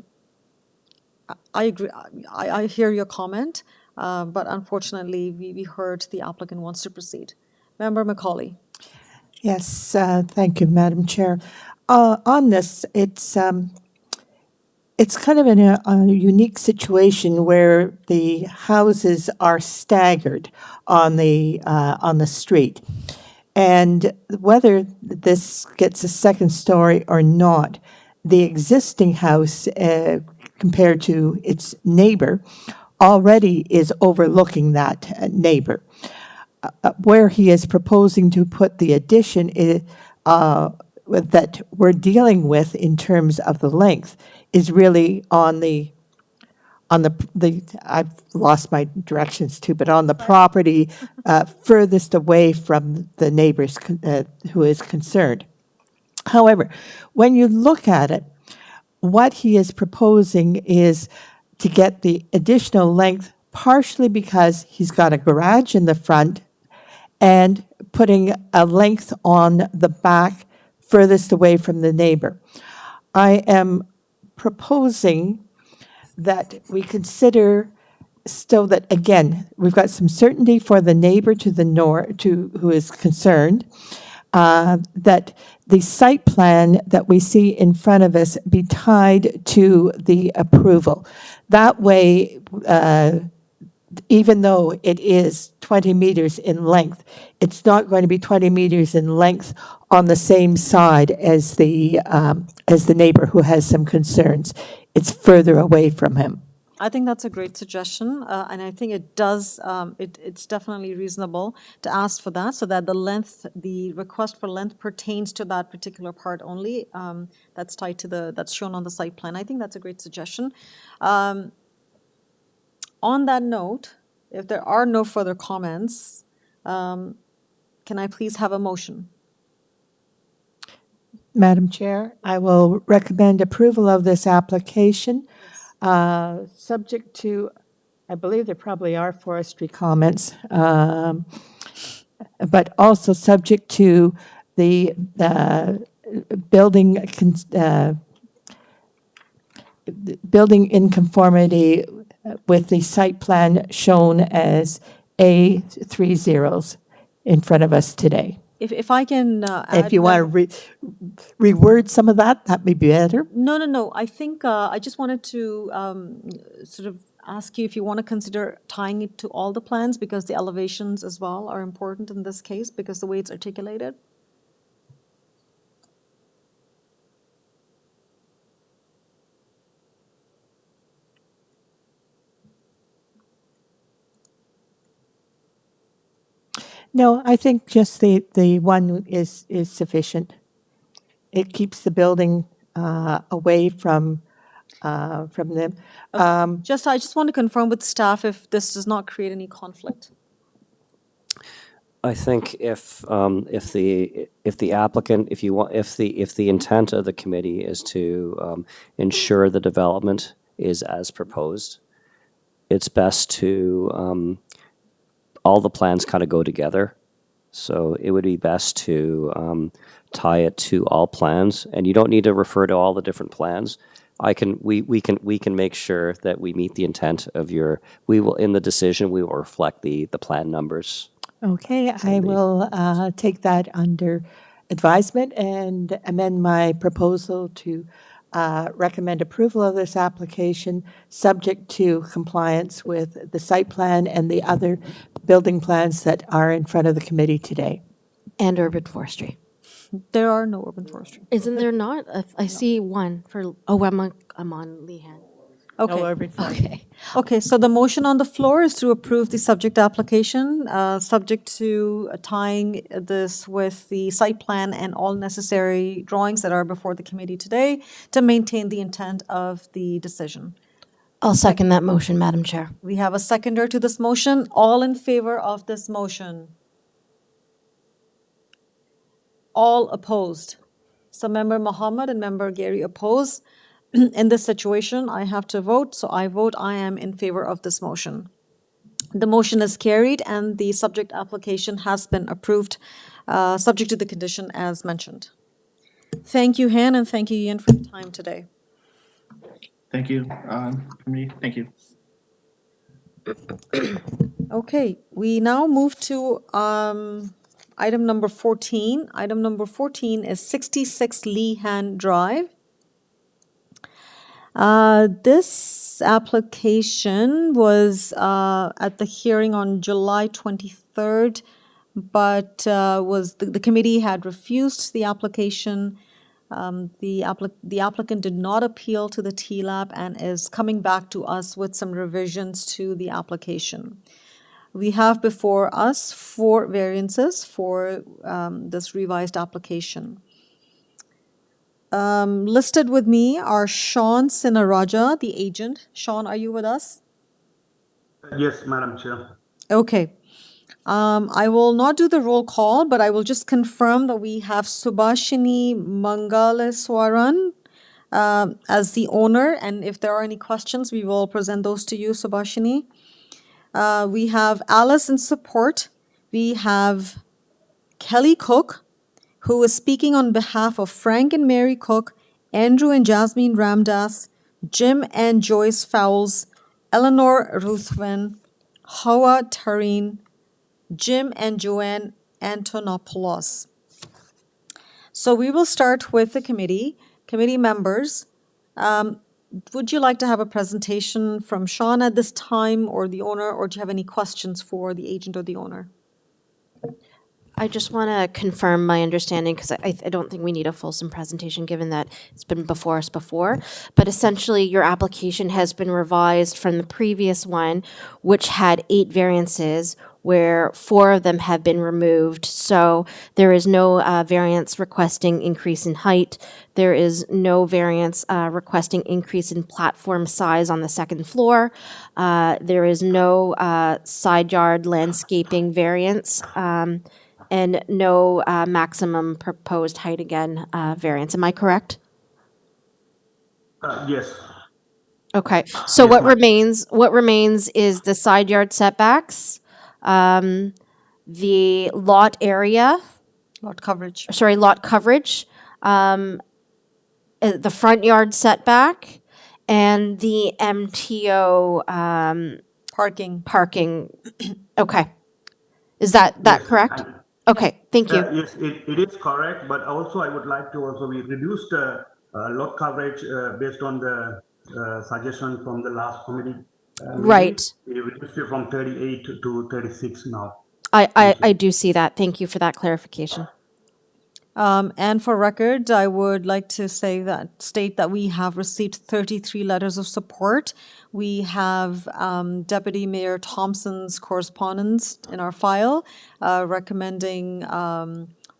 agree. I hear your comment, but unfortunately, we heard the applicant wants to proceed. Member Macaulay. Yes, thank you, Madam Chair. On this, it's kind of in a unique situation where the houses are staggered on the street, and whether this gets a second story or not, the existing house compared to its neighbor already is overlooking that neighbor. Where he is proposing to put the addition that we're dealing with in terms of the length is really on the I've lost my directions too, but on the property furthest away from the neighbors who is concerned. However, when you look at it, what he is proposing is to get the additional length partially because he's got a garage in the front and putting a length on the back furthest away from the neighbor. I am proposing that we consider still that, again, we've got some certainty for the neighbor to the north, who is concerned, that the site plan that we see in front of us be tied to the approval. That way, even though it is 20 meters in length, it's not going to be 20 meters in length on the same side as the neighbor who has some concerns. It's further away from him. I think that's a great suggestion, and I think it does. It's definitely reasonable to ask for that, so that the request for length pertains to that particular part only. That's tied to that's shown on the site plan. I think that's a great suggestion. On that note, if there are no further comments, can I please have a motion? Madam Chair, I will recommend approval of this application, subject to, I believe there probably are forestry comments, but also subject to the building in conformity with the site plan shown as A3 zeros in front of us today. If I can add, if you want to reword some of that, that may be better. No. I think I just wanted to sort of ask you if you want to consider tying it to all the plans because the elevations as well are important in this case because the way it's articulated. No, I think just the one is sufficient. It keeps the building away from them. I just want to confirm with staff if this does not create any conflict. I think if the applicant, if the intent of the committee is to ensure the development is as proposed, it's best to all the plans kind of go together. So it would be best to tie it to all plans, and you don't need to refer to all the different plans. We can make sure that we meet the intent of in the decision, we will reflect the plan numbers. Okay, I will take that under advisement and amend my proposal to recommend approval of this application subject to compliance with the site plan and the other building plans that are in front of the committee today. And urban forestry. There are no urban forestry. Isn't there not? I see one for, I'm on Lehan. Okay. No urban forestry. Okay. Okay, so the motion on the floor is to approve the subject application, subject to tying this with the site plan and all necessary drawings that are before the committee today to maintain the intent of the decision. I'll second that motion, Madam Chair. We have a seconder to this motion. All in favor of this motion? All opposed? So Member Mohammed and Member Gary oppose. In this situation, I have to vote, so I vote I am in favor of this motion. The motion is carried and the subject application has been approved, subject to the condition as mentioned. Thank you, Han, and thank you, Ian, for your time today. Thank you. Thank you. Okay, we now move to item number 14. Item number 14 is 66 Lehan Drive. This application was at the hearing on July 23rd, but the committee had refused the application. The applicant did not appeal to the TLAP and is coming back to us with some revisions to the application. We have before us 4 variances for this revised application. Listed with me are Sean Sinaraja, the agent. Sean, are you with us? Yes, Madam Chair. Okay. I will not do the roll call, but I will just confirm that we have Subhashini Mangaleswaran as the owner, and if there are any questions, we will present those to you, Subhashini. We have Alice in support. We have Kelly Cook, who is speaking on behalf of Frank and Mary Cook, Andrew and Jasmine Ramdas, Jim and Joyce Fowles, Eleanor Ruthven, Hawa Tareen, Jim and Joanne Antonopoulos. So we will start with the committee. Committee members, would you like to have a presentation from Sean at this time, or the owner, or do you have any questions for the agent or the owner? I just want to confirm my understanding because I don't think we need a fulsome presentation given that it's been before us before. But essentially, your application has been revised from the previous one, which had 8 variances, where 4 of them have been removed. So there is no variance requesting increase in height. There is no variance requesting increase in platform size on the 2nd floor. There is no side yard landscaping variance. And no maximum proposed height again variance. Am I correct? Yes. Okay. So what remains? What remains is the side yard setbacks, the lot area, lot coverage. Sorry, lot coverage, the front yard setback, and the MTO parking. Okay. Is that correct? Okay, thank you. Yes, it is correct, but also I would like to also, we reduced lot coverage based on the suggestion from the last committee Right. We reduced it from 38 to 36 now. I do see that. Thank you for that clarification. And for record, I would like to state that we have received 33 letters of support. We have Deputy Mayor Thompson's correspondence in our file recommending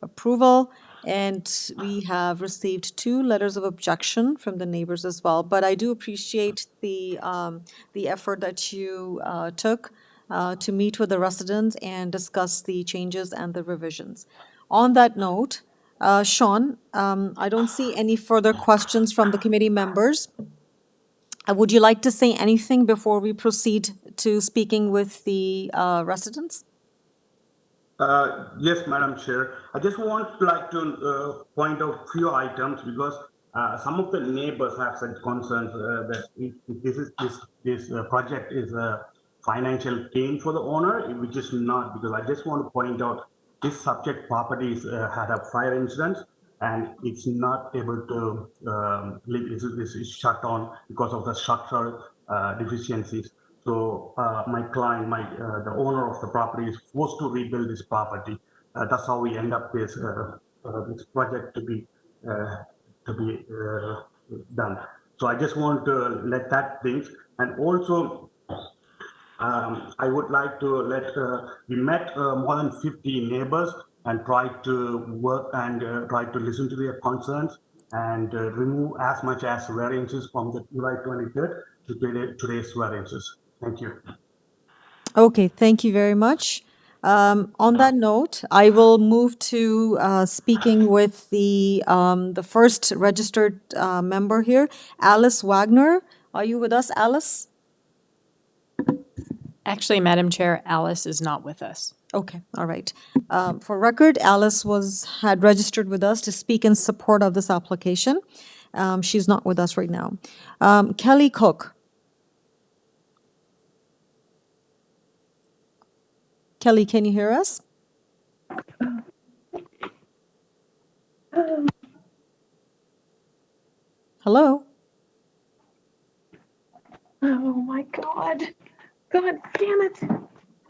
approval, and we have received 2 letters of objection from the neighbors as well. But I do appreciate the effort that you took to meet with the residents and discuss the changes and the revisions. On that note, Sean, I don't see any further questions from the committee members. Would you like to say anything before we proceed to speaking with the residents? Yes, Madam Chair. I just like to point out few items because some of the neighbors have said concerns that if this project is a financial gain for the owner, which is not, because I just want to point out this subject property had a fire incident and it's not able to it's shut down because of the structural deficiencies. So my client, the owner of the property, is forced to rebuild this property. That's how we end up with this project to be done. So I just want to let that think, and also I would like to we met more than 50 neighbors and tried to work and try to listen to their concerns and remove as much as variances from the July 23rd to today's variances. Thank you. Okay, thank you very much. On that note, I will move to speaking with the first registered member here, Alice Wagner. Are you with us, Alice? Actually, Madam Chair, Alice is not with us. Okay, all right. For record, Alice had registered with us to speak in support of this application. She's not with us right now. Kelly Cook. Kelly, can you hear us? Hello? Oh my God. God damn it.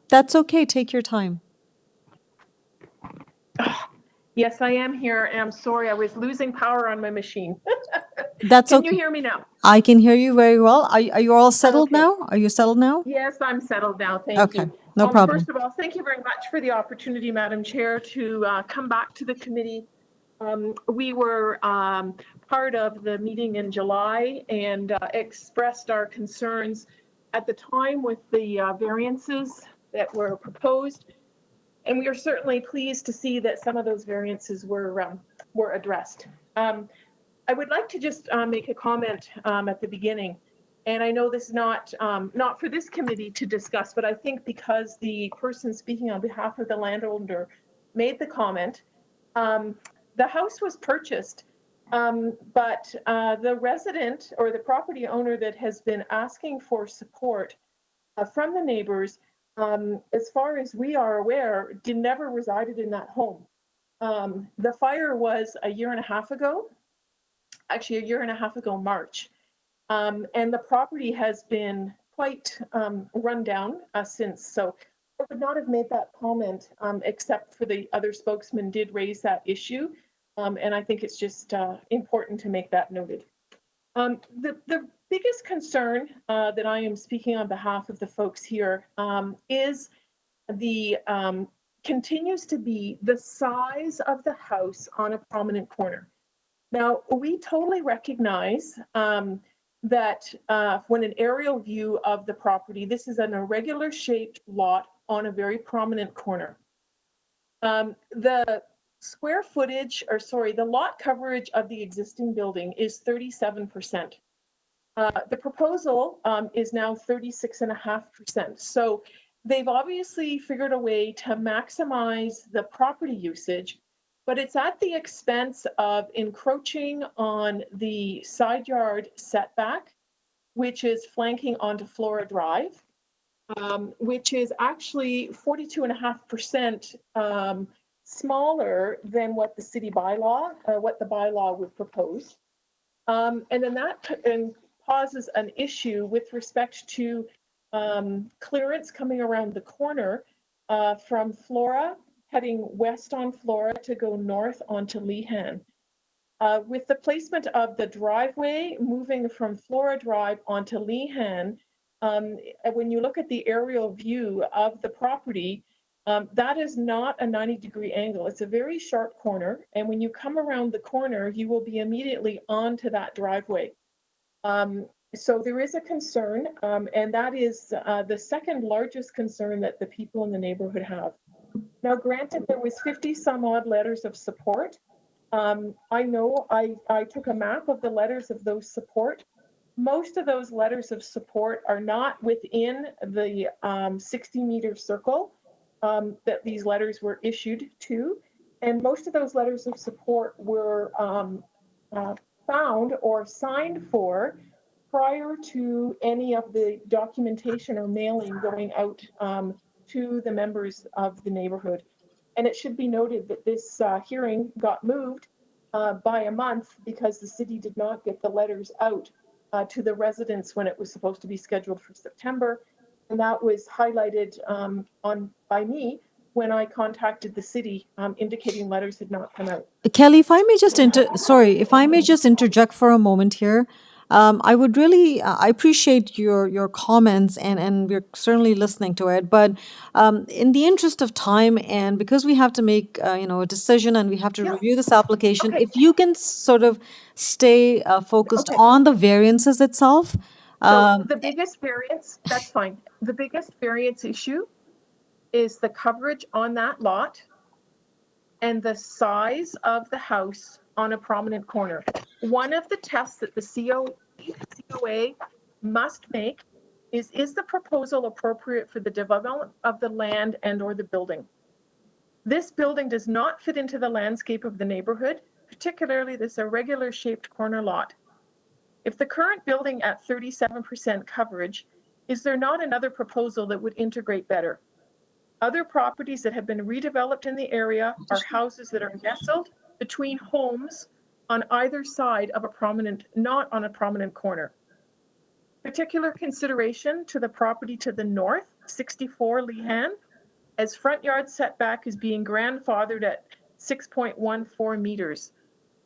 That's okay. Take your time. Yes, I am here. And I'm sorry, I was losing power on my machine. That's okay. Can you hear me now? I can hear you very well. Are you all settled now? Are you settled now? Yes, I'm settled now. Thank you. No problem. First of all, thank you very much for the opportunity, Madam Chair, to come back to the committee. We were part of the meeting in July and expressed our concerns at the time with the variances that were proposed. And we are certainly pleased to see that some of those variances were addressed. I would like to just make a comment at the beginning. And I know this is not for this committee to discuss, but I think because the person speaking on behalf of the landowner made the comment, the house was purchased, but the resident or the property owner that has been asking for support from the neighbors, as far as we are aware, never resided in that home. The fire was a year and a half ago, actually a year and a half ago, March. And the property has been quite run down since. So I would not have made that comment except for the other spokesman did raise that issue. And I think it's just important to make that noted. The biggest concern that I am speaking on behalf of the folks here is continues to be the size of the house on a prominent corner. Now, we totally recognize that when an aerial view of the property, this is an irregular shaped lot on a very prominent corner. The square footage, or sorry, the lot coverage of the existing building is 37%. The proposal is now 36.5%. So they've obviously figured a way to maximize the property usage, but it's at the expense of encroaching on the side yard setback, which is flanking onto Flora Drive, which is actually 42.5% smaller than what the city bylaw, what the bylaw would propose. And then that causes an issue with respect to clearance coming around the corner from Flora, heading west on Flora to go north onto Lehan. With the placement of the driveway moving from Flora Drive onto Lehan, when you look at the aerial view of the property, that is not a 90-degree angle. It's a very sharp corner. And when you come around the corner, you will be immediately onto that driveway. So there is a concern, and that is the second largest concern that the people in the neighborhood have. Now, granted, there was 50 some odd letters of support. I know I took a map of the letters of those support. Most of those letters of support are not within the 60-meter circle that these letters were issued to. And most of those letters of support were found or signed for prior to any of the documentation or mailing going out to the members of the neighborhood. And it should be noted that this hearing got moved by a month because the city did not get the letters out to the residents when it was supposed to be scheduled for September. And that was highlighted by me when I contacted the city indicating letters had not come out. Kelly, if I may just interject for a moment here. I would really, I appreciate your comments and we're certainly listening to it. But in the interest of time and because we have to make, a decision and we have to review this application, if you can sort of stay focused on the variances itself. So the biggest variance, that's fine. The biggest variance issue is the coverage on that lot and the size of the house on a prominent corner. One of the tests that the COA must make is the proposal appropriate for the development of the land and or the building? This building does not fit into the landscape of the neighborhood, particularly this irregular shaped corner lot. If the current building at 37% coverage, is there not another proposal that would integrate better? Other properties that have been redeveloped in the area are houses that are nestled between homes on either side of a prominent, not on a prominent corner. Particular consideration to the property to the north, 64 Lehan, as front yard setback is being grandfathered at 6.14 meters.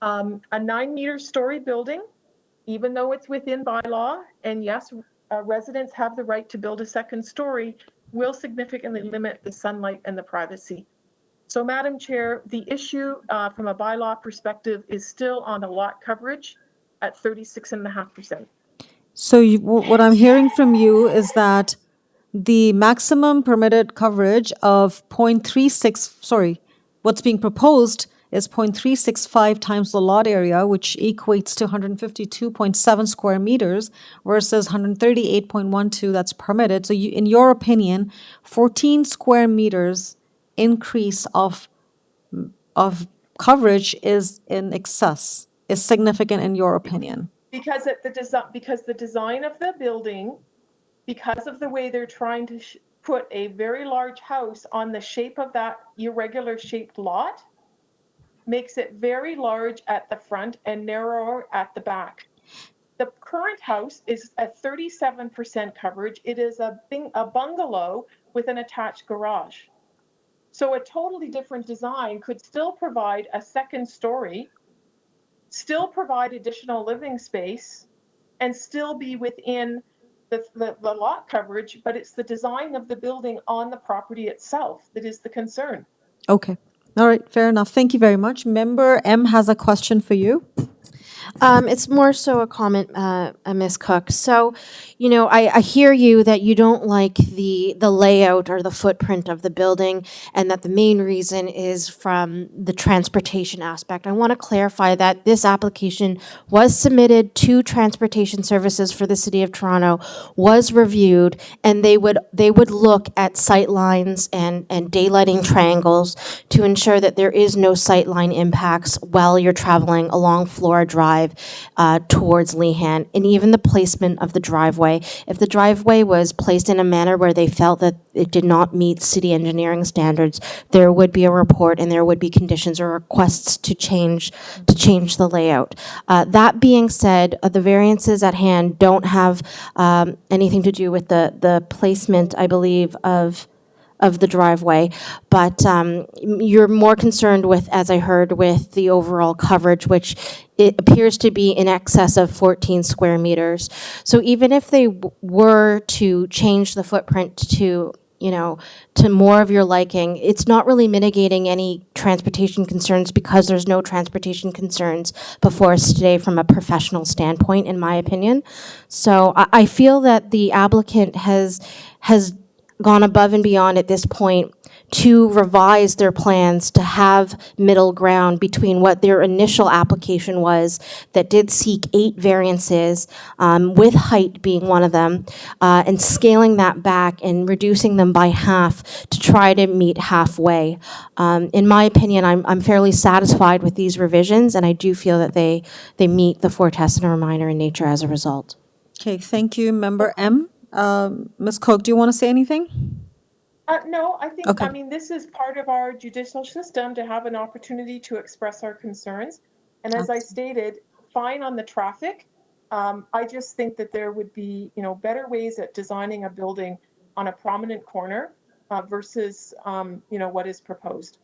A 9-meter story building, even though it's within bylaw, and yes, residents have the right to build a second story, will significantly limit the sunlight and the privacy. So, Madam Chair, the issue from a bylaw perspective is still on the lot coverage at 36.5%. So what I'm hearing from you is that the maximum permitted coverage of 0.36, what's being proposed is 0.365 times the lot area, which equates to 152.7 square meters versus 138.12 that's permitted. So in your opinion, 14 square meters increase of coverage is in excess, is significant in your opinion? Because the design of the building, because of the way they're trying to put a very large house on the shape of that irregular shaped lot, makes it very large at the front and narrower at the back. The current house is at 37% coverage. It is a bungalow with an attached garage. So a totally different design could still provide a second story, still provide additional living space, and still be within the lot coverage, but it's the design of the building on the property itself that is the concern. Okay. All right. Fair enough. Thank you very much. Member M has a question for you. It's more so a comment, Ms. Cook. So, I hear you that you don't like the layout or the footprint of the building and that the main reason is from the transportation aspect. I want to clarify that this application was submitted to Transportation Services for the City of Toronto, was reviewed, and they would look at sight lines and daylighting triangles to ensure that there is no sightline impacts while you're traveling along Flora Drive drive towards Lehan, and even the placement of the driveway. If the driveway was placed in a manner where they felt that it did not meet city engineering standards, there would be a report and there would be conditions or requests to change the layout. That being said, the variances at hand don't have anything to do with the placement, I believe, of the driveway, but you're more concerned with, as I heard, with the overall coverage, which it appears to be in excess of 14 square meters. So even if they were to change the footprint to, you know, to more of your liking, it's not really mitigating any transportation concerns because there's no transportation concerns before us today from a professional standpoint, in my opinion. So I feel that the applicant has gone above and beyond at this point to revise their plans to have middle ground between what their initial application was that did seek 8 variances, with height being one of them, and scaling that back and reducing them by half to try to meet halfway. In my opinion, I'm fairly satisfied with these revisions, and I do feel that they meet the 4 tests and are minor in nature as a result. Okay, thank you, Member M. Ms. Cook, do you want to say anything? No, I think, Okay. I mean, this is part of our judicial system to have an opportunity to express our concerns. And as I stated, fine on the traffic. I just think that there would be, you know, better ways at designing a building on a prominent corner versus, you know, what is proposed.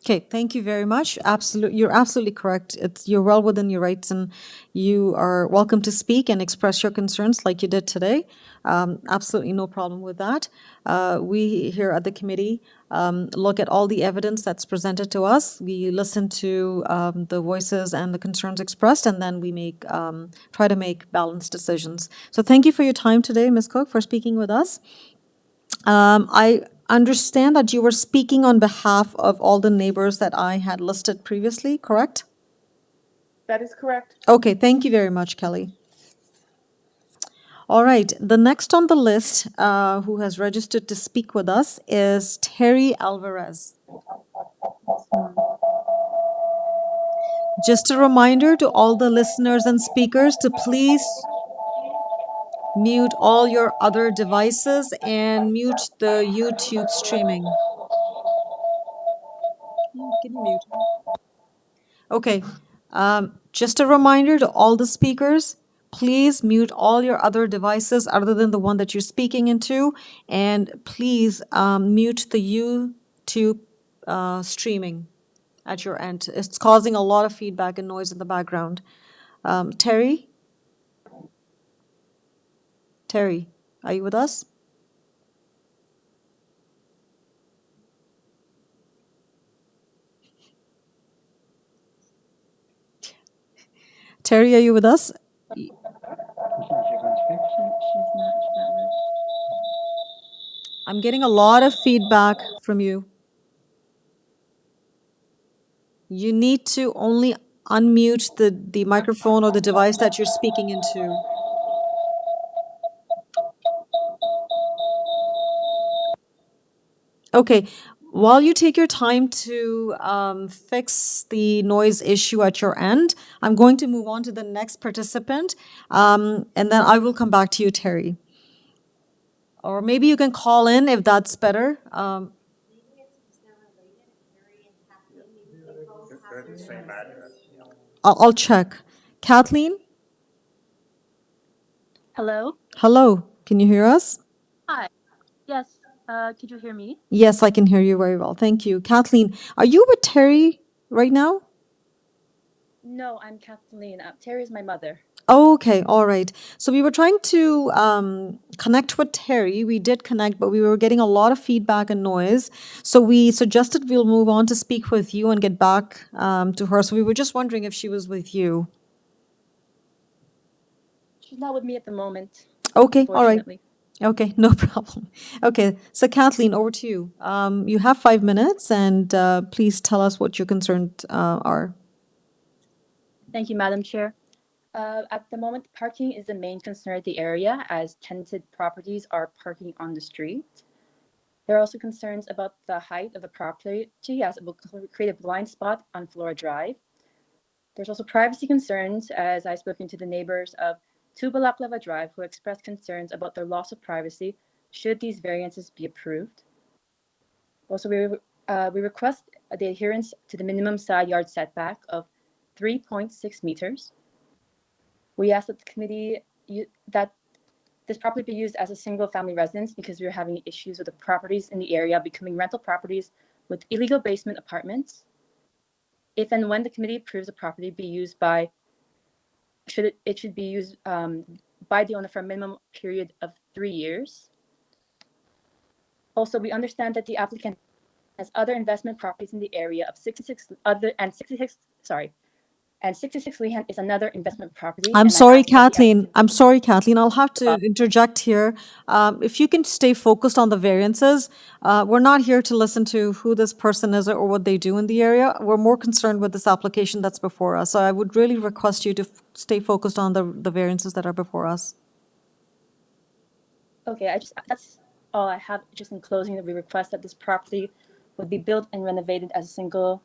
Okay, thank you very much. You're absolutely correct. You're well within your rights, and you are welcome to speak and express your concerns like you did today. Absolutely no problem with that. We here at the committee look at all the evidence that's presented to us. We listen to the voices and the concerns expressed, and then we try to make balanced decisions. So thank you for your time today, Ms. Cook, for speaking with us. I understand that you were speaking on behalf of all the neighbors that I had listed previously, correct? That is correct. Okay, thank you very much, Kelly. All right, the next on the list who has registered to speak with us is Terry Alvarez. Just a reminder to all the listeners and speakers to please mute all your other devices and mute the YouTube streaming. Can you mute? Okay, just a reminder to all the speakers, please mute all your other devices other than the one that you're speaking into, and please mute the YouTube streaming at your end. It's causing a lot of feedback and noise in the background. Terry? Terry, are you with us? Terry, are you with us? I'm getting a lot of feedback from you. You need to only unmute the microphone or the device that you're speaking into. Okay, while you take your time to fix the noise issue at your end, I'm going to move on to the next participant, and then I will come back to you, Terry. Or maybe you can call in if that's better. I'll check. Kathleen? Hello? Hello, can you hear us? Hi. Yes. Could you hear me? Yes, I can hear you very well. Thank you. Kathleen, are you with Terry right now? No, I'm Kathleen. Terry is my mother. Okay, all right. So we were trying to connect with Terry. We did connect, but we were getting a lot of feedback and noise. So we suggested we'll move on to speak with you and get back to her. So we were just wondering if she was with you. She's not with me at the moment. Okay, all right. Okay, no problem. Okay, so Kathleen, over to you. You have 5 minutes, and please tell us what your concerns are. Thank you, Madam Chair. At the moment, parking is the main concern of the area, as tenanted properties are parking on the street. There are also concerns about the height of the property, as it will create a blind spot on Flora Drive. There's also privacy concerns, as I've spoken to the neighbors of 2 Balaklava Drive who expressed concerns about their loss of privacy should these variances be approved. Also, we request the adherence to the minimum side yard setback of 3.6 meters. We ask that the committee that this property be used as a single family residence because we're having issues with the properties in the area becoming rental properties with illegal basement apartments. If and when the committee approves the property be used by, it should be used by the owner for a minimum period of 3 years. Also, we understand that the applicant has other investment properties in the area of 66 Lehan is another investment property. I'm and I sorry, ask that the Kathleen. I'm sorry, Kathleen. I'll have to interject here. If you can stay focused on the variances, we're not here to listen to who this person is or what they do in the area. We're more concerned with this application that's before us. So I would really request you to stay focused on the variances that are before us. Okay, that's all I have. Just in closing, that we request that this property would be built and renovated as a single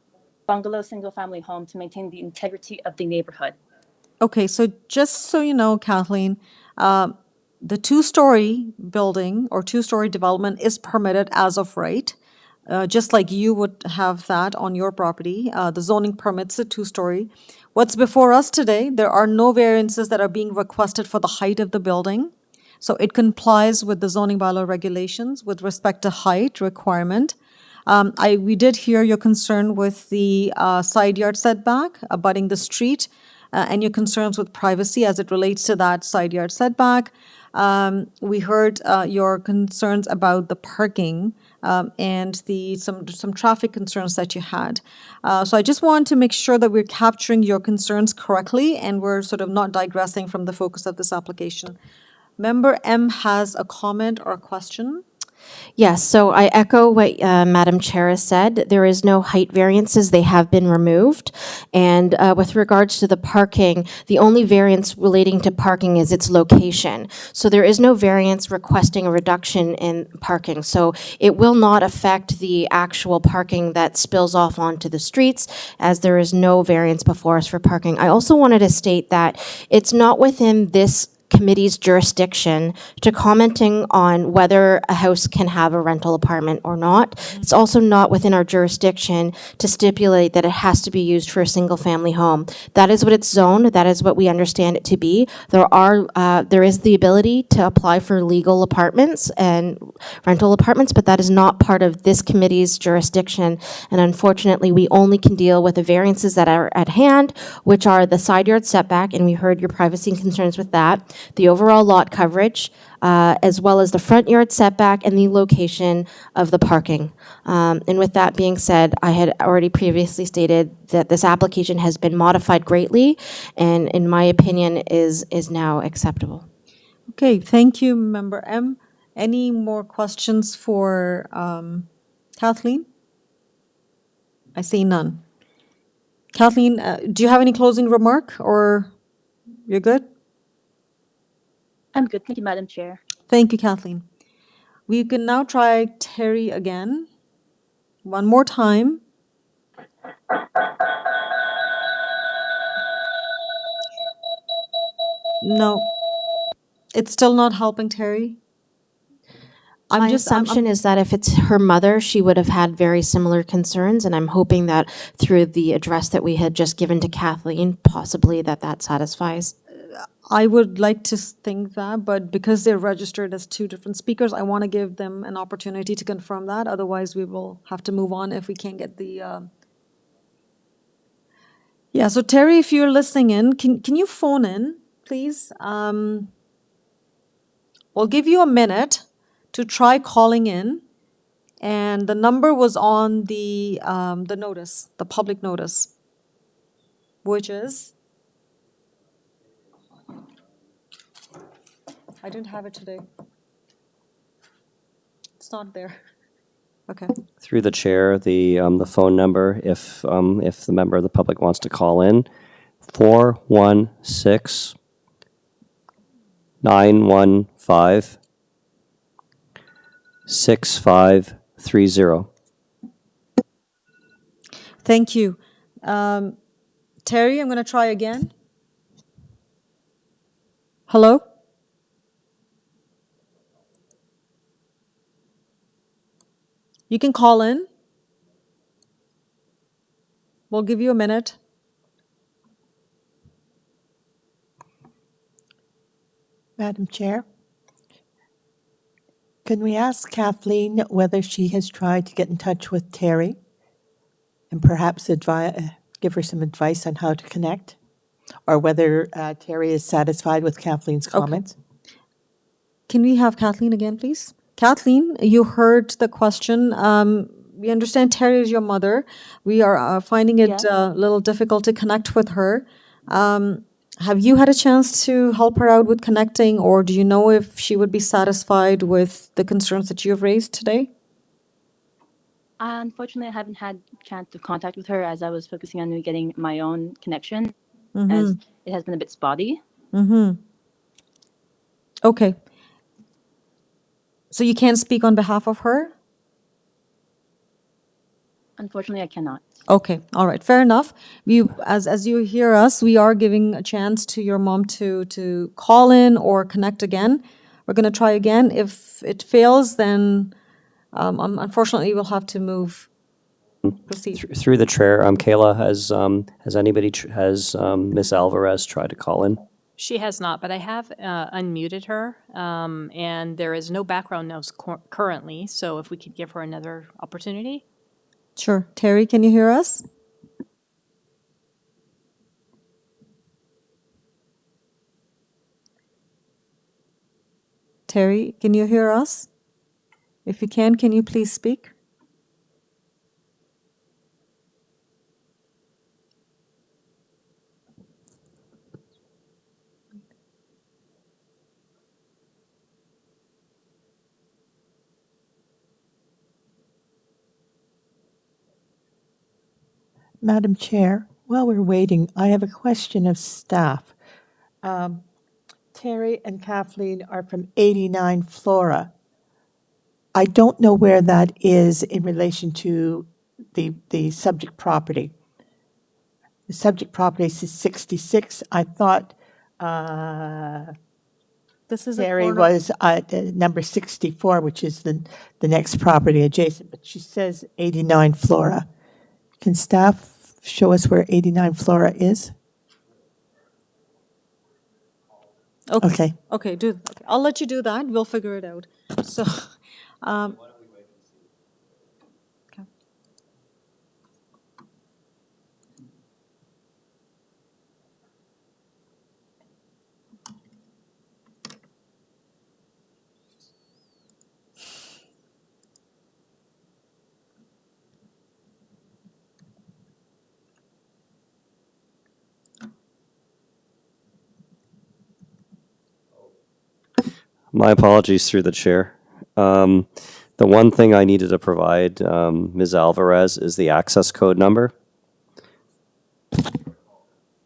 family home to maintain the integrity of the neighborhood. Okay, so just so you know, Kathleen, the two-story building or two-story development is permitted as of right, just like you would have that on your property. The zoning permits a two-story. What's before us today, there are no variances that are being requested for the height of the building. So it complies with the zoning bylaw regulations with respect to height requirement. We did hear your concern with the side yard setback abutting the street and your concerns with privacy as it relates to that side yard setback. We heard your concerns about the parking and some traffic concerns that you had. So I just want to make sure that we're capturing your concerns correctly and we're sort of not digressing from the focus of this application. Member M has a comment or a question. Yes, so I echo what Madam Chair has said. There is no height variances. They have been removed. And with regards to the parking, the only variance relating to parking is its location. So there is no variance requesting a reduction in parking. So it will not affect the actual parking that spills off onto the streets, as there is no variance before us for parking. I also wanted to state that it's not within this committee's jurisdiction to commenting on whether a house can have a rental apartment or not. It's also not within our jurisdiction to stipulate that it has to be used for a single family home. That is what it's zoned. That is what we understand it to be. There is the ability to apply for legal apartments and rental apartments, but that is not part of this committee's jurisdiction. And unfortunately, we only can deal with the variances that are at hand, which are the side yard setback, and we heard your privacy concerns with that, the overall lot coverage, as well as the front yard setback and the location of the parking. And with that being said, I had already previously stated that this application has been modified greatly and in my opinion is now acceptable. Okay, thank you, Member M. Any more questions for Kathleen? I see none. Kathleen, do you have any closing remark or you're good? I'm good. Thank you, Madam Chair. Thank you, Kathleen. We can now try Terry again. One more time. No, it's still not helping, Terry. My assumption is that if it's her mother, she would have had very similar concerns, and I'm hoping that through the address that we had just given to Kathleen, possibly that satisfies. I would like to think that, but because they're registered as two different speakers, I want to give them an opportunity to confirm that. Otherwise, we will have to move on if we can't get the... Yeah, so Terry, if you're listening in, can you phone in, please? We'll give you a minute to try calling in. And the number was on the notice, the public notice, which is... I didn't have it today. It's not there. Okay. Through the chair, the phone number, if the member of the public wants to call in, 416-915-6530. Thank you. Terry, I'm going to try again. Hello? You can call in. We'll give you a minute. Madam Chair, can we ask Kathleen whether she has tried to get in touch with Terry and perhaps give her some advice on how to connect? Or whether Terry is satisfied with Kathleen's comments? Can we have Kathleen again, please? Kathleen, you heard the question. We understand Terry is your mother. We are finding it a little difficult to connect with her. Have you had a chance to help her out with connecting, or do you know if she would be satisfied with the concerns that you have raised today? Unfortunately, I haven't had a chance to contact with her as I was focusing on getting my own connection, Mm-hmm. as it has been a bit spotty. Mm-hmm. Okay. So you can't speak on behalf of her? Unfortunately, I cannot. Okay, all right, fair enough. As you hear us, we are giving a chance to your mom to call in or connect again. We're going to try again. If it fails, then unfortunately we'll have to proceed. Through the chair, Kayla, has Ms. Alvarez tried to call in? She has not, but I have unmuted her, and there is no background noise currently, so if we could give her another opportunity. Sure. Terry, can you hear us? Terry, can you hear us? If you can you please speak? Madam Chair, while we're waiting, I have a question of staff. Terry and Kathleen are from 89 Flora. I don't know where that is in relation to the subject property. The subject property is 66. I thought This is Terry was at number 64, which is the next property adjacent, but she says 89 Flora. Can staff show us where 89 Flora is? Okay. Okay, I'll let you do that. We'll figure it out. So, okay. My apologies through the chair. The one thing I needed to provide Ms. Alvarez is the access code number.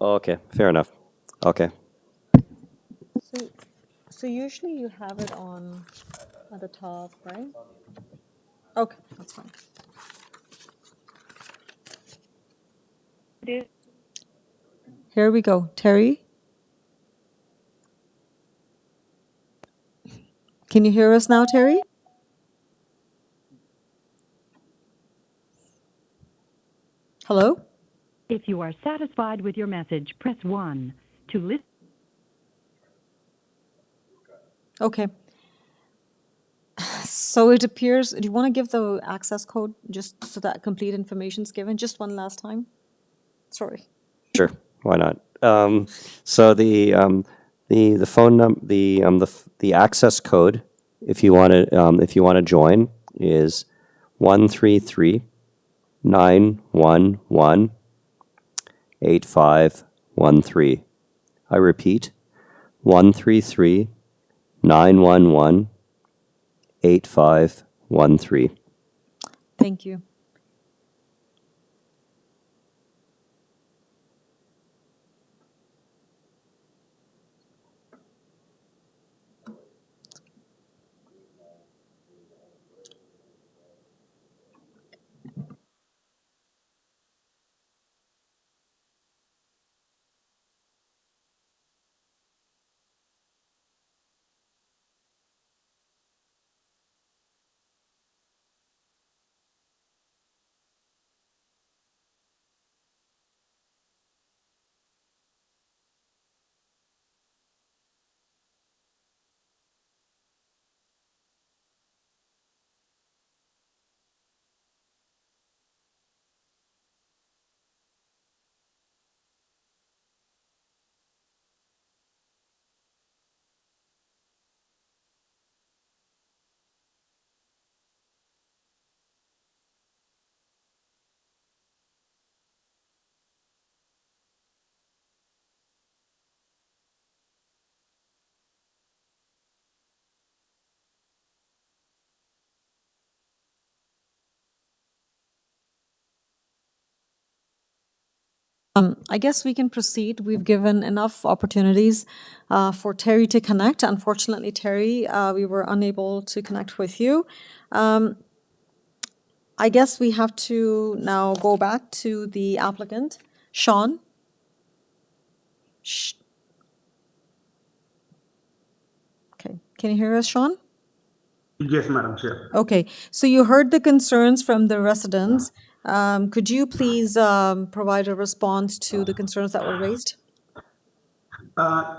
Okay, fair enough. Okay. So usually you have it on at the top, right? Okay, that's fine. Here we go. Terry? Can you hear us now, Terry? Hello? If you are satisfied with your message, press 1. To listen. Okay. So it appears, do you want to give the access code just so that complete information is given? Just one last time? Sorry. Sure, why not? So the phone number, the access code, if you want to join, is 133-911-8513. I repeat, 133-911-8513. Thank you. I guess we can proceed. We've given enough opportunities for Terry to connect. Unfortunately, Terry, we were unable to connect with you. I guess we have to now go back to the applicant, Sean. Okay, can you hear us, Sean? Yes, Madam Chair. Okay, so you heard the concerns from the residents. Could you please provide a response to the concerns that were raised?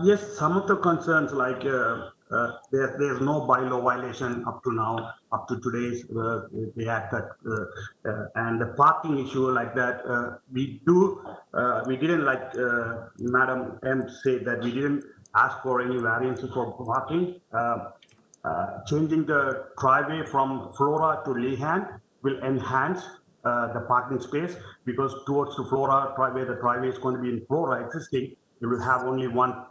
Yes, some of the concerns like there's no bylaw violation up to now, up to today's the act that and the parking issue like that. We didn't like Madam M said that we didn't ask for any variances for parking. Changing the driveway from Flora to Lehan will enhance the parking space because towards the Flora driveway, the driveway is going to be in Flora existing. You will have only one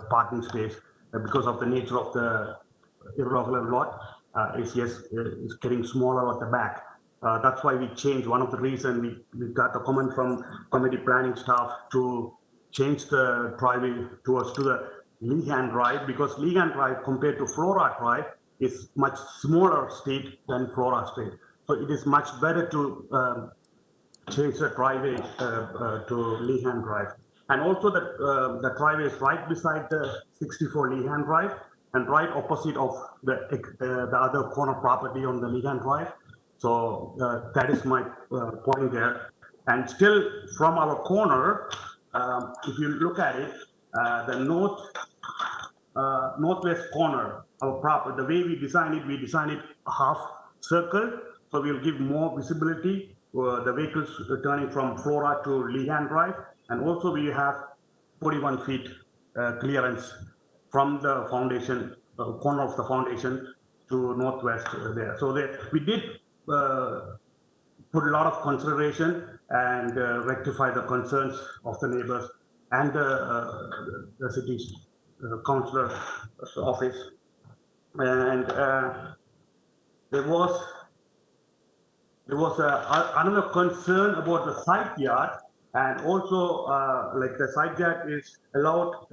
parking space because of the nature of the irregular lot. It's getting smaller at the back. That's why we changed. One of the reasons we got a comment from committee planning staff to change the driveway towards to the Lehan Drive because Lehan Drive compared to Flora Drive is much smaller street than Flora Street. So it is much better to change the driveway to Lehan Drive. And also the driveway is right beside the 64 Lehan Drive and right opposite of the other corner property on the Lehan Drive. So that is my point there. And still from our corner, if you look at it, the northwest corner, our property, the way we design it half circle, so we'll give more visibility for the vehicles turning from Flora to Lehan Drive, and also we have 41 feet clearance from the foundation, corner of the foundation to northwest there. So we did put a lot of consideration and rectify the concerns of the neighbors and the city's councillor's office. And there was another concern about the side yard, and also like the side yard is allowed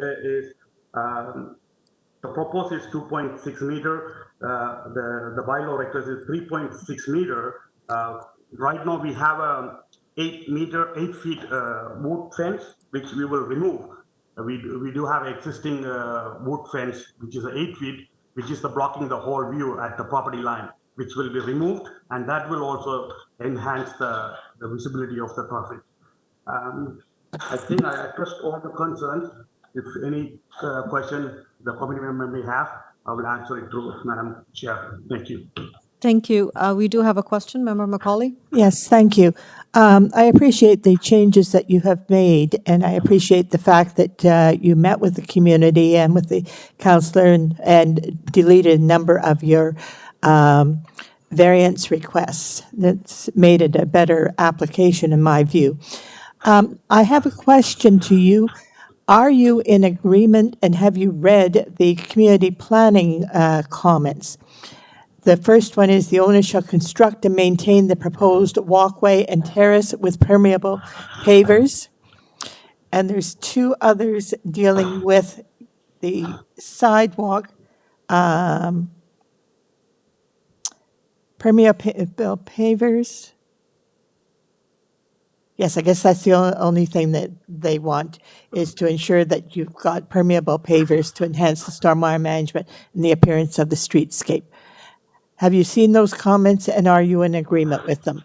the proposed is 2.6 meter. The bylaw requires is 3.6 meter. Right now we have a 8 feet wood fence, which we will remove. We do have existing wood fence, which is 8 feet, which is blocking the whole view at the property line, which will be removed, and that will also enhance the visibility of the traffic. I think I addressed all the concerns. If any question the committee member may have, I will answer it through Madam Chair. Thank you. Thank you. We do have a question, Member Macaulay. Yes, thank you. I appreciate the changes that you have made, and I appreciate the fact that you met with the community and with the councillor and deleted a number of your variance requests. That's made it a better application in my view. I have a question to you. Are you in agreement and have you read the community planning comments? The first one is the owner shall construct and maintain the proposed walkway and terrace with permeable pavers. And there's two others dealing with the sidewalk, permeable pavers. Yes, I guess that's the only thing that they want is to ensure that you've got permeable pavers to enhance the stormwater management and the appearance of the streetscape. Have you seen those comments and are you in agreement with them?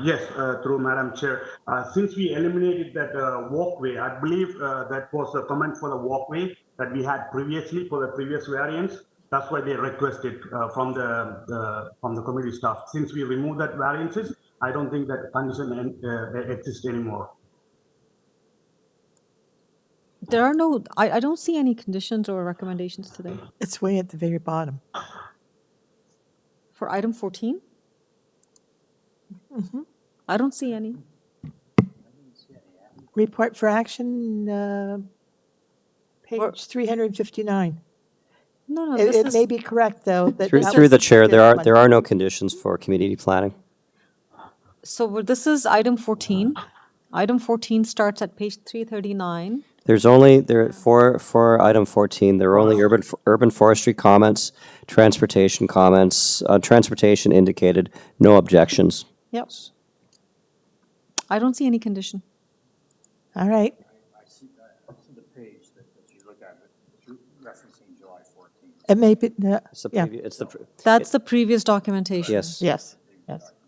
Yes, through Madam Chair. Since we eliminated that walkway, I believe that was a comment for the walkway that we had previously for the previous variance. That's why they requested from the committee staff. Since we removed that variances, I don't think that condition exists anymore. There are no, I don't see any conditions or recommendations today. It's way at the very bottom. For item 14? I don't see any. Report for action, page 359. No, it may be correct though. That Through the chair, there are no conditions for community planning. So this is item 14. Item 14 starts at page 339. There's only, for item 14, there are only urban forestry comments, transportation comments, transportation indicated, no objections. Yep. I don't see any condition. All right. I see the page that you look at, referencing July 14th. It may be, That's the previous documentation. Yes. Yes.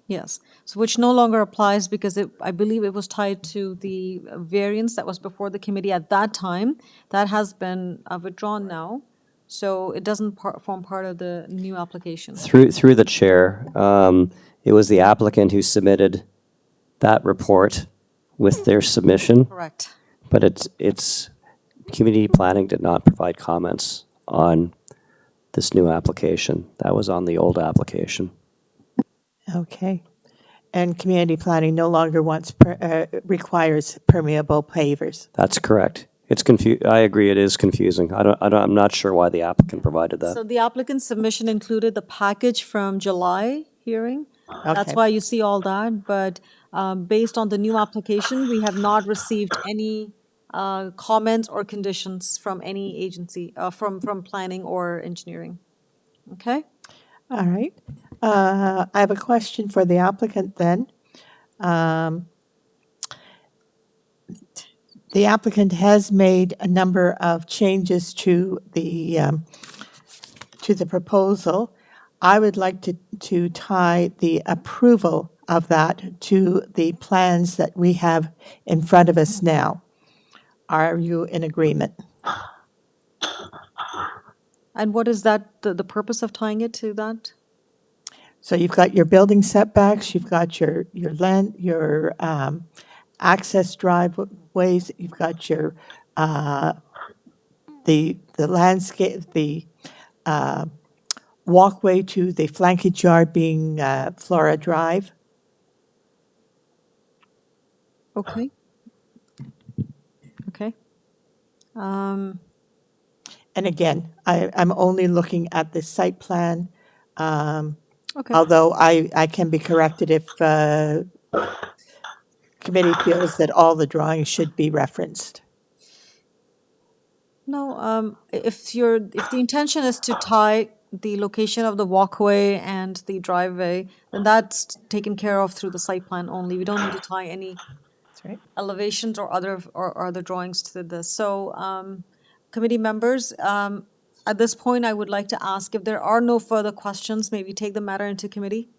Yes. So which no longer applies because I believe it was tied to the variance that was before the committee at that time. That has been withdrawn now. So it doesn't form part of the new application. Through the chair, it was the applicant who submitted that report with their submission. Correct. But it's community planning did not provide comments on this new application. That was on the old application. Okay. And community planning no longer requires permeable pavers. That's correct. It's I agree. It is confusing. I'm not sure why the applicant provided that. So the applicant's submission included the package from July hearing. That's Okay. why you see all that. But based on the new application, we have not received any comments or conditions from any agency, from planning or engineering. Okay? All right. I have a question for the applicant then. The applicant has made a number of changes to the proposal. I would like to tie the approval of that to the plans that we have in front of us now. Are you in agreement? And what is that, the purpose of tying it to that? So you've got your building setbacks, you've got your land, your access driveways, you've got your the landscape, the walkway to the flankage yard being Flora Drive. Okay. Okay. And again, I'm only looking at the site plan. Okay. Although I can be corrected if committee feels that all the drawings should be referenced. No, if the intention is to tie the location of the walkway and the driveway, then that's taken care of through the site plan only. We don't need to tie any elevations or other drawings to this. So, committee members, at this point, I would like to ask if there are no further questions, maybe take the matter into committee.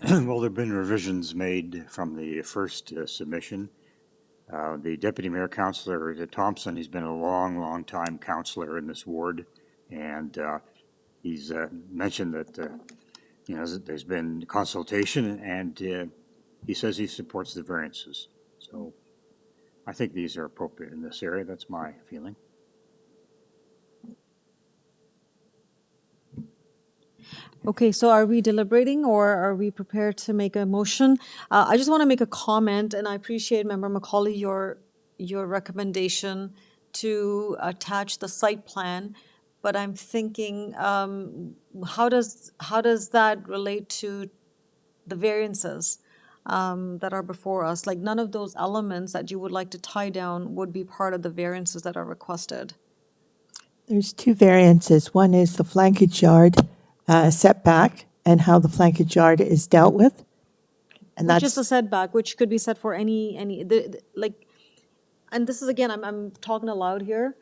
Well, there have been revisions made from the first submission. The deputy mayor councillor Thompson, he's been a long time councillor in this ward, and he's mentioned that there's been consultation, and he says he supports the variances. So I think these are appropriate in this area. That's my feeling. Okay, so are we deliberating or are we prepared to make a motion? I just want to make a comment, and I appreciate, Member Macaulay, your recommendation to attach the site plan. But I'm thinking, how does that relate to the variances that are before us? Like, none of those elements that you would like to tie down would be part of the variances that are requested. There's two variances. One is the flankage yard setback and how the flankage yard is dealt with. And Which is a setback, which could be set for any and this is, again, I'm talking aloud here.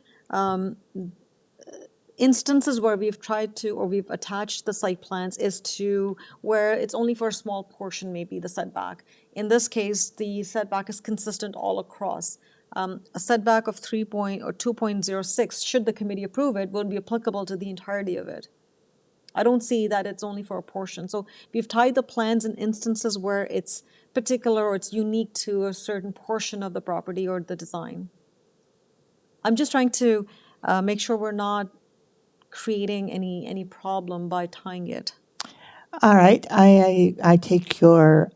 Instances where we've tried to, or we've attached the site plans is to where it's only for a small portion, maybe the setback. In this case, the setback is consistent all across. A setback of 2.06, should the committee approve it, would be applicable to the entirety of it. I don't see that it's only for a portion. So we've tied the plans in instances where it's particular or it's unique to a certain portion of the property or the design. I'm just trying to make sure we're not creating any problem by tying it. All right, I take your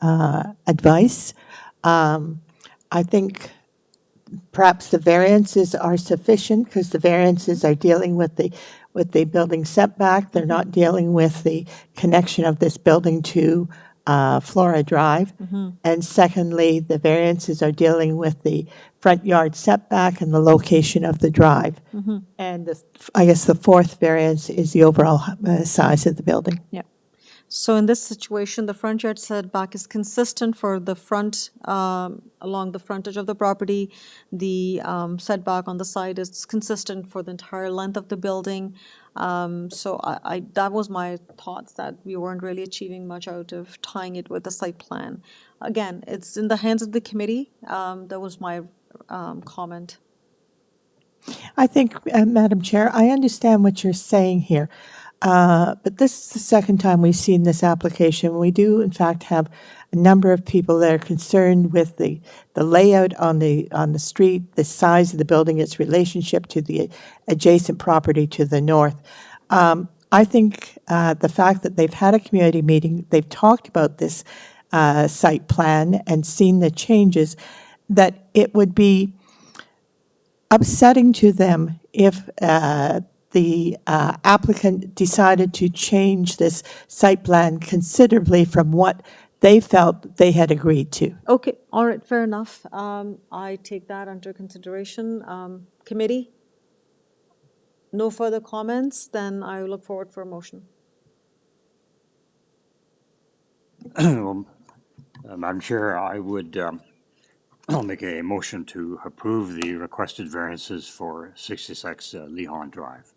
advice. I think perhaps the variances are sufficient because the variances are dealing with with the building setback. They're not dealing with the connection of this building to Flora Drive. And secondly, the variances are dealing with the front yard setback and the location of the drive. And I guess the fourth variance is the overall size of the building. Yeah. So in this situation, the front yard setback is consistent for the front, along the frontage of the property. The setback on the side is consistent for the entire length of the building. So that was my thoughts, that we weren't really achieving much out of tying it with the site plan. Again, it's in the hands of the committee. That was my comment. I think, Madam Chair, I understand what you're saying here. But this is the second time we've seen this application. We do, in fact, have a number of people that are concerned with the layout on the street, the size of the building, its relationship to the adjacent property to the north. I think the fact that they've had a community meeting, they've talked about this site plan and seen the changes, that it would be upsetting to them if the applicant decided to change this site plan considerably from what they felt they had agreed to. Okay, all right, fair enough. I take that under consideration. Committee? No further comments? Then I look forward for a motion. Well, Madam Chair, I would I'll make a motion to approve the requested variances for 66 Lehon Drive.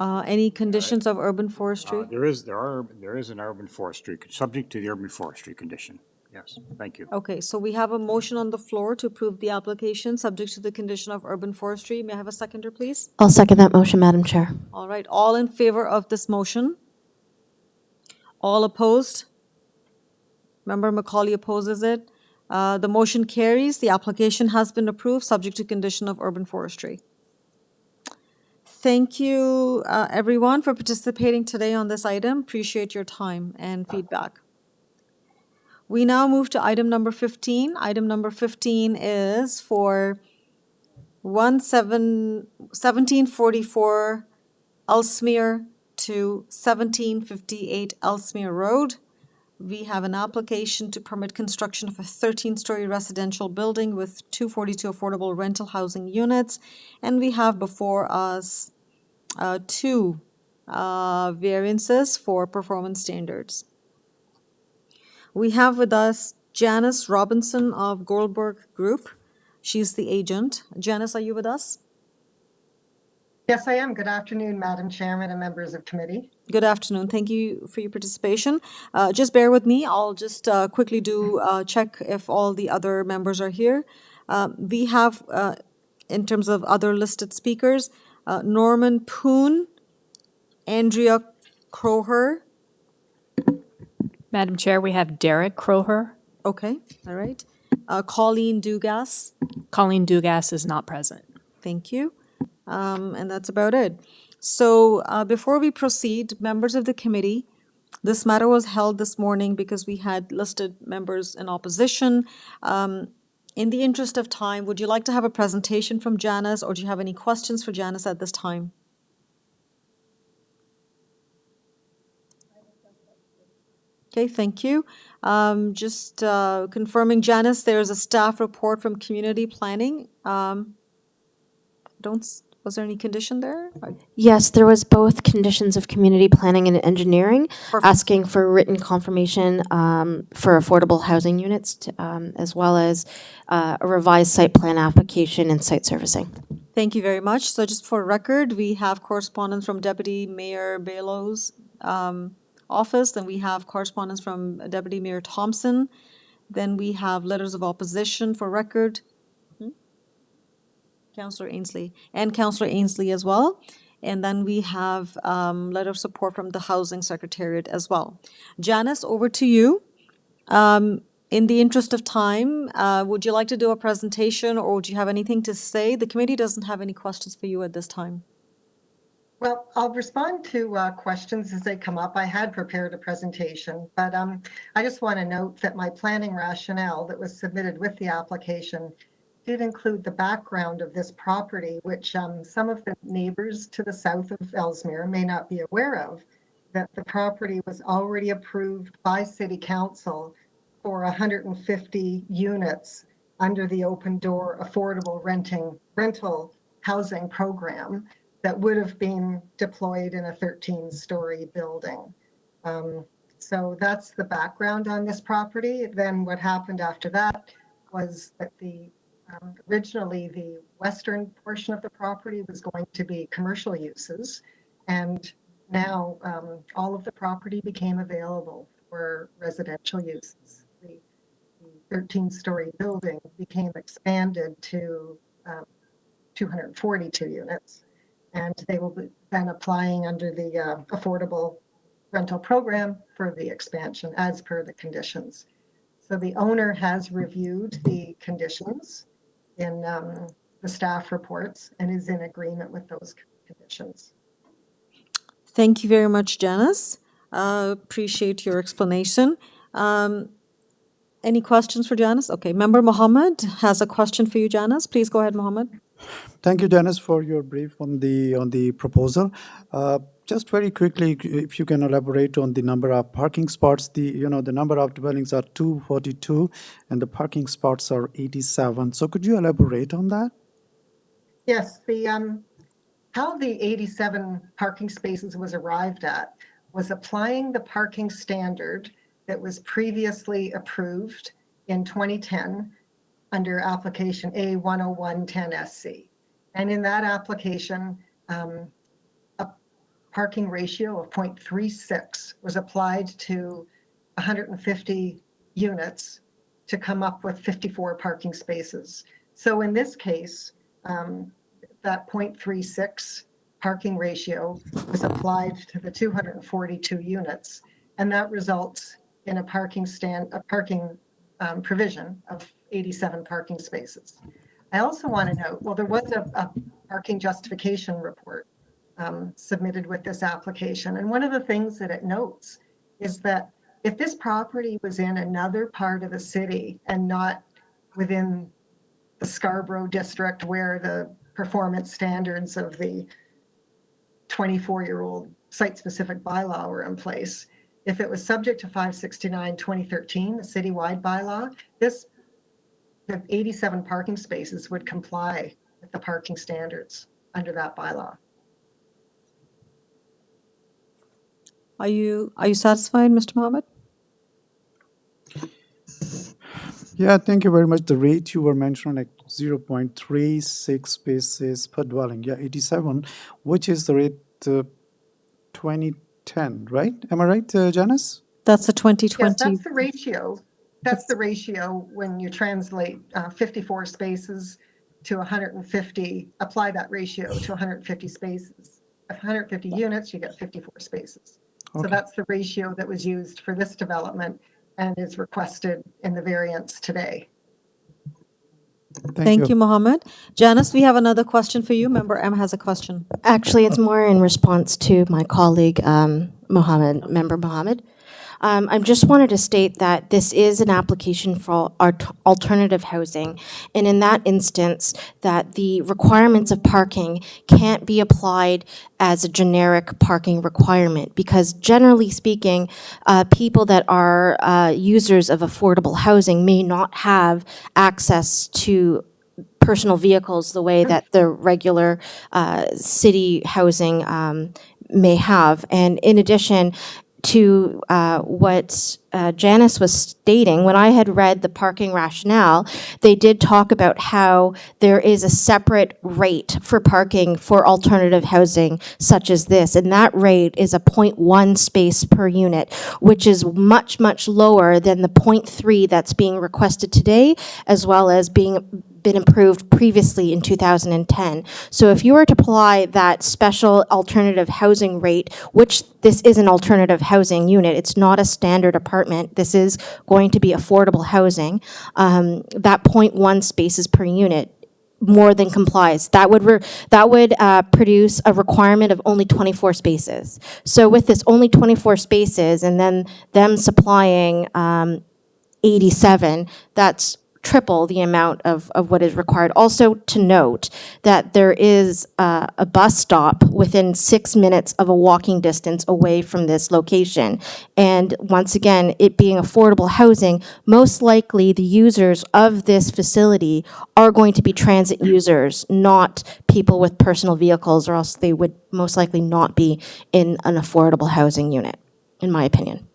Any conditions of urban forestry? There is an urban forestry, subject to the urban forestry condition. Yes, thank you. Okay, so we have a motion on the floor to approve the application subject to the condition of urban forestry. May I have a seconder, please? I'll second that motion, Madam Chair. All right, all in favor of this motion? All opposed? Member Macaulay opposes it. The motion carries. The application has been approved subject to condition of urban forestry. Thank you, everyone, for participating today on this item. Appreciate your time and feedback. We now move to item number 15. Item number 15 is for 1744 Elsmere to 1758 Elsmere Road. We have an application to permit construction of a 13-story residential building with 242 affordable rental housing units. And we have before us two variances for performance standards. We have with us Janice Robinson of Goldberg Group. She's the agent. Janice, are you with us? Yes, I am. Good afternoon, Madam Chairman and members of committee. Good afternoon. Thank you for your participation. Just bear with me. I'll just quickly do check if all the other members are here. We have, in terms of other listed speakers, Norman Poon, Andrea Croher. Madam Chair, we have Derek Croher. Okay, all right. Colleen Dugas. Colleen Dugas is not present. Thank you. And that's about it. So before we proceed, members of the committee, this matter was held this morning because we had listed members in opposition. In the interest of time, would you like to have a presentation from Janice, or do you have any questions for Janice at this time? Okay, thank you. Just confirming, Janice, there's a staff report from community planning. Was there any condition there? Yes, there was both conditions of community planning and engineering, asking for written confirmation for affordable housing units, as well as a revised site plan application and site servicing. Thank you very much. So just for record, we have correspondence from Deputy Mayor Below's office. Then we have correspondence from Deputy Mayor Thompson. Then we have letters of opposition for record. Councillor Ainsley and Councillor Ainsley as well. And then we have letter of support from the Housing Secretariat as well. Janice, over to you. In the interest of time, would you like to do a presentation, or would you have anything to say? The committee doesn't have any questions for you at this time. Well, I'll respond to questions as they come up. I had prepared a presentation, but I just want to note that my planning rationale that was submitted with the application did include the background of this property, which some of the neighbors to the south of Elsmere may not be aware of, that the property was already approved by City Council for 150 units under the open door affordable rental housing program that would have been deployed in a 13-story building. So that's the background on this property. Then what happened after that was that originally the western portion of the property was going to be commercial uses, and now all of the property became available for residential uses. The 13-story building became expanded to 242 units, and they will be then applying under the affordable rental program for the expansion as per the conditions. So the owner has reviewed the conditions in the staff reports and is in agreement with those conditions. Thank you very much, Janice. Appreciate your explanation. Any questions for Janice? Okay, Member Mohammed has a question for you, Janice. Please go ahead, Mohammed. Thank you, Janice, for your brief on the proposal. Just very quickly, if you can elaborate on the number of parking spots. The number of dwellings are 242, and the parking spots are 87. So could you elaborate on that? Yes, how the 87 parking spaces was arrived at was applying the parking standard that was previously approved in 2010 under application A10110SC. And in that application, a parking ratio of 0.36 was applied to 150 units to come up with 54 parking spaces. So in this case, that 0.36 parking ratio was applied to the 242 units, and that results in a parking provision of 87 parking spaces. I also want to note, well, there was a parking justification report submitted with this application, and one of the things that it notes is that if this property was in another part of the city and not within the Scarborough district where the performance standards of the 24-year-old site-specific bylaw were in place, if it was subject to 569/2013, the citywide bylaw, the 87 parking spaces would comply with the parking standards under that bylaw. Are you satisfied, Mr. Mohammed? Yeah, thank you very much. The rate you were mentioning, like 0.36 spaces per dwelling. Yeah, 87, which is the rate 2010, right? Am I right, Janice? That's the 2020. Yes, that's the ratio. That's the ratio when you translate 54 spaces to 150, apply that ratio to 150 spaces. 150 units, you get 54 spaces. So that's the ratio that was used for this development and is requested in the variance today. Thank you, Mohammed. Janice, we have another question for you. Member M has a question. Actually, it's more in response to my colleague, Mohammed, Member Mohammed. I just wanted to state that this is an application for alternative housing, and in that instance, that the requirements of parking can't be applied as a generic parking requirement, because generally speaking, people that are users of affordable housing may not have access to personal vehicles the way that the regular city housing may have. And in addition to what Janice was stating, when I had read the parking rationale, they did talk about how there is a separate rate for parking for alternative housing such as this, and that rate is a 0.1 space per unit, which is much, much lower than the 0.3 that's being requested today, as well as been approved previously in 2010. So if you were to apply that special alternative housing rate, which this is an alternative housing unit, it's not a standard apartment, this is going to be affordable housing, that 0.1 spaces per unit more than complies. That would produce a requirement of only 24 spaces. So with this only 24 spaces and then them supplying 87, that's triple the amount of what is required. Also to note that there is a bus stop within 6 minutes of a walking distance away from this location. And once again, it being affordable housing, most likely the users of this facility are going to be transit users, not people with personal vehicles, or else they would most likely not be in an affordable housing unit, in my opinion.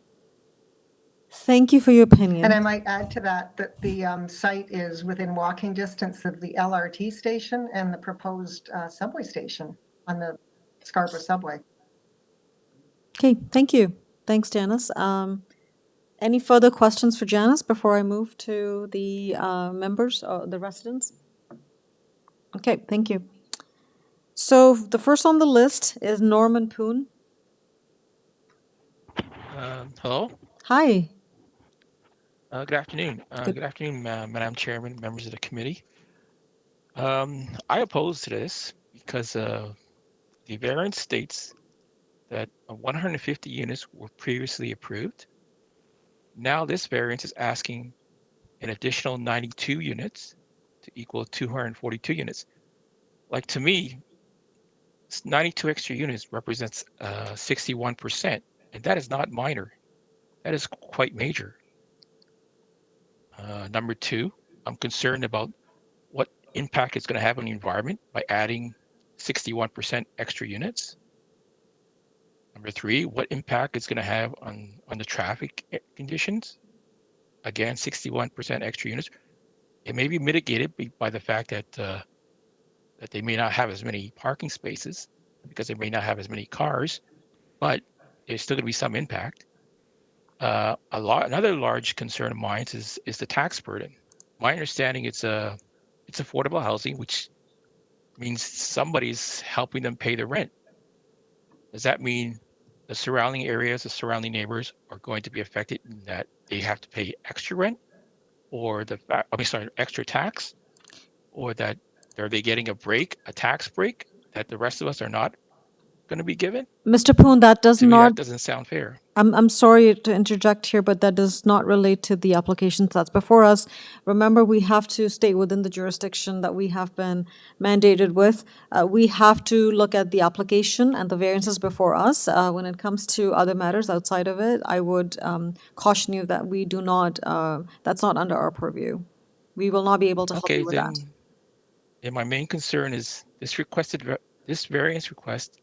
Thank you for your opinion. And I might add to that that the site is within walking distance of the LRT station and the proposed subway station on the Scarborough subway. Okay, thank you. Thanks, Janice. Any further questions for Janice before I move to the members, or the residents? Okay, thank you. So the first on the list is Norman Poon. Hello. Hi. Good afternoon. Good afternoon, Madam Chairman, members of the committee. I oppose to this because the variance states that 150 units were previously approved. Now this variance is asking an additional 92 units to equal 242 units. Like, to me, 92 extra units represents 61%, and that is not minor. That is quite major. Number two, I'm concerned about what impact it's going to have on the environment by adding 61% extra units. Number three, what impact it's going to have on the traffic conditions. Again, 61% extra units. It may be mitigated by the fact that that they may not have as many parking spaces because they may not have as many cars, but there's still going to be some impact. Another large concern of mine is the tax burden. My understanding it's affordable housing, which means somebody's helping them pay the rent. Does that mean the surrounding areas, the surrounding neighbors are going to be affected in that they have to pay extra rent, or extra tax, or that are they getting a tax break that the rest of us are not going to be given? Mr. Poon, that does To me, not. that doesn't sound fair. I'm sorry to interject here, but that does not relate to the applications that's before us. Remember, we have to stay within the jurisdiction that we have been mandated with. We have to look at the application and the variances before us. When it comes to other matters outside of it, I would caution you that we do not, that's not under our purview. We will not be able to help you with that. Then my main concern is this variance request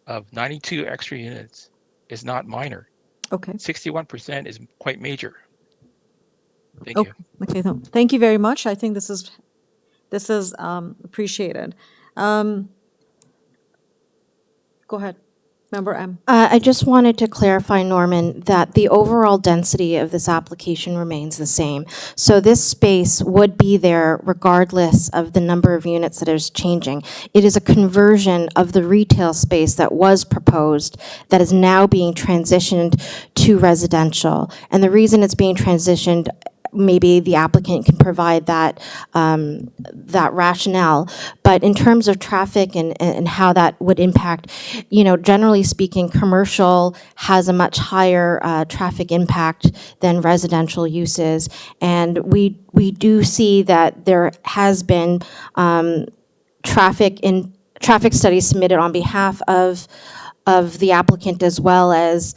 of 92 extra units is not minor. Okay. 61% is quite major. Thank you. Okay, thank you very much. I think this is appreciated. Go ahead, Member M. I just wanted to clarify, Norman, that the overall density of this application remains the same. So this space would be there regardless of the number of units that is changing. It is a conversion of the retail space that was proposed that is now being transitioned to residential. And the reason it's being transitioned, maybe the applicant can provide that that rationale. But in terms of traffic and how that would impact, generally speaking, commercial has a much higher traffic impact than residential uses. And we do see that there has been traffic studies submitted on behalf of the applicant, as well as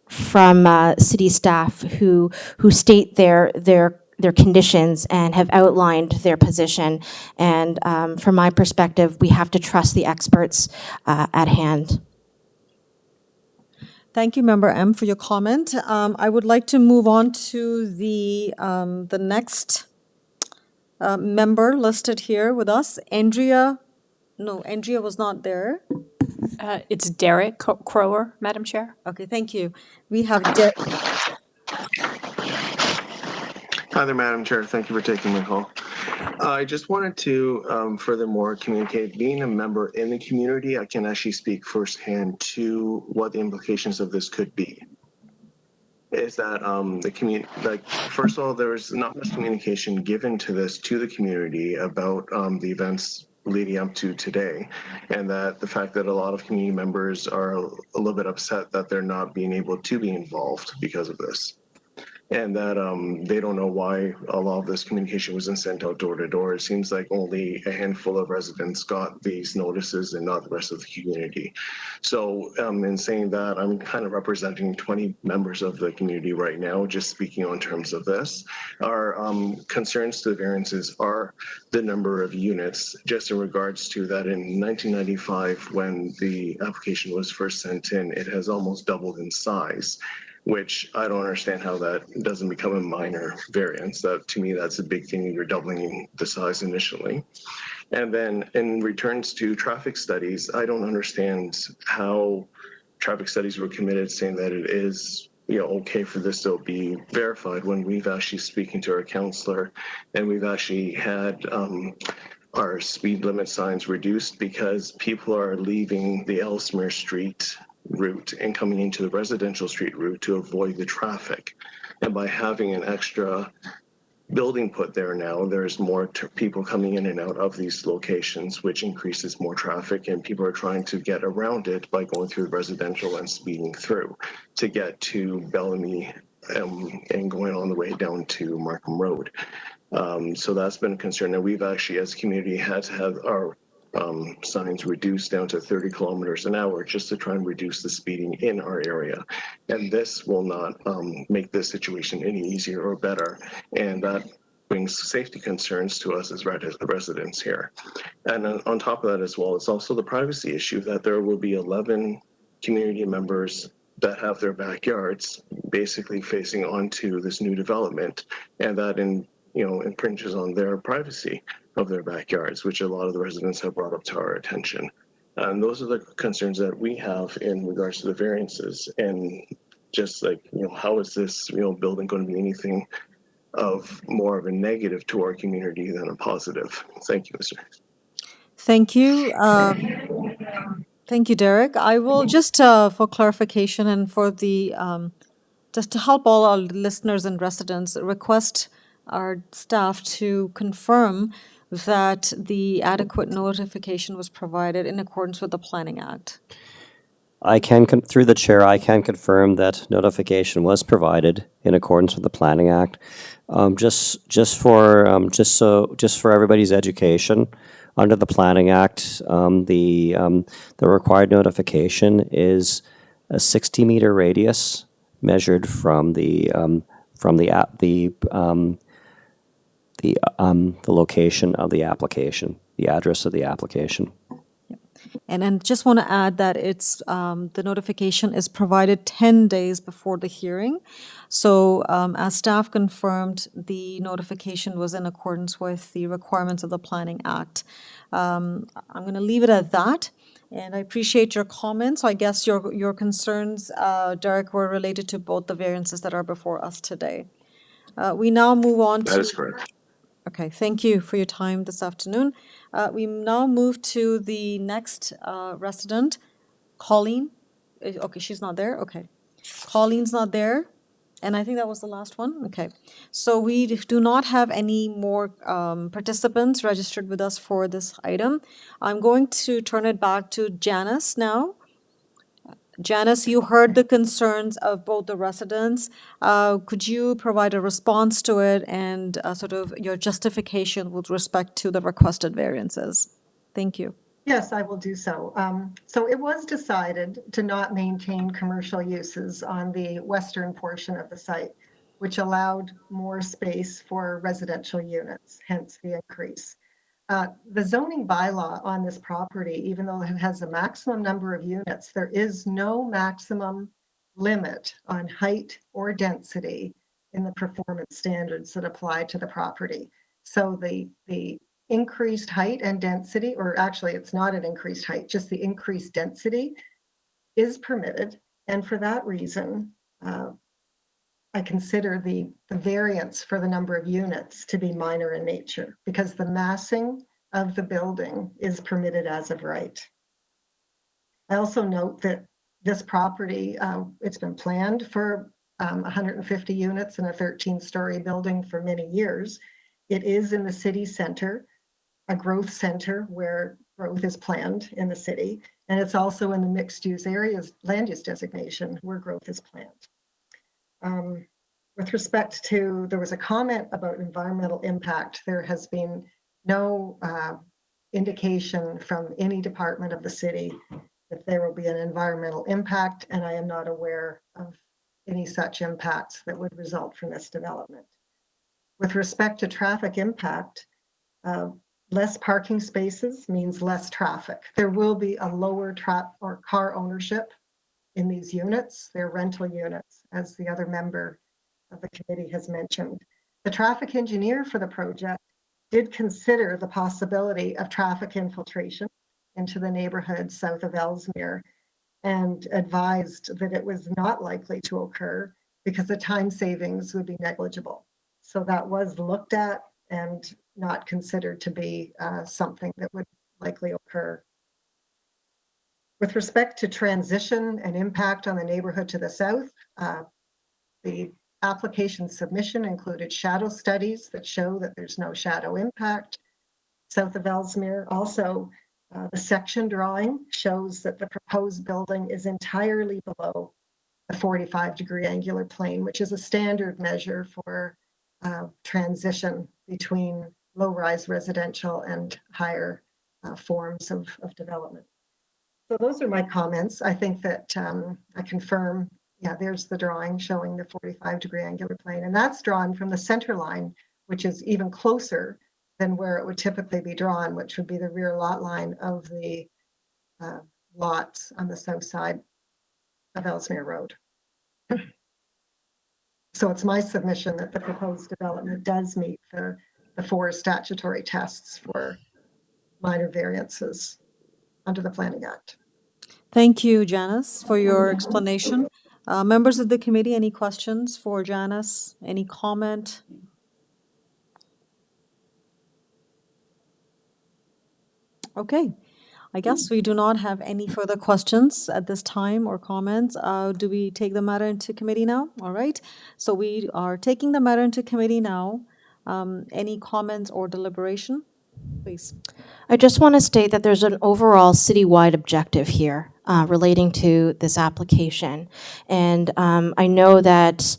from city staff who state their conditions and have outlined their position. And from my perspective, we have to trust the experts at hand. Thank you, Member M, for your comment. I would like to move on to the next member listed here with us, Andrea. No, Andrea was not there. It's Derek Crower, Madam Chair. Okay, thank you. We have Derek. Hi there, Madam Chair. Thank you for taking my call. I just wanted to furthermore communicate, being a member in the community, I can actually speak firsthand to what the implications of this could be. Is that the community, first of all, there's not much communication given to the community about the events leading up to today, and that the fact that a lot of community members are a little bit upset that they're not being able to be involved because of this. and that they don't know why a lot of this communication wasn't sent out door to door. It seems like only a handful of residents got these notices and not the rest of the community. So in saying that, I'm kind of representing 20 members of the community right now, just speaking on terms of this. Our concerns to the variances are the number of units, just in regards to that in 1995, when the application was first sent in, it has almost doubled in size, which I don't understand how that doesn't become a minor variance. That, to me, that's a big thing. You're doubling the size initially. And then in returns to traffic studies, I don't understand how traffic studies were committed saying that it is okay for this to be verified when we've actually speaking to our counselor and we've actually had our speed limit signs reduced because people are leaving the Elsmere Street route and coming into the residential street route to avoid the traffic. And by having an extra building put there now, there's more people coming in and out of these locations, which increases more traffic, and people are trying to get around it by going through the residential and speeding through to get to Bellamy and going on the way down to Markham Rd. So that's been a concern. Now we've actually, as a community, had to have our signs reduced down to 30 kilometers an hour just to try and reduce the speeding in our area. And this will not make this situation any easier or better. And that brings safety concerns to us as residents here. And on top of that as well, it's also the privacy issue that there will be 11 community members that have their backyards basically facing onto this new development, and that impinges on their privacy of their backyards, which a lot of the residents have brought up to our attention. And those are the concerns that we have in regards to the variances. And just like, how is this, building going to be anything of more of a negative to our community than a positive? Thank you, Mr. Thank you. Thank you, Derek. I will just, for clarification and for the, just to help all our listeners and residents, request our staff to confirm that the adequate notification was provided in accordance with the Planning Act. I can, through the chair, I can confirm that notification was provided in accordance with the Planning Act. Just for everybody's education, under the Planning Act, the required notification is a 60-meter radius measured from the location of the application, the address of the application. And then just want to add that it's the notification is provided 10 days before the hearing. So as staff confirmed, the notification was in accordance with the requirements of the Planning Act. I'm going to leave it at that. And I appreciate your comments. I guess your concerns, Derek, were related to both the variances that are before us today. We now move on to... That is correct. Okay, thank you for your time this afternoon. We now move to the next resident, Colleen. Okay, she's not there. Okay. Colleen's not there. And I think that was the last one. Okay. So we do not have any more participants registered with us for this item. I'm going to turn it back to Janice now. Janice, you heard the concerns of both the residents. Could you provide a response to it and sort of your justification with respect to the requested variances? Thank you. Yes, I will do so. So it was decided to not maintain commercial uses on the western portion of the site, which allowed more space for residential units, hence the increase. The zoning bylaw on this property, even though it has a maximum number of units, there is no maximum limit on height or density in the performance standards that apply to the property. So the increased height and density, or actually it's not an increased height, just the increased density is permitted. And for that reason, I consider the variance for the number of units to be minor in nature because the massing of the building is permitted as of right. I also note that this property, it's been planned for 150 units in a 13-story building for many years. It is in the city center, a growth center where growth is planned in the city, and it's also in the mixed-use areas land use designation where growth is planned. With respect to, there was a comment about environmental impact. There has been no indication from any department of the city that there will be an environmental impact, and I am not aware of any such impacts that would result from this development. With respect to traffic impact, less parking spaces means less traffic. There will be a lower car ownership in these units. They're rental units, as the other member of the committee has mentioned. The traffic engineer for the project did consider the possibility of traffic infiltration into the neighborhood south of Elsmere and advised that it was not likely to occur because the time savings would be negligible. So that was looked at and not considered to be something that would likely occur. With respect to transition and impact on the neighborhood to the south, the application submission included shadow studies that show that there's no shadow impact south of Elsmere. Also, the section drawing shows that the proposed building is entirely below the 45-degree angular plane, which is a standard measure for transition between low-rise residential and higher forms of development. So those are my comments. I think that I confirm, yeah, there's the drawing showing the 45-degree angular plane, and that's drawn from the center line, which is even closer than where it would typically be drawn, which would be the rear lot line of the lots on the south side of Elsmere Road. So it's my submission that the proposed development does meet the 4 statutory tests for minor variances under the Planning Act. Thank you, Janice, for your explanation. Members of the committee, any questions for Janice? Any comment? Okay, I guess we do not have any further questions at this time or comments. Do we take the matter into committee now? All right, so we are taking the matter into committee now. Any comments or deliberation? Please. I just want to state that there's an overall citywide objective here relating to this application. And I know that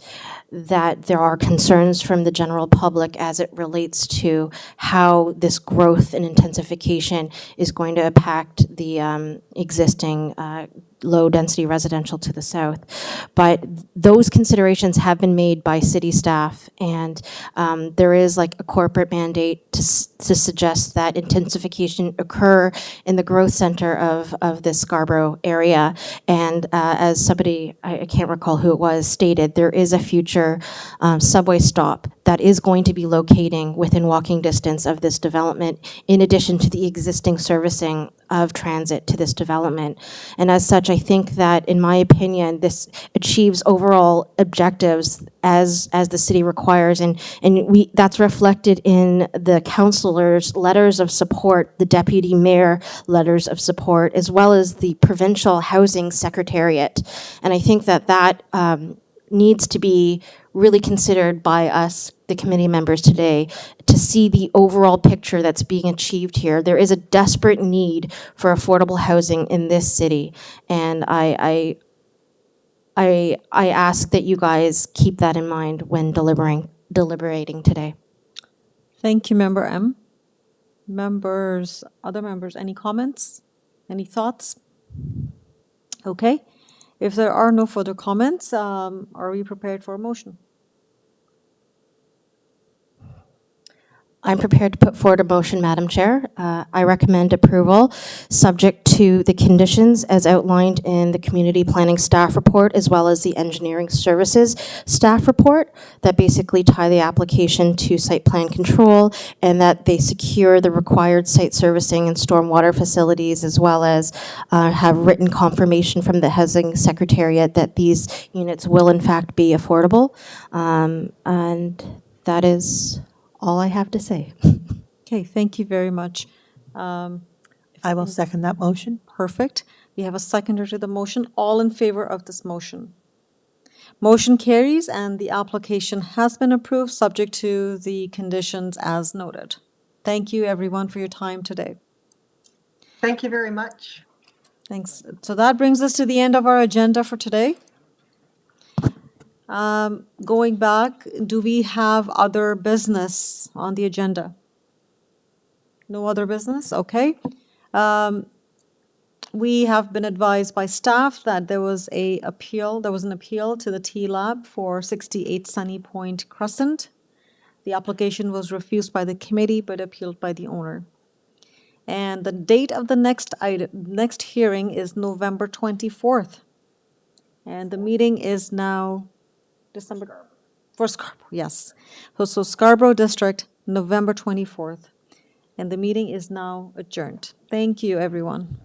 there are concerns from the general public as it relates to how this growth and intensification is going to impact the existing low-density residential to the south. But those considerations have been made by city staff, and there is like a corporate mandate to suggest that intensification occur in the growth center of this Scarborough area. And as somebody, I can't recall who it was, stated, there is a future subway stop that is going to be locating within walking distance of this development, in addition to the existing servicing of transit to this development. And as such, I think that, in my opinion, this achieves overall objectives as the city requires, and that's reflected in the councillors' letters of support, the deputy mayor letters of support, as well as the provincial housing secretariat. And I think that needs to be really considered by us, the committee members today, to see the overall picture that's being achieved here. There is a desperate need for affordable housing in this city, and I ask that you guys keep that in mind when deliberating today. Thank you, Member M. Other members, any comments? Any thoughts? Okay. If there are no further comments, are we prepared for a motion? I'm prepared to put forward a motion, Madam Chair. I recommend approval, subject to the conditions as outlined in the Community Planning Staff Report, as well as the Engineering Services Staff Report, that basically tie the application to site plan control, and that they secure the required site servicing and stormwater facilities, as well as have written confirmation from the Housing Secretariat that these units will in fact be affordable. And that is all I have to say. Okay, thank you very much. I will second that motion. Perfect. We have a seconder to the motion. All in favor of this motion? Motion carries, and the application has been approved, subject to the conditions as noted. Thank you, everyone, for your time today. Thank you very much. Thanks. So that brings us to the end of our agenda for today. Going back, do we have other business on the agenda? No other business? Okay. We have been advised by staff that there was an appeal to the T-Lab for 68 Sunny Point Crescent. The application was refused by the committee but appealed by the owner. And the date of the next hearing is November 24th. And the meeting is now December, for Scarborough, yes. So Scarborough District, November 24th. And the meeting is now adjourned. Thank you, everyone.